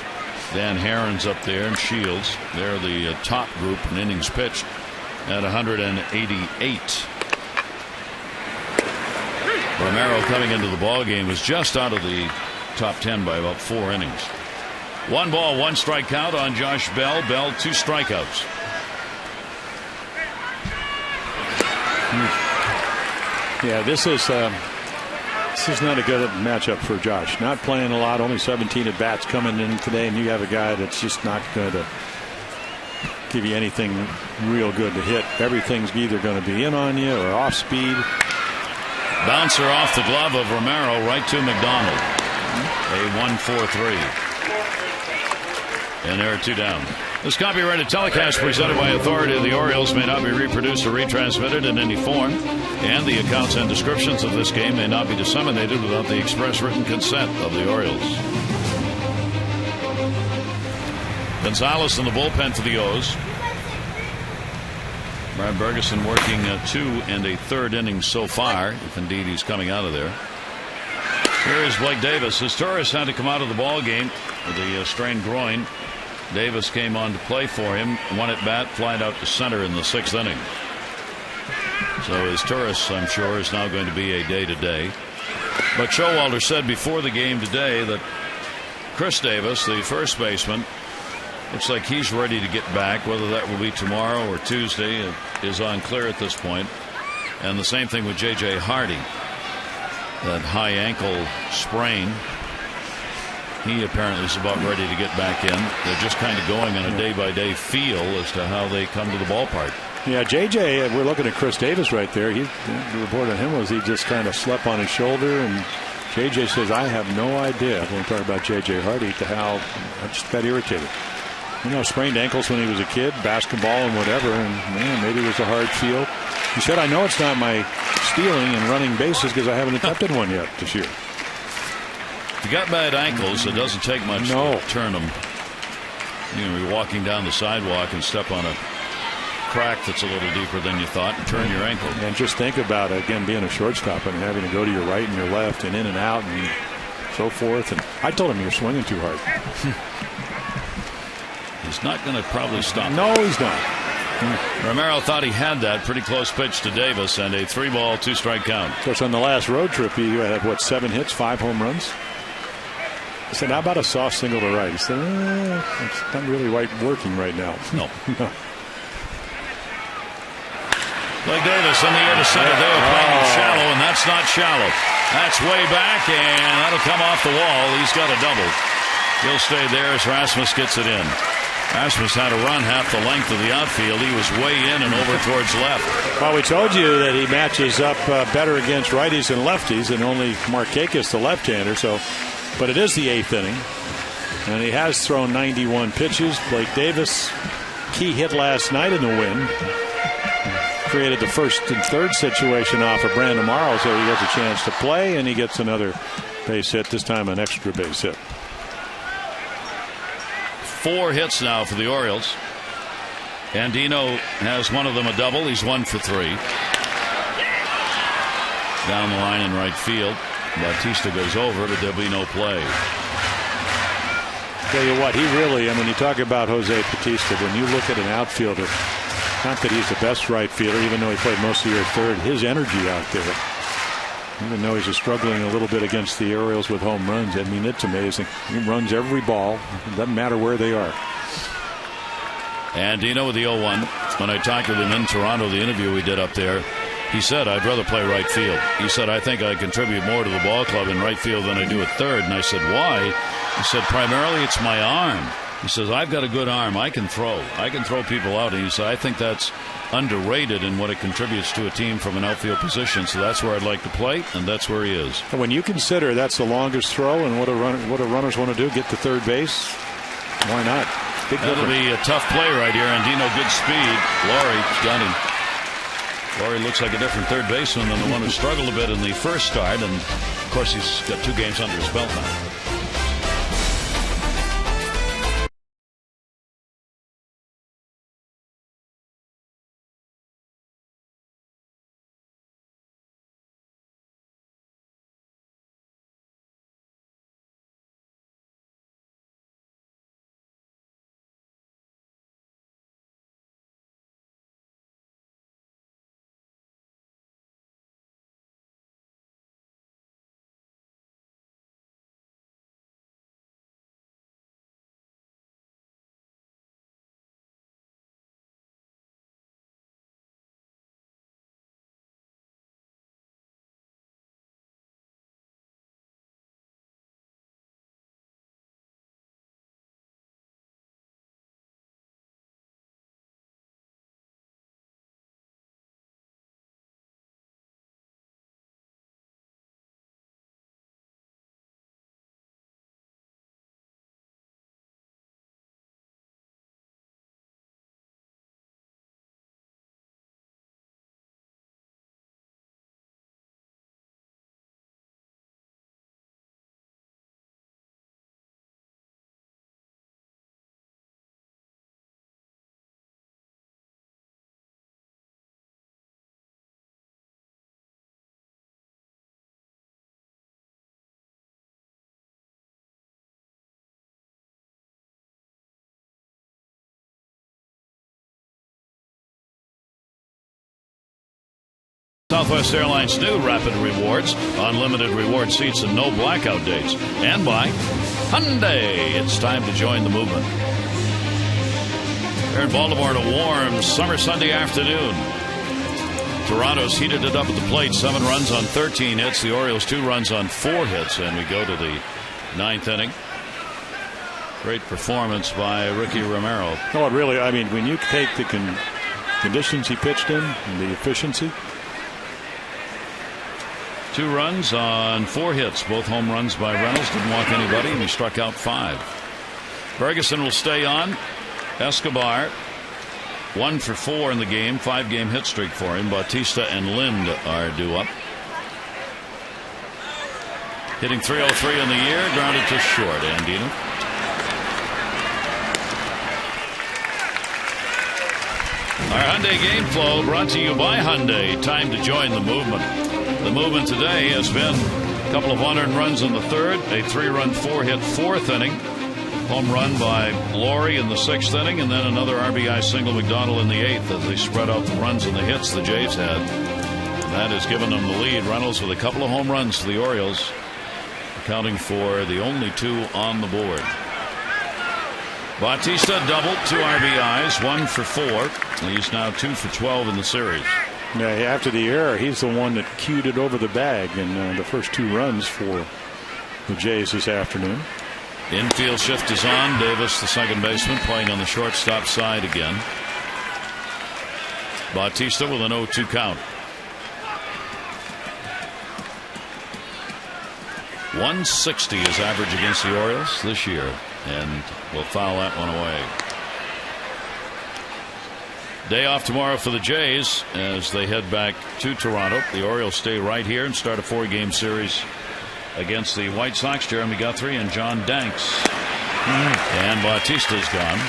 Dan Herron's up there, and Shields. They're the top group in innings pitched at 188. Romero coming into the ball game was just out of the top 10 by about 4 innings. 1 ball, 1 strike count on Josh Bell. Bell 2 strikeouts. Yeah, this is not a good matchup for Josh. Not playing a lot, only 17 at bats coming in today, and you have a guy that's just not going to give you anything real good to hit. Everything's either going to be in on you or off speed. Bouncer off the glove of Romero right to McDonald. A 1-4-3. And there are 2 down. This copyrighted telecast presented by authority of the Orioles may not be reproduced or retransmitted in any form, and the accounts and descriptions of this game may not be disseminated without the express written consent of the Orioles. Gonzalez in the bullpen for the O's. Brad Bergeson working 2 1/3 innings so far, if indeed he's coming out of there. Here is Blake Davis. His Torres had to come out of the ball game with a strained groin. Davis came on to play for him. 1 at bat, flied out to center in the 6th inning. So his Torres, I'm sure, is now going to be a day-to-day. But Showalter said before the game today that Chris Davis, the first baseman, looks like he's ready to get back. Whether that will be tomorrow or Tuesday is unclear at this point. And the same thing with J.J. Hardy. That high ankle sprain. He apparently is about ready to get back in. They're just kind of going on a day-by-day feel as to how they come to the ballpark. Yeah, J.J., we're looking at Chris Davis right there. The report on him was he just kind of slept on his shoulder, and J.J. says, I have no idea, when we talk about J.J. Hardy, to how I just got irritated. You know, sprained ankles when he was a kid, basketball and whatever, and man, maybe it was a hard feel. He said, I know it's not my stealing and running bases because I haven't attempted one yet this year. If you got bad ankles, it doesn't take much to turn them. You know, you're walking down the sidewalk and step on a crack that's a little deeper than you thought and turn your ankle. And just think about, again, being a shortstop and having to go to your right and your left and in and out and so forth. And I told him, you're swinging too hard. He's not going to probably stop. No, he's not. Romero thought he had that. Pretty close pitch to Davis and a 3-ball, 2-strike count. Of course, on the last road trip, he had, 7 hits, 5 home runs? I said, how about a soft single to right? He said, it's not really working right now. No. Blake Davis in the air to center. They were playing it shallow, and that's not shallow. That's way back, and that'll come off the wall. He's got a double. He'll stay there as Rasmus gets it in. Rasmus had to run half the length of the outfield. He was way in and over towards left. Well, we told you that he matches up better against righties and lefties, and only Markakis, the left-hander. But it is the 8th inning, and he has thrown 91 pitches. Blake Davis, key hit last night in the win, created the first and third situation off of Brandon Morrow, so he gets a chance to play, and he gets another base hit, this time an extra base hit. 4 hits now for the Orioles. Andino has one of them a double. He's 1 for 3. Down the line in right field. Bautista goes over, but there'll be no play. Tell you what, he really, and when you talk about Jose Bautista, when you look at an outfielder, not that he's the best right fielder, even though he played most of the year at third, his energy out there, even though he's struggling a little bit against the Orioles with home runs, I mean, it's amazing. He runs every ball. It doesn't matter where they are. Andino with the 0-1. When I talked with him in Toronto, the interview we did up there, he said, I'd rather play right field. He said, I think I contribute more to the ball club in right field than I do at third. And I said, why? He said, primarily it's my arm. He says, I've got a good arm. I can throw. I can throw people out. And he said, I think that's underrated in what it contributes to a team from an outfield position. So that's where I'd like to play, and that's where he is. And when you consider that's the longest throw and what do runners want to do, get to third base, why not? That'll be a tough play right here. Andino, good speed. Laurie got him. Laurie looks like a different third baseman than the one who struggled a bit in the first start. And, of course, he's got 2 games under his belt now. Southwest Airlines new Rapid Rewards, unlimited reward seats and no blackout dates. And by Hyundai, it's time to join the movement. Here in Baltimore, a warm summer Sunday afternoon. Toronto's heated it up at the plate, 7 runs on 13 hits. The Orioles 2 runs on 4 hits, and we go to the 9th inning. Great performance by Ricky Romero. No, it really, I mean, when you take the conditions he pitched in and the efficiency. 2 runs on 4 hits, both home runs by Reynolds. Didn't walk anybody, and he struck out 5. Ferguson will stay on. Escobar, 1 for 4 in the game, 5-game hit streak for him. Bautista and Lind are due up. Hitting .303 in the year, grounded to short. Andino. Our Hyundai Game Flow brought to you by Hyundai. Time to join the movement. The movement today has been a couple of one-earned runs in the third, a 3-run 4-hit fourth inning, home run by Laurie in the sixth inning, and then another RBI single McDonald in the eighth as they spread out the runs and the hits the Jays had. And that has given them the lead. Reynolds with a couple of home runs to the Orioles, accounting for the only 2 on the board. Bautista doubled, 2 RBIs, 1 for 4. He's now 2 for 12 in the series. Yeah, after the error, he's the one that cued it over the bag in the first 2 runs for the Jays this afternoon. Infield shift is on. Davis, the second baseman, playing on the shortstop side again. Bautista with an 0-2 count. 160 is average against the Orioles this year, and we'll foul that one away. Day off tomorrow for the Jays as they head back to Toronto. The Orioles stay right here and start a 4-game series against the White Sox. Jeremy Guthrie and John Danks. And Bautista's gone.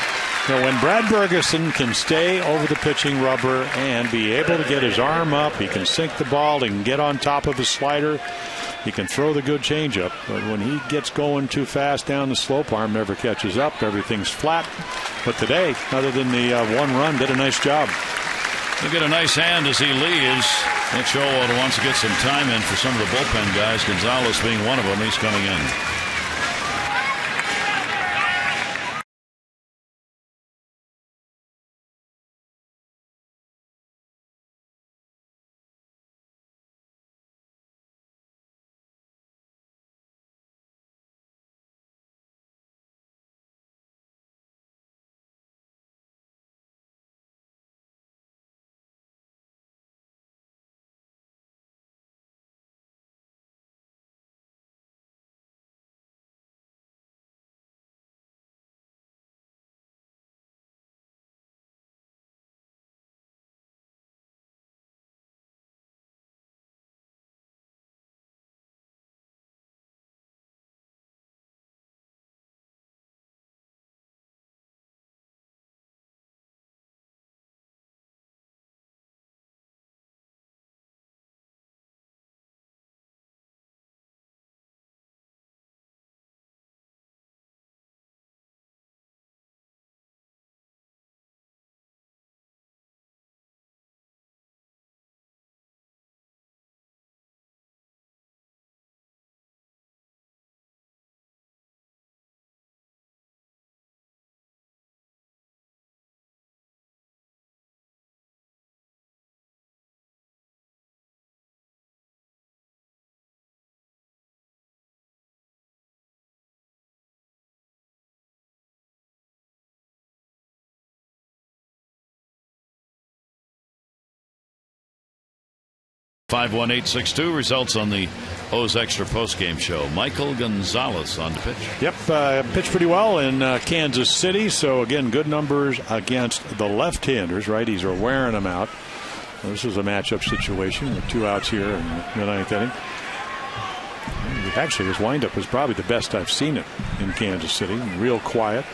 So when Brad Bergeson can stay over the pitching rubber and be able to get his arm up, he can sink the ball, he can get on top of his slider, he can throw the good changeup. But when he gets going too fast down the slope, arm never catches up. Everything's flat. But today, other than the 1 run, did a nice job. He'll get a nice hand as he leaves. Nick Showalter wants to get some time in for some of the bullpen guys. Gonzalez being one of them. He's coming in. (51862) results on the O's Extra postgame show. Michael Gonzalez on the pitch. Yep, pitched pretty well in Kansas City. So again, good numbers against the left-handers. Righties are wearing them out. This is a matchup situation with 2 outs here in the 9th inning. Actually, his windup was probably the best I've seen it in Kansas City. Real quiet.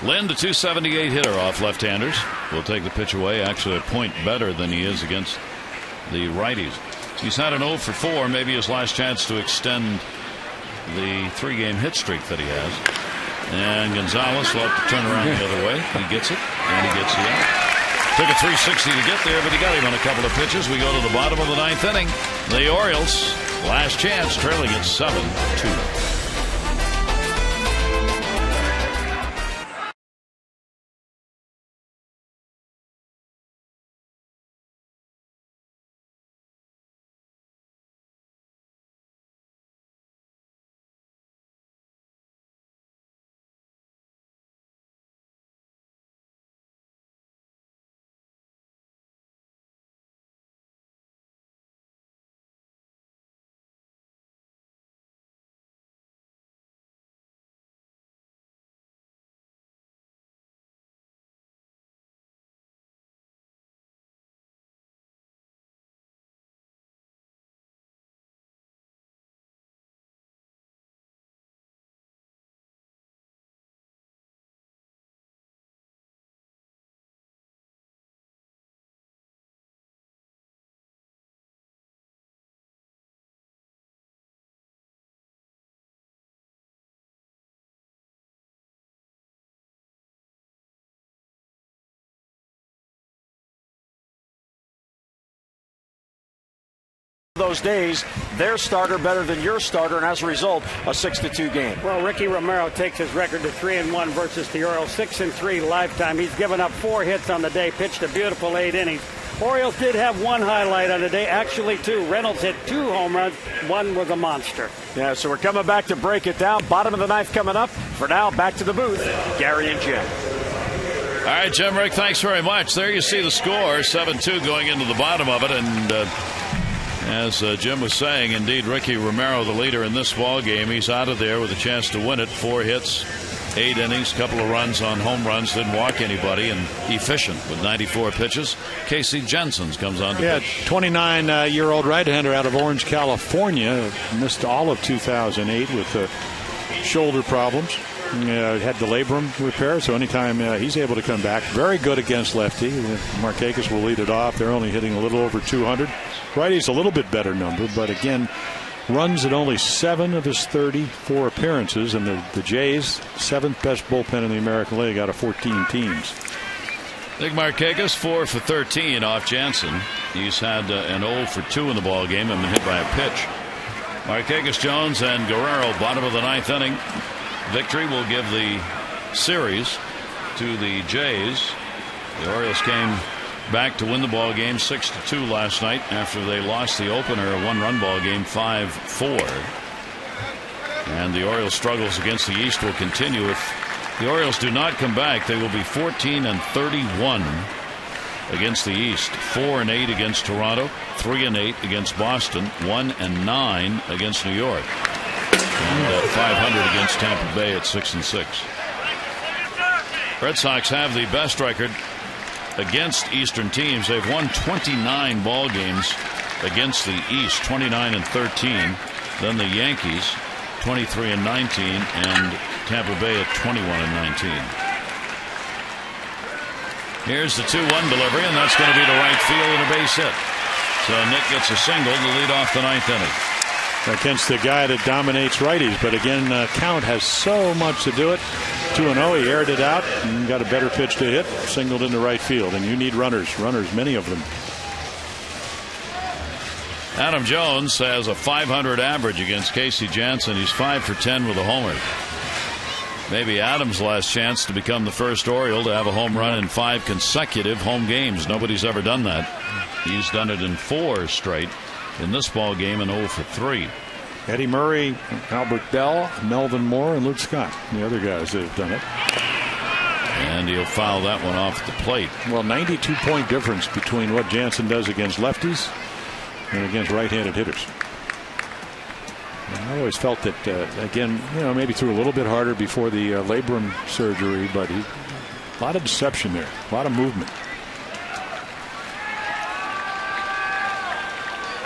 Lynn, the .278 hitter off left-handers, will take the pitch away. Actually, a point better than he is against the righties. He's had an 0 for 4, maybe his last chance to extend the 3-game hit streak that he has. And Gonzalez will have to turn around the other way. He gets it, and he gets the out. Took a 360 to get there, but he got him on a couple of pitches. We go to the bottom of the 9th inning. The Orioles, last chance, trailing at 7-2. those days, their starter better than your starter, and as a result, a 6-2 game. Well, Ricky Romero takes his record to 3-1 versus the Orioles, 6-3 lifetime. He's given up 4 hits on the day, pitched a beautiful 8 innings. Orioles did have one highlight on the day, actually 2. Reynolds hit 2 home runs. One was a monster. Yeah, so we're coming back to break it down. Bottom of the ninth coming up. For now, back to the booth. Gary and Jim. All right, Jim, Rick, thanks very much. There you see the score, 7-2 going into the bottom of it. And as Jim was saying, indeed, Ricky Romero, the leader in this ball game, he's out of there with a chance to win it. 4 hits, 8 innings, couple of runs on home runs, didn't walk anybody, and efficient with 94 pitches. Casey Jensen comes on to pitch. 29-year-old right-hander out of Orange, California. Missed all of 2008 with shoulder problems. Had the labrum repair, so anytime he's able to come back. Very good against lefty. Markakis will lead it off. They're only hitting a little over 200. Righty's a little bit better number, but again, runs at only 7 of his 34 appearances, and the Jays, 7th best bullpen in the American League out of 14 teams. Nick Markakis 4 for 13 off Jansen. He's had an 0 for 2 in the ball game and been hit by a pitch. Markakis, Jones, and Guerrero, bottom of the 9th inning. Victory will give the series to the Jays. The Orioles came back to win the ball game 6-2 last night after they lost the opener, a 1-run ball game 5-4. And the Orioles' struggles against the East will continue. If the Orioles do not come back, they will be 14-31 against the East, 4-8 against Toronto, 3-8 against Boston, 1-9 against New York, and 500 against Tampa Bay at 6-6. Red Sox have the best record against Eastern teams. They've won 29 ball games against the East, 29-13. Then the Yankees, 23-19, and Tampa Bay at 21-19. Here's the 2-1 delivery, and that's going to be to right field and a base hit. So Nick gets a single to lead off the 9th inning. Against the guy that dominates righties, but again, Count has so much to do it. 2-0, he aired it out and got a better pitch to hit, singled into right field, and you need runners, many of them. Adam Jones has a .500 average against Casey Jansen. He's 5 for 10 with a homer. Maybe Adams' last chance to become the first Oriole to have a home run in 5 consecutive home games. Nobody's ever done that. He's done it in 4 straight in this ball game and 0 for 3. Eddie Murray, Albert Bell, Melvin Moore, and Luke Scott, the other guys that have done it. And he'll foul that one off the plate. Well, 92-point difference between what Jansen does against lefties and against right-handed hitters. And I always felt that, again, maybe threw a little bit harder before the labrum surgery, but a lot of deception there, a lot of movement.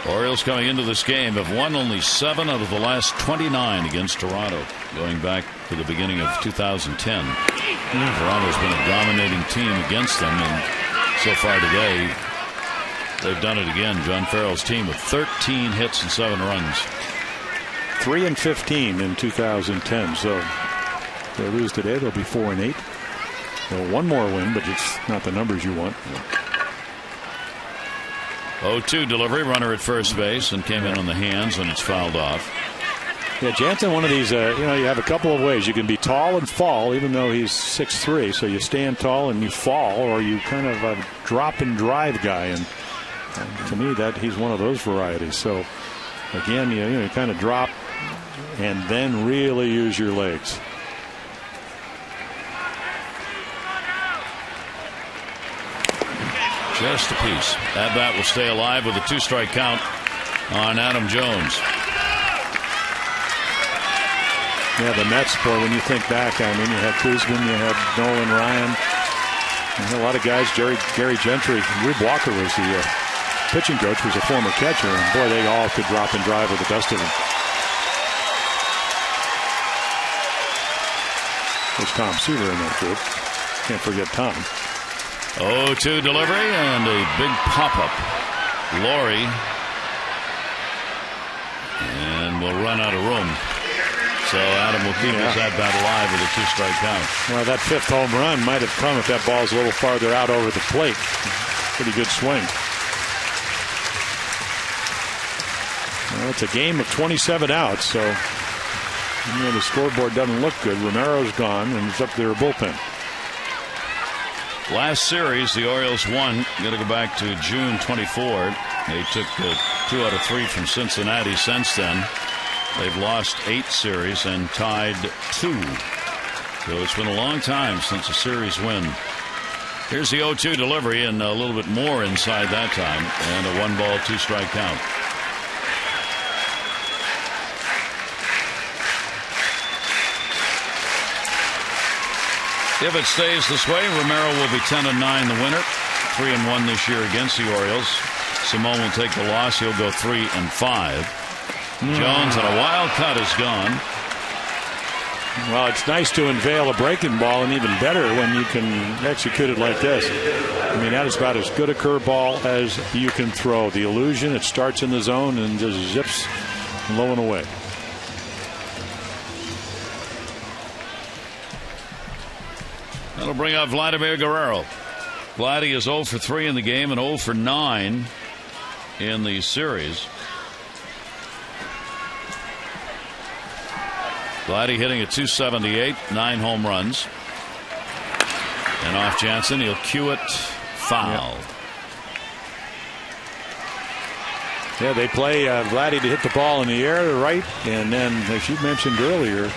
Orioles coming into this game have won only 7 out of the last 29 against Toronto, going back to the beginning of 2010. Toronto's been a dominating team against them, and so far today, they've done it again. John Farrell's team with 13 hits and 7 runs. 3-15 in 2010. So if they lose today, they'll be 4-8. Well, one more win, but it's not the numbers you want. 0-2 delivery, runner at first base, and came in on the hands, and it's fouled off. Yeah, Jansen, one of these, you have a couple of ways. You can be tall and fall, even though he's 6'3", so you stand tall and you fall, or you kind of a drop and drive guy. And to me, that he's one of those varieties. So again, you kind of drop and then really use your legs. Just a piece. That bat will stay alive with a 2-strike count on Adam Jones. Yeah, the Mets, boy, when you think back, I mean, you had Koosman, you had Nolan Ryan, a lot of guys, Gary Gentry. Rube Walker was the pitching coach, was a former catcher, and boy, they all could drop and drive with the best of them. There's Tom Seaver in that group. Can't forget Tom. 0-2 delivery and a big pop-up. Laurie. And will run out of room. So Adam will keep his at-bat alive with a 2-strike count. Well, that 5th home run might have come if that ball's a little farther out over the plate. Pretty good swing. Well, it's a game of 27 outs, so the scoreboard doesn't look good. Romero's gone, and it's up to their bullpen. Last series, the Orioles won. Got to go back to June 24. They took 2 out of 3 from Cincinnati since then. They've lost 8 series and tied 2. So it's been a long time since a series win. Here's the 0-2 delivery, and a little bit more inside that time, and a 1-ball, 2-strike count. If it stays this way, Romero will be 10-9 the winner, 3-1 this year against the Orioles. Simone will take the loss. He'll go 3-5. Jones on a wild cut is gone. Well, it's nice to unveil a breaking ball, and even better when you can execute it like this. I mean, that is about as good a curveball as you can throw. The illusion, it starts in the zone and just zips low and away. That'll bring up Vladimir Guerrero. Vladdy is 0 for 3 in the game and 0 for 9 in the series. Vladdy hitting at .278, 9 home runs. And off Jansen, he'll cue it foul. Yeah, they play Vladdy to hit the ball in the air to right, and then, as you mentioned earlier,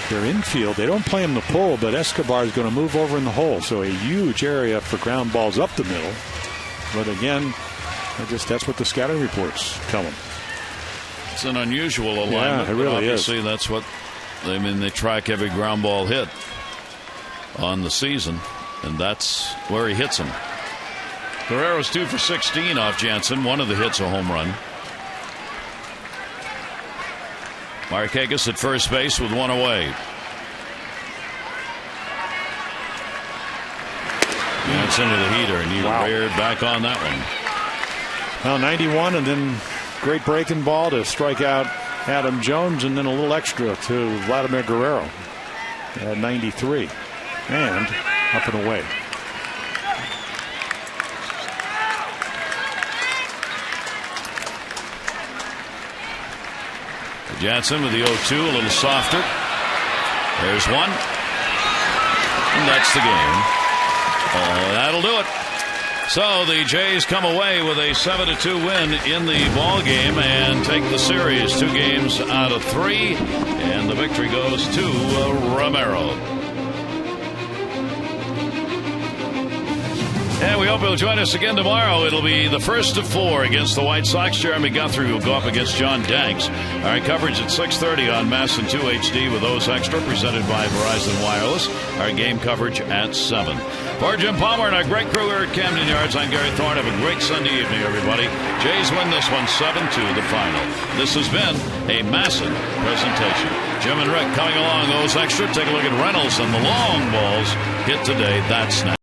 their infield, they don't play him the pull, but Escobar is going to move over in the hole, so a huge area for ground balls up the middle. But again, that's what the scouting reports tell them. It's an unusual alignment. Yeah, it really obviously is. That's what they track every ground ball hit on the season, and that's where he hits them. Guerrero's 2 for 16 off Jansen. One of the hits a home run. Markakis at first base with 1 away. That's into the heater, and he reared back on that one. Well, 91, and then great breaking ball to strike out Adam Jones, and then a little extra to Vladimir Guerrero at 93, and up and away. Jansen with the 0-2, a little softer. There's one. And that's the game. That'll do it. So the Jays come away with a 7-2 win in the ball game and take the series 2 games out of 3. And the victory goes to Romero. And we hope you'll join us again tomorrow. It'll be the first of 4 against the White Sox. Jeremy Guthrie will go up against John Danks. Our coverage at 6:30 on Masson 2 HD with those extra, presented by Verizon Wireless. Our game coverage at 7. For Jim Palmer and our great crew here at Camden Yards, I'm Gary Thorne. Have a great Sunday evening, everybody. Jays win this one 7-2, the final. This has been a Masson presentation. Jim and Rick coming along, those extra. Take a look at Reynolds and the long balls hit today. That's next.